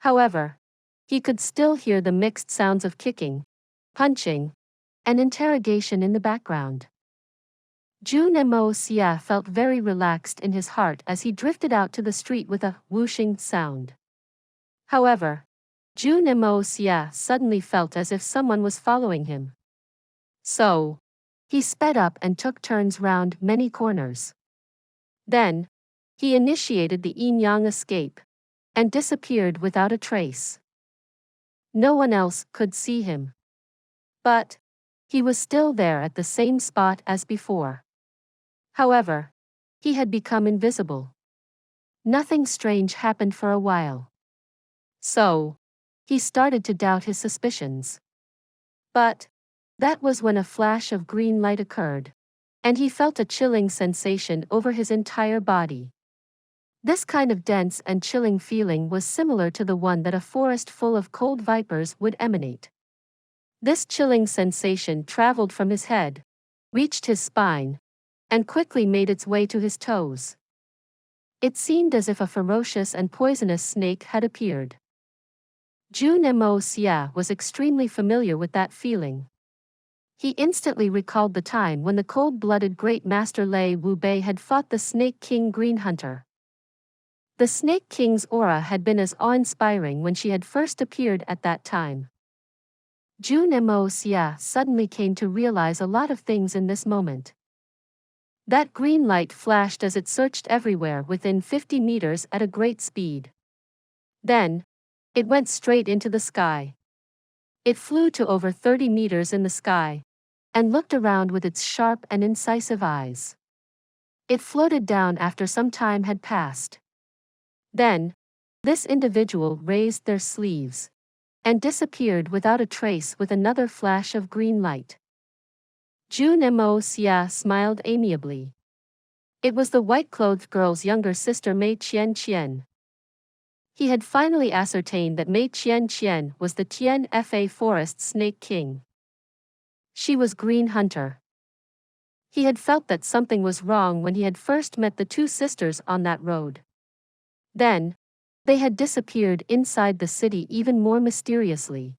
However, he could still hear the mixed sounds of kicking, punching, and interrogation in the background. Jun Moxie felt very relaxed in his heart as he drifted out to the street with a whooshing sound. However, Jun Moxie suddenly felt as if someone was following him. So, he sped up and took turns round many corners. Then, he initiated the yin-yang escape, and disappeared without a trace. No one else could see him. But he was still there at the same spot as before. However, he had become invisible. Nothing strange happened for a while. So, he started to doubt his suspicions. But that was when a flash of green light occurred, and he felt a chilling sensation over his entire body. This kind of dense and chilling feeling was similar to the one that a forest full of cold vipers would emanate. This chilling sensation traveled from his head, reached his spine, and quickly made its way to his toes. It seemed as if a ferocious and poisonous snake had appeared. Jun Moxie was extremely familiar with that feeling. He instantly recalled the time when the cold-blooded Great Master Lei Wubei had fought the Snake King Green Hunter. The Snake King's aura had been as awe-inspiring when she had first appeared at that time. Jun Moxie suddenly came to realize a lot of things in this moment. That green light flashed as it searched everywhere within 50 meters at a great speed. Then, it went straight into the sky. It flew to over 30 meters in the sky, and looked around with its sharp and incisive eyes. It floated down after some time had passed. Then, this individual raised their sleeves, and disappeared without a trace with another flash of green light. Jun Moxie smiled amiably. It was the white-clothed girl's younger sister Mei Qian. He had finally ascertained that Mei Qian was the Tianfa Forest Snake King. She was Green Hunter. He had felt that something was wrong when he had first met the two sisters on that road. Then, they had disappeared inside the city even more mysteriously.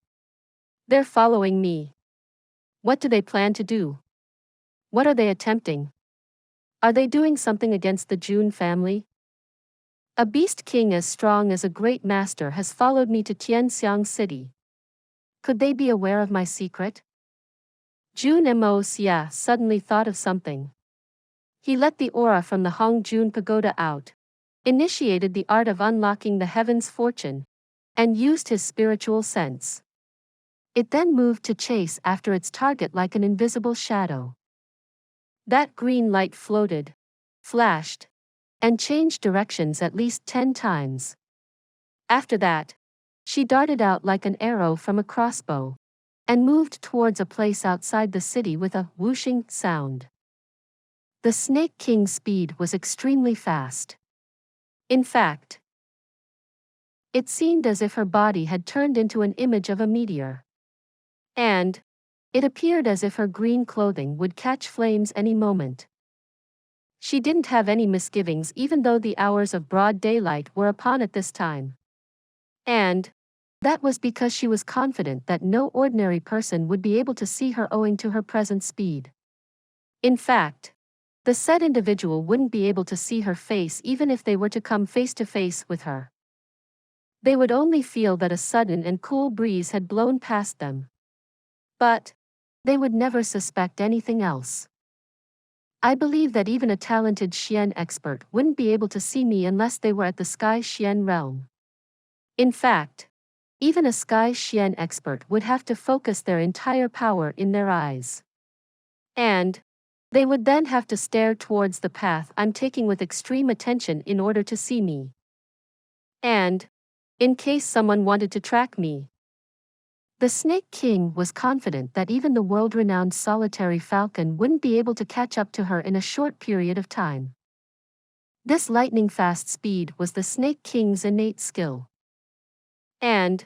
They're following me. What do they plan to do? What are they attempting? Are they doing something against the Jun family? A beast king as strong as a great master has followed me to Tianxiang City. Could they be aware of my secret? Jun Moxie suddenly thought of something. He let the aura from the Hongjun Pagoda out, initiated the art of unlocking the heaven's fortune, and used his spiritual sense. It then moved to chase after its target like an invisible shadow. That green light floated, flashed, and changed directions at least 10 times. After that, she darted out like an arrow from a crossbow, and moved towards a place outside the city with a whooshing sound. The Snake King's speed was extremely fast. In fact, it seemed as if her body had turned into an image of a meteor. And it appeared as if her green clothing would catch flames any moment. She didn't have any misgivings even though the hours of broad daylight were upon at this time. And that was because she was confident that no ordinary person would be able to see her owing to her present speed. In fact, the said individual wouldn't be able to see her face even if they were to come face to face with her. They would only feel that a sudden and cool breeze had blown past them. But they would never suspect anything else. I believe that even a talented Xian expert wouldn't be able to see me unless they were at the Sky Xian realm. In fact, even a Sky Xian expert would have to focus their entire power in their eyes. And they would then have to stare towards the path I'm taking with extreme attention in order to see me. And in case someone wanted to track me. The Snake King was confident that even the world-renowned solitary falcon wouldn't be able to catch up to her in a short period of time. This lightning-fast speed was the Snake King's innate skill. And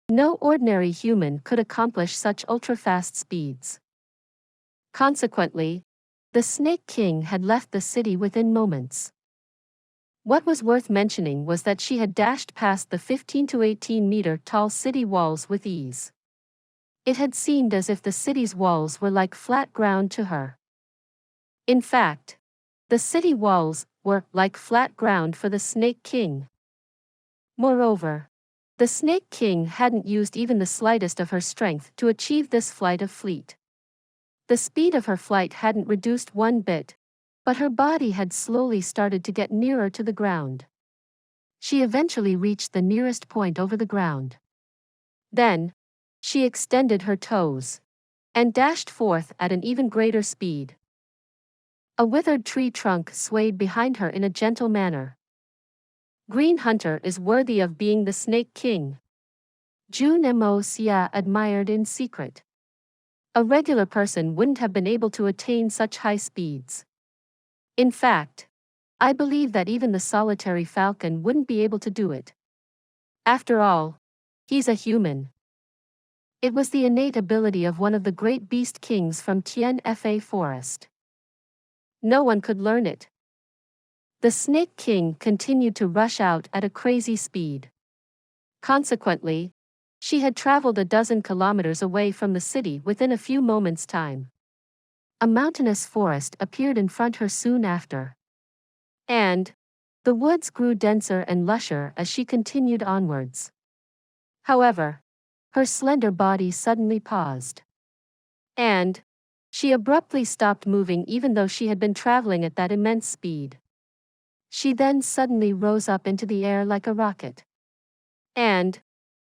no ordinary human could accomplish such ultra-fast speeds. Consequently, the Snake King had left the city within moments. What was worth mentioning was that she had dashed past the 15 to 18 meter tall city walls with ease. It had seemed as if the city's walls were like flat ground to her. In fact, the city walls were like flat ground for the Snake King. Moreover, the Snake King hadn't used even the slightest of her strength to achieve this flight of fleet. The speed of her flight hadn't reduced one bit, but her body had slowly started to get nearer to the ground. She eventually reached the nearest point over the ground. Then, she extended her toes and dashed forth at an even greater speed. A withered tree trunk swayed behind her in a gentle manner. Green Hunter is worthy of being the Snake King, Jun Moxie admired in secret. A regular person wouldn't have been able to attain such high speeds. In fact, I believe that even the solitary falcon wouldn't be able to do it. After all, he's a human. It was the innate ability of one of the great beast kings from Tianfa forest. No one could learn it. The Snake King continued to rush out at a crazy speed. Consequently, she had traveled a dozen kilometers away from the city within a few moments' time. A mountainous forest appeared in front of her soon after. And the woods grew denser and lusher as she continued onwards. However, her slender body suddenly paused. And she abruptly stopped moving even though she had been traveling at that immense speed. She then suddenly rose up into the air like a rocket. And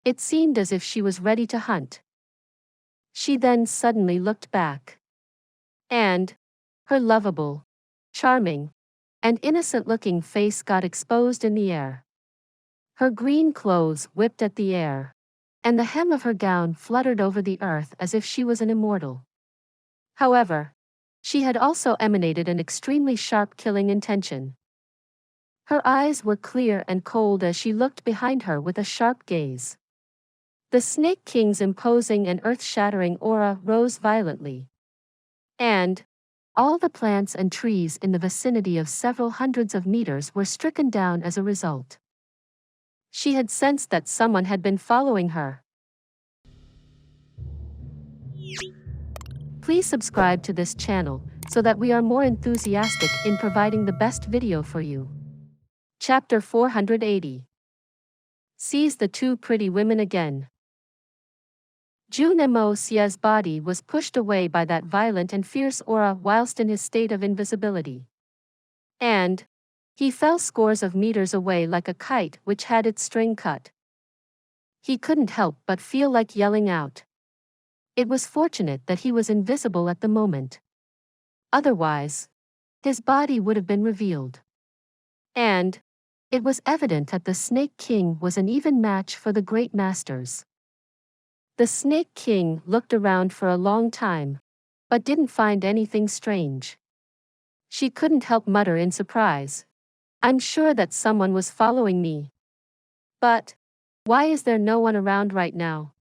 it seemed as if she was ready to hunt. She then suddenly looked back. And her lovable, charming, and innocent-looking face got exposed in the air. Her green clothes whipped at the air, and the hem of her gown fluttered over the earth as if she was an immortal. However, she had also emanated an extremely sharp killing intention. Her eyes were clear and cold as she looked behind her with a sharp gaze. The Snake King's imposing and earth-shattering aura rose violently. And all the plants and trees in the vicinity of several hundreds of meters were stricken down as a result. She had sensed that someone had been following her. Please subscribe to this channel so that we are more enthusiastic in providing the best video for you. Chapter 480. Sees the two pretty women again. Jun Moxie's body was pushed away by that violent and fierce aura whilst in his state of invisibility. And he fell scores of meters away like a kite which had its string cut. He couldn't help but feel like yelling out. It was fortunate that he was invisible at the moment. Otherwise, his body would have been revealed. And it was evident that the Snake King was an even match for the great masters. The Snake King looked around for a long time, but didn't find anything strange. She couldn't help mutter in surprise. I'm sure that someone was following me. But why is there no one around right now?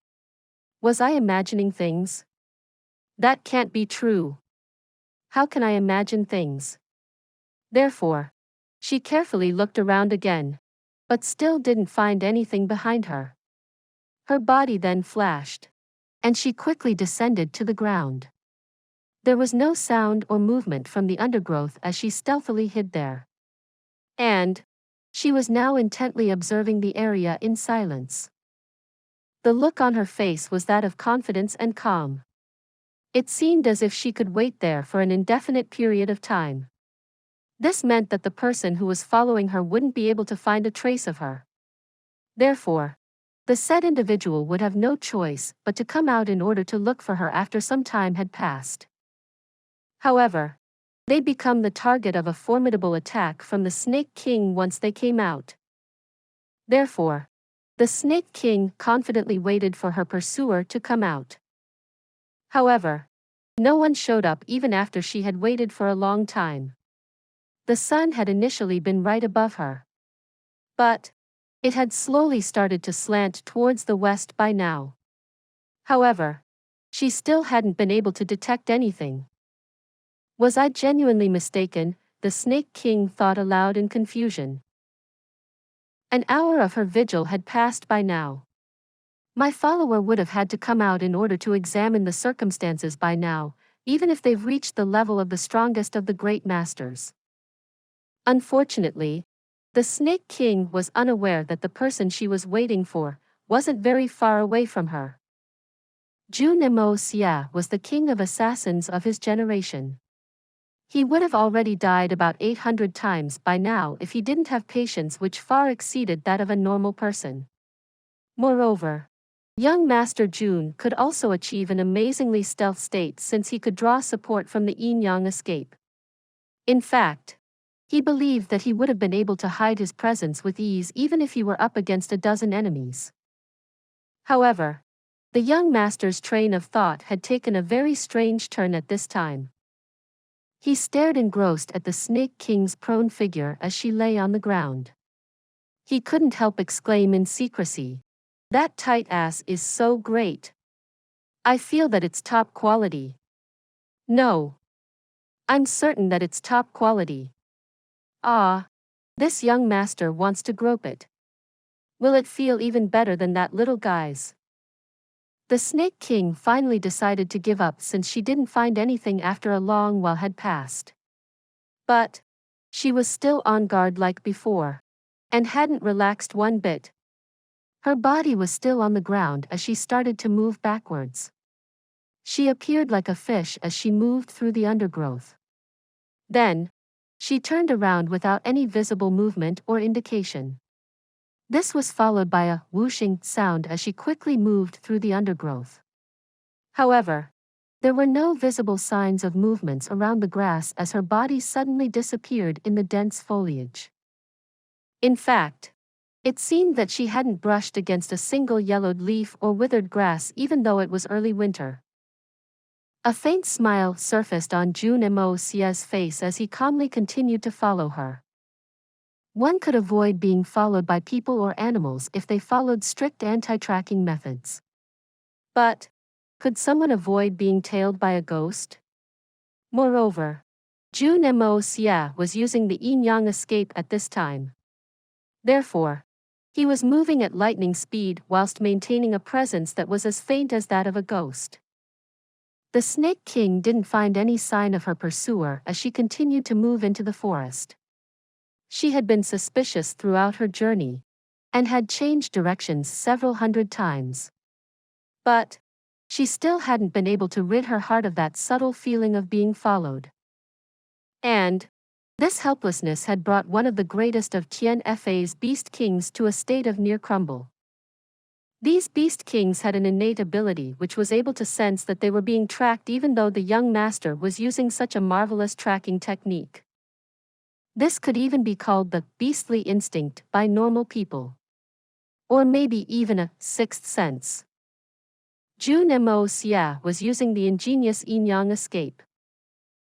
Was I imagining things? That can't be true. How can I imagine things? Therefore, she carefully looked around again, but still didn't find anything behind her. Her body then flashed, and she quickly descended to the ground. There was no sound or movement from the undergrowth as she stealthily hid there. And she was now intently observing the area in silence. The look on her face was that of confidence and calm. It seemed as if she could wait there for an indefinite period of time. This meant that the person who was following her wouldn't be able to find a trace of her. Therefore, the said individual would have no choice but to come out in order to look for her after some time had passed. However, they'd become the target of a formidable attack from the Snake King once they came out. Therefore, the Snake King confidently waited for her pursuer to come out. However, no one showed up even after she had waited for a long time. The sun had initially been right above her. But it had slowly started to slant towards the west by now. However, she still hadn't been able to detect anything. Was I genuinely mistaken? The Snake King thought aloud in confusion. An hour of her vigil had passed by now. My follower would have had to come out in order to examine the circumstances by now, even if they've reached the level of the strongest of the great masters. Unfortunately, the Snake King was unaware that the person she was waiting for wasn't very far away from her. Jun Moxie was the king of assassins of his generation. He would have already died about 800 times by now if he didn't have patience which far exceeded that of a normal person. Moreover, Young Master Jun could also achieve an amazingly stealth state since he could draw support from the yin-yang escape. In fact, he believed that he would have been able to hide his presence with ease even if he were up against a dozen enemies. However, the young master's train of thought had taken a very strange turn at this time. He stared engrossed at the Snake King's prone figure as she lay on the ground. He couldn't help exclaim in secrecy, "That tight ass is so great. I feel that it's top quality. No. I'm certain that it's top quality. Ah. This young master wants to grope it. Will it feel even better than that little guy's?" The Snake King finally decided to give up since she didn't find anything after a long while had passed. But she was still on guard like before, and hadn't relaxed one bit. Her body was still on the ground as she started to move backwards. She appeared like a fish as she moved through the undergrowth. Then, she turned around without any visible movement or indication. This was followed by a whooshing sound as she quickly moved through the undergrowth. However, there were no visible signs of movements around the grass as her body suddenly disappeared in the dense foliage. In fact, it seemed that she hadn't brushed against a single yellowed leaf or withered grass even though it was early winter. A faint smile surfaced on Jun Moxie's face as he calmly continued to follow her. One could avoid being followed by people or animals if they followed strict anti-tracking methods. But, could someone avoid being tailed by a ghost? Moreover, Jun Moxie was using the yin-yang escape at this time. Therefore, he was moving at lightning speed whilst maintaining a presence that was as faint as that of a ghost. The Snake King didn't find any sign of her pursuer as she continued to move into the forest. She had been suspicious throughout her journey, and had changed directions several hundred times. But she still hadn't been able to rid her heart of that subtle feeling of being followed. And this helplessness had brought one of the greatest of Tianfa's Beast Kings to a state of near crumble. These Beast Kings had an innate ability which was able to sense that they were being tracked even though the young master was using such a marvelous tracking technique. This could even be called the beastly instinct by normal people. Or maybe even a sixth sense. Jun Moxie was using the ingenious yin-yang escape.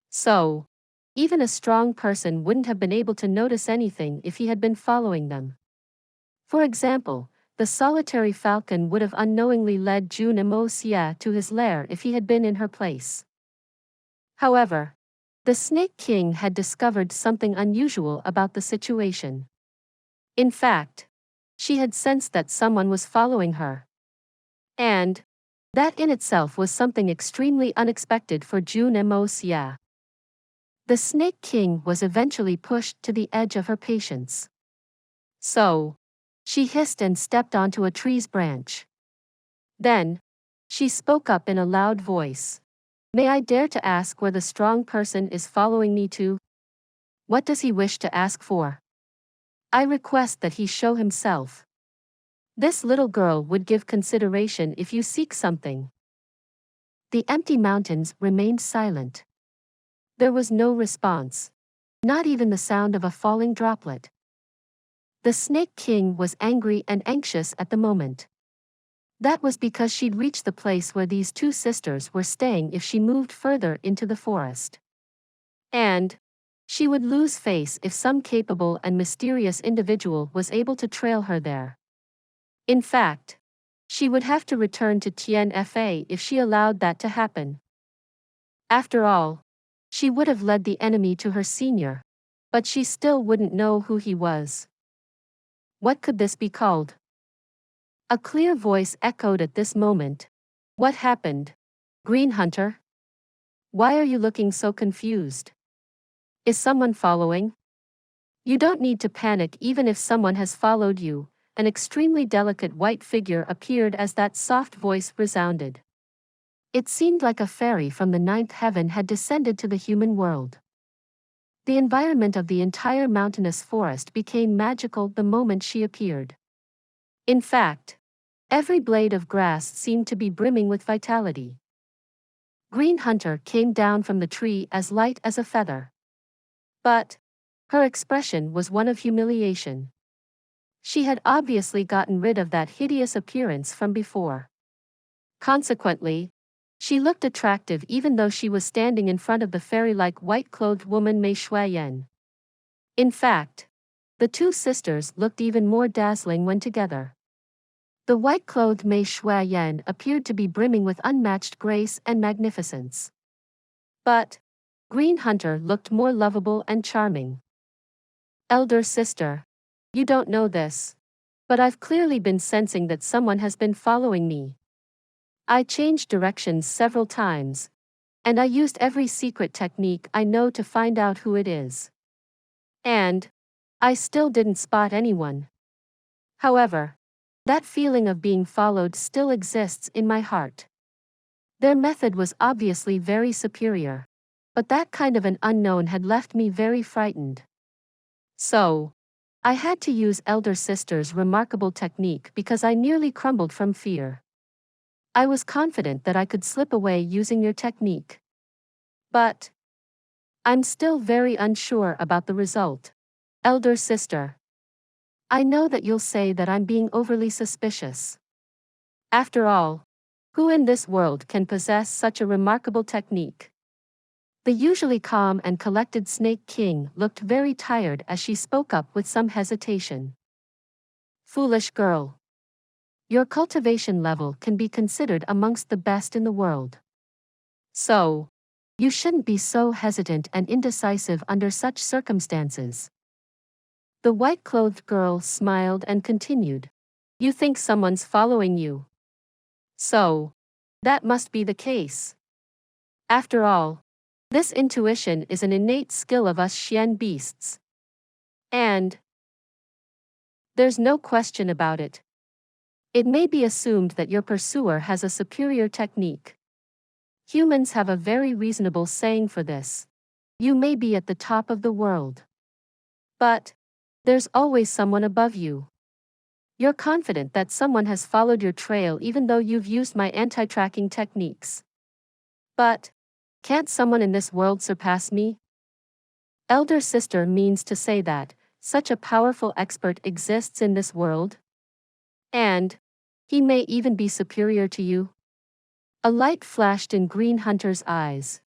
So, even a strong person wouldn't have been able to notice anything if he had been following them. For example, the solitary falcon would have unknowingly led Jun Moxie to his lair if he had been in her place. However, the Snake King had discovered something unusual about the situation. In fact, she had sensed that someone was following her. And that in itself was something extremely unexpected for Jun Moxie. The Snake King was eventually pushed to the edge of her patience. So, she hissed and stepped onto a tree's branch. Then, she spoke up in a loud voice. "May I dare to ask where the strong person is following me to? What does he wish to ask for? I request that he show himself. This little girl would give consideration if you seek something." The empty mountains remained silent. There was no response, not even the sound of a falling droplet. The Snake King was angry and anxious at the moment. That was because she'd reached the place where these two sisters were staying if she moved further into the forest. And she would lose face if some capable and mysterious individual was able to trail her there. In fact, she would have to return to Tianfa if she allowed that to happen. After all, she would have led the enemy to her senior, but she still wouldn't know who he was. What could this be called? A clear voice echoed at this moment. "What happened, Green Hunter? Why are you looking so confused? Is someone following?" "You don't need to panic even if someone has followed you," an extremely delicate white figure appeared as that soft voice resounded. It seemed like a fairy from the ninth heaven had descended to the human world. The environment of the entire mountainous forest became magical the moment she appeared. In fact, Every blade of grass seemed to be brimming with vitality. Green Hunter came down from the tree as light as a feather. But her expression was one of humiliation. She had obviously gotten rid of that hideous appearance from before. Consequently, she looked attractive even though she was standing in front of the fairy-like white-clothed woman Mei Shuiyan. In fact, the two sisters looked even more dazzling when together. The white-clothed Mei Shuiyan appeared to be brimming with unmatched grace and magnificence. But Green Hunter looked more lovable and charming. Elder sister, you don't know this, but I've clearly been sensing that someone has been following me. I changed directions several times, and I used every secret technique I know to find out who it is. And I still didn't spot anyone. However, that feeling of being followed still exists in my heart. Their method was obviously very superior, but that kind of an unknown had left me very frightened. So, I had to use Elder Sister's remarkable technique because I nearly crumbled from fear. I was confident that I could slip away using your technique. But I'm still very unsure about the result. Elder sister, I know that you'll say that I'm being overly suspicious. After all, who in this world can possess such a remarkable technique? The usually calm and collected Snake King looked very tired as she spoke up with some hesitation. Foolish girl. Your cultivation level can be considered amongst the best in the world. So, you shouldn't be so hesitant and indecisive under such circumstances. The white-clothed girl smiled and continued. You think someone's following you. So, that must be the case. After all, this intuition is an innate skill of us Xian beasts. And there's no question about it. It may be assumed that your pursuer has a superior technique. Humans have a very reasonable saying for this. You may be at the top of the world, but there's always someone above you. You're confident that someone has followed your trail even though you've used my anti-tracking techniques. But can't someone in this world surpass me? Elder sister means to say that such a powerful expert exists in this world? And he may even be superior to you? A light flashed in Green Hunter's eyes,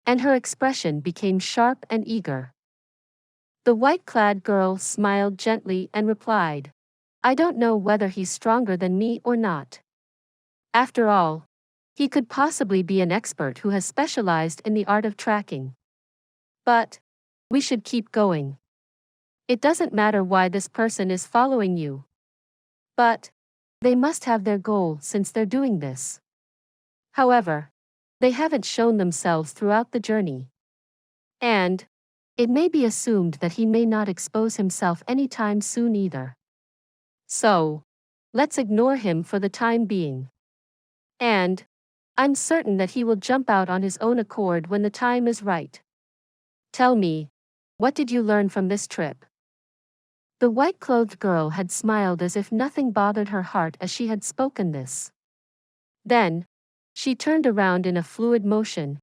and her expression became sharp and eager. The white-clad girl smiled gently and replied, I don't know whether he's stronger than me or not. After all, he could possibly be an expert who has specialized in the art of tracking. But we should keep going. It doesn't matter why this person is following you. But they must have their goal since they're doing this. However, they haven't shown themselves throughout the journey. And it may be assumed that he may not expose himself anytime soon either. So, let's ignore him for the time being. And I'm certain that he will jump out on his own accord when the time is right. Tell me, what did you learn from this trip? The white-clothed girl had smiled as if nothing bothered her heart as she had spoken this. Then, she turned around in a fluid motion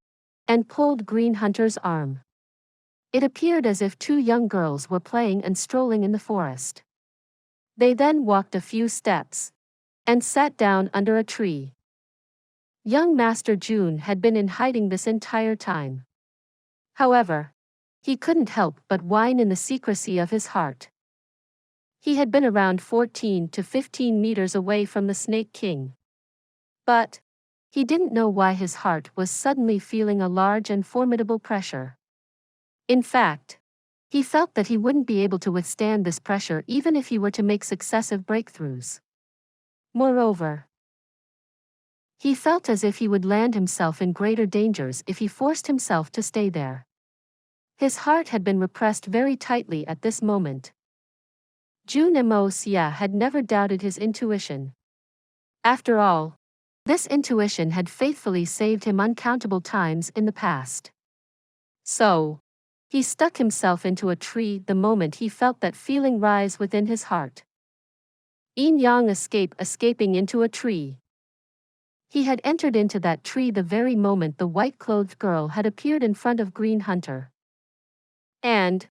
and pulled Green Hunter's arm. It appeared as if two young girls were playing and strolling in the forest. They then walked a few steps and sat down under a tree. Young Master Jun had been in hiding this entire time. However, he couldn't help but whine in the secrecy of his heart. He had been around 14 to 15 meters away from the Snake King. But he didn't know why his heart was suddenly feeling a large and formidable pressure. In fact, he felt that he wouldn't be able to withstand this pressure even if he were to make successive breakthroughs. Moreover, he felt as if he would land himself in greater dangers if he forced himself to stay there. His heart had been repressed very tightly at this moment. Jun Moxie had never doubted his intuition. After all, this intuition had faithfully saved him uncountable times in the past. So, he stuck himself into a tree the moment he felt that feeling rise within his heart. yin yang escaping into a tree. He had entered into that tree the very moment the white-clothed girl had appeared in front of Green Hunter. And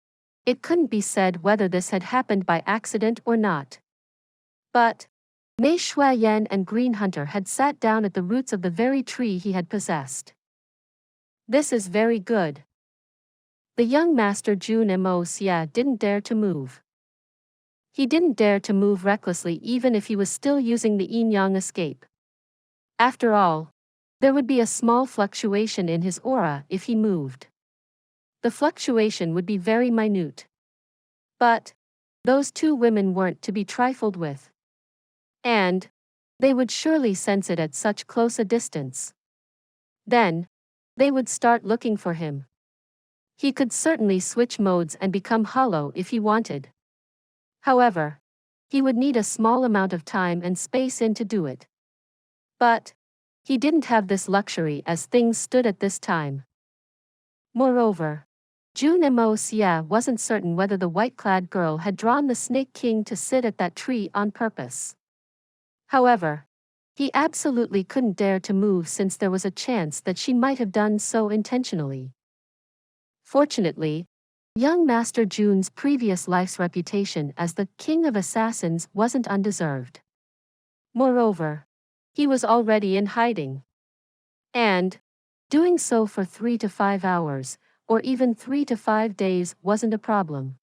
it couldn't be said whether this had happened by accident or not. But Mei Shuayan and Green Hunter had sat down at the roots of the very tree he had possessed. This is very good. The young master Jun Moxie didn't dare to move. He didn't dare to move recklessly even if he was still using the yin-yang escape. After all, there would be a small fluctuation in his aura if he moved. The fluctuation would be very minute. But those two women weren't to be trifled with. And they would surely sense it at such close a distance. Then they would start looking for him. He could certainly switch modes and become hollow if he wanted. However, he would need a small amount of time and space to do it. But he didn't have this luxury as things stood at this time. Moreover, Jun Moxie wasn't certain whether the white-clad girl had drawn the Snake King to sit at that tree on purpose. However, he absolutely couldn't dare to move since there was a chance that she might have done so intentionally. Fortunately, young Master Jun's previous life's reputation as the King of Assassins wasn't undeserved. Moreover, he was already in hiding. And doing so for 3 to 5 hours, or even 3 to 5 days, wasn't a problem.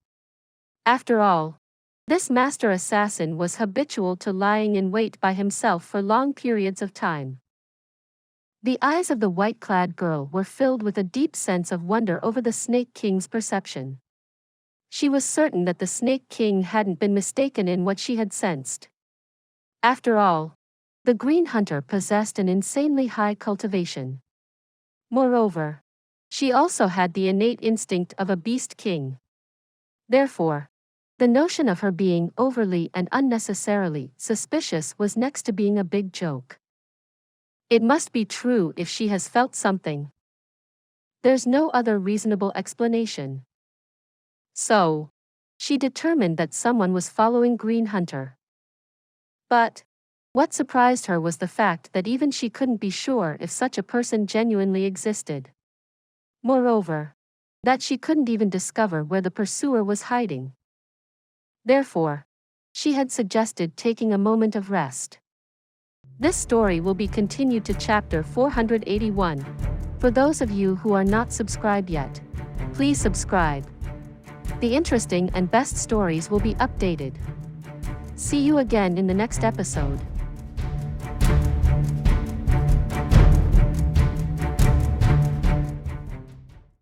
After all, this master assassin was habitual to lying in wait by himself for long periods of time. The eyes of the white-clad girl were filled with a deep sense of wonder over the Snake King's perception. She was certain that the Snake King hadn't been mistaken in what she had sensed. After all, the Green Hunter possessed an insanely high cultivation. Moreover, she also had the innate instinct of a beast king. Therefore, the notion of her being overly and unnecessarily suspicious was next to being a big joke. It must be true if she has felt something. There's no other reasonable explanation. So, she determined that someone was following Green Hunter. But what surprised her was the fact that even she couldn't be sure if such a person genuinely existed. Moreover, that she couldn't even discover where the pursuer was hiding. Therefore, she had suggested taking a moment of rest. This story will be continued to chapter 481. For those of you who are not subscribed yet, please subscribe. The interesting and best stories will be updated. See you again in the next episode.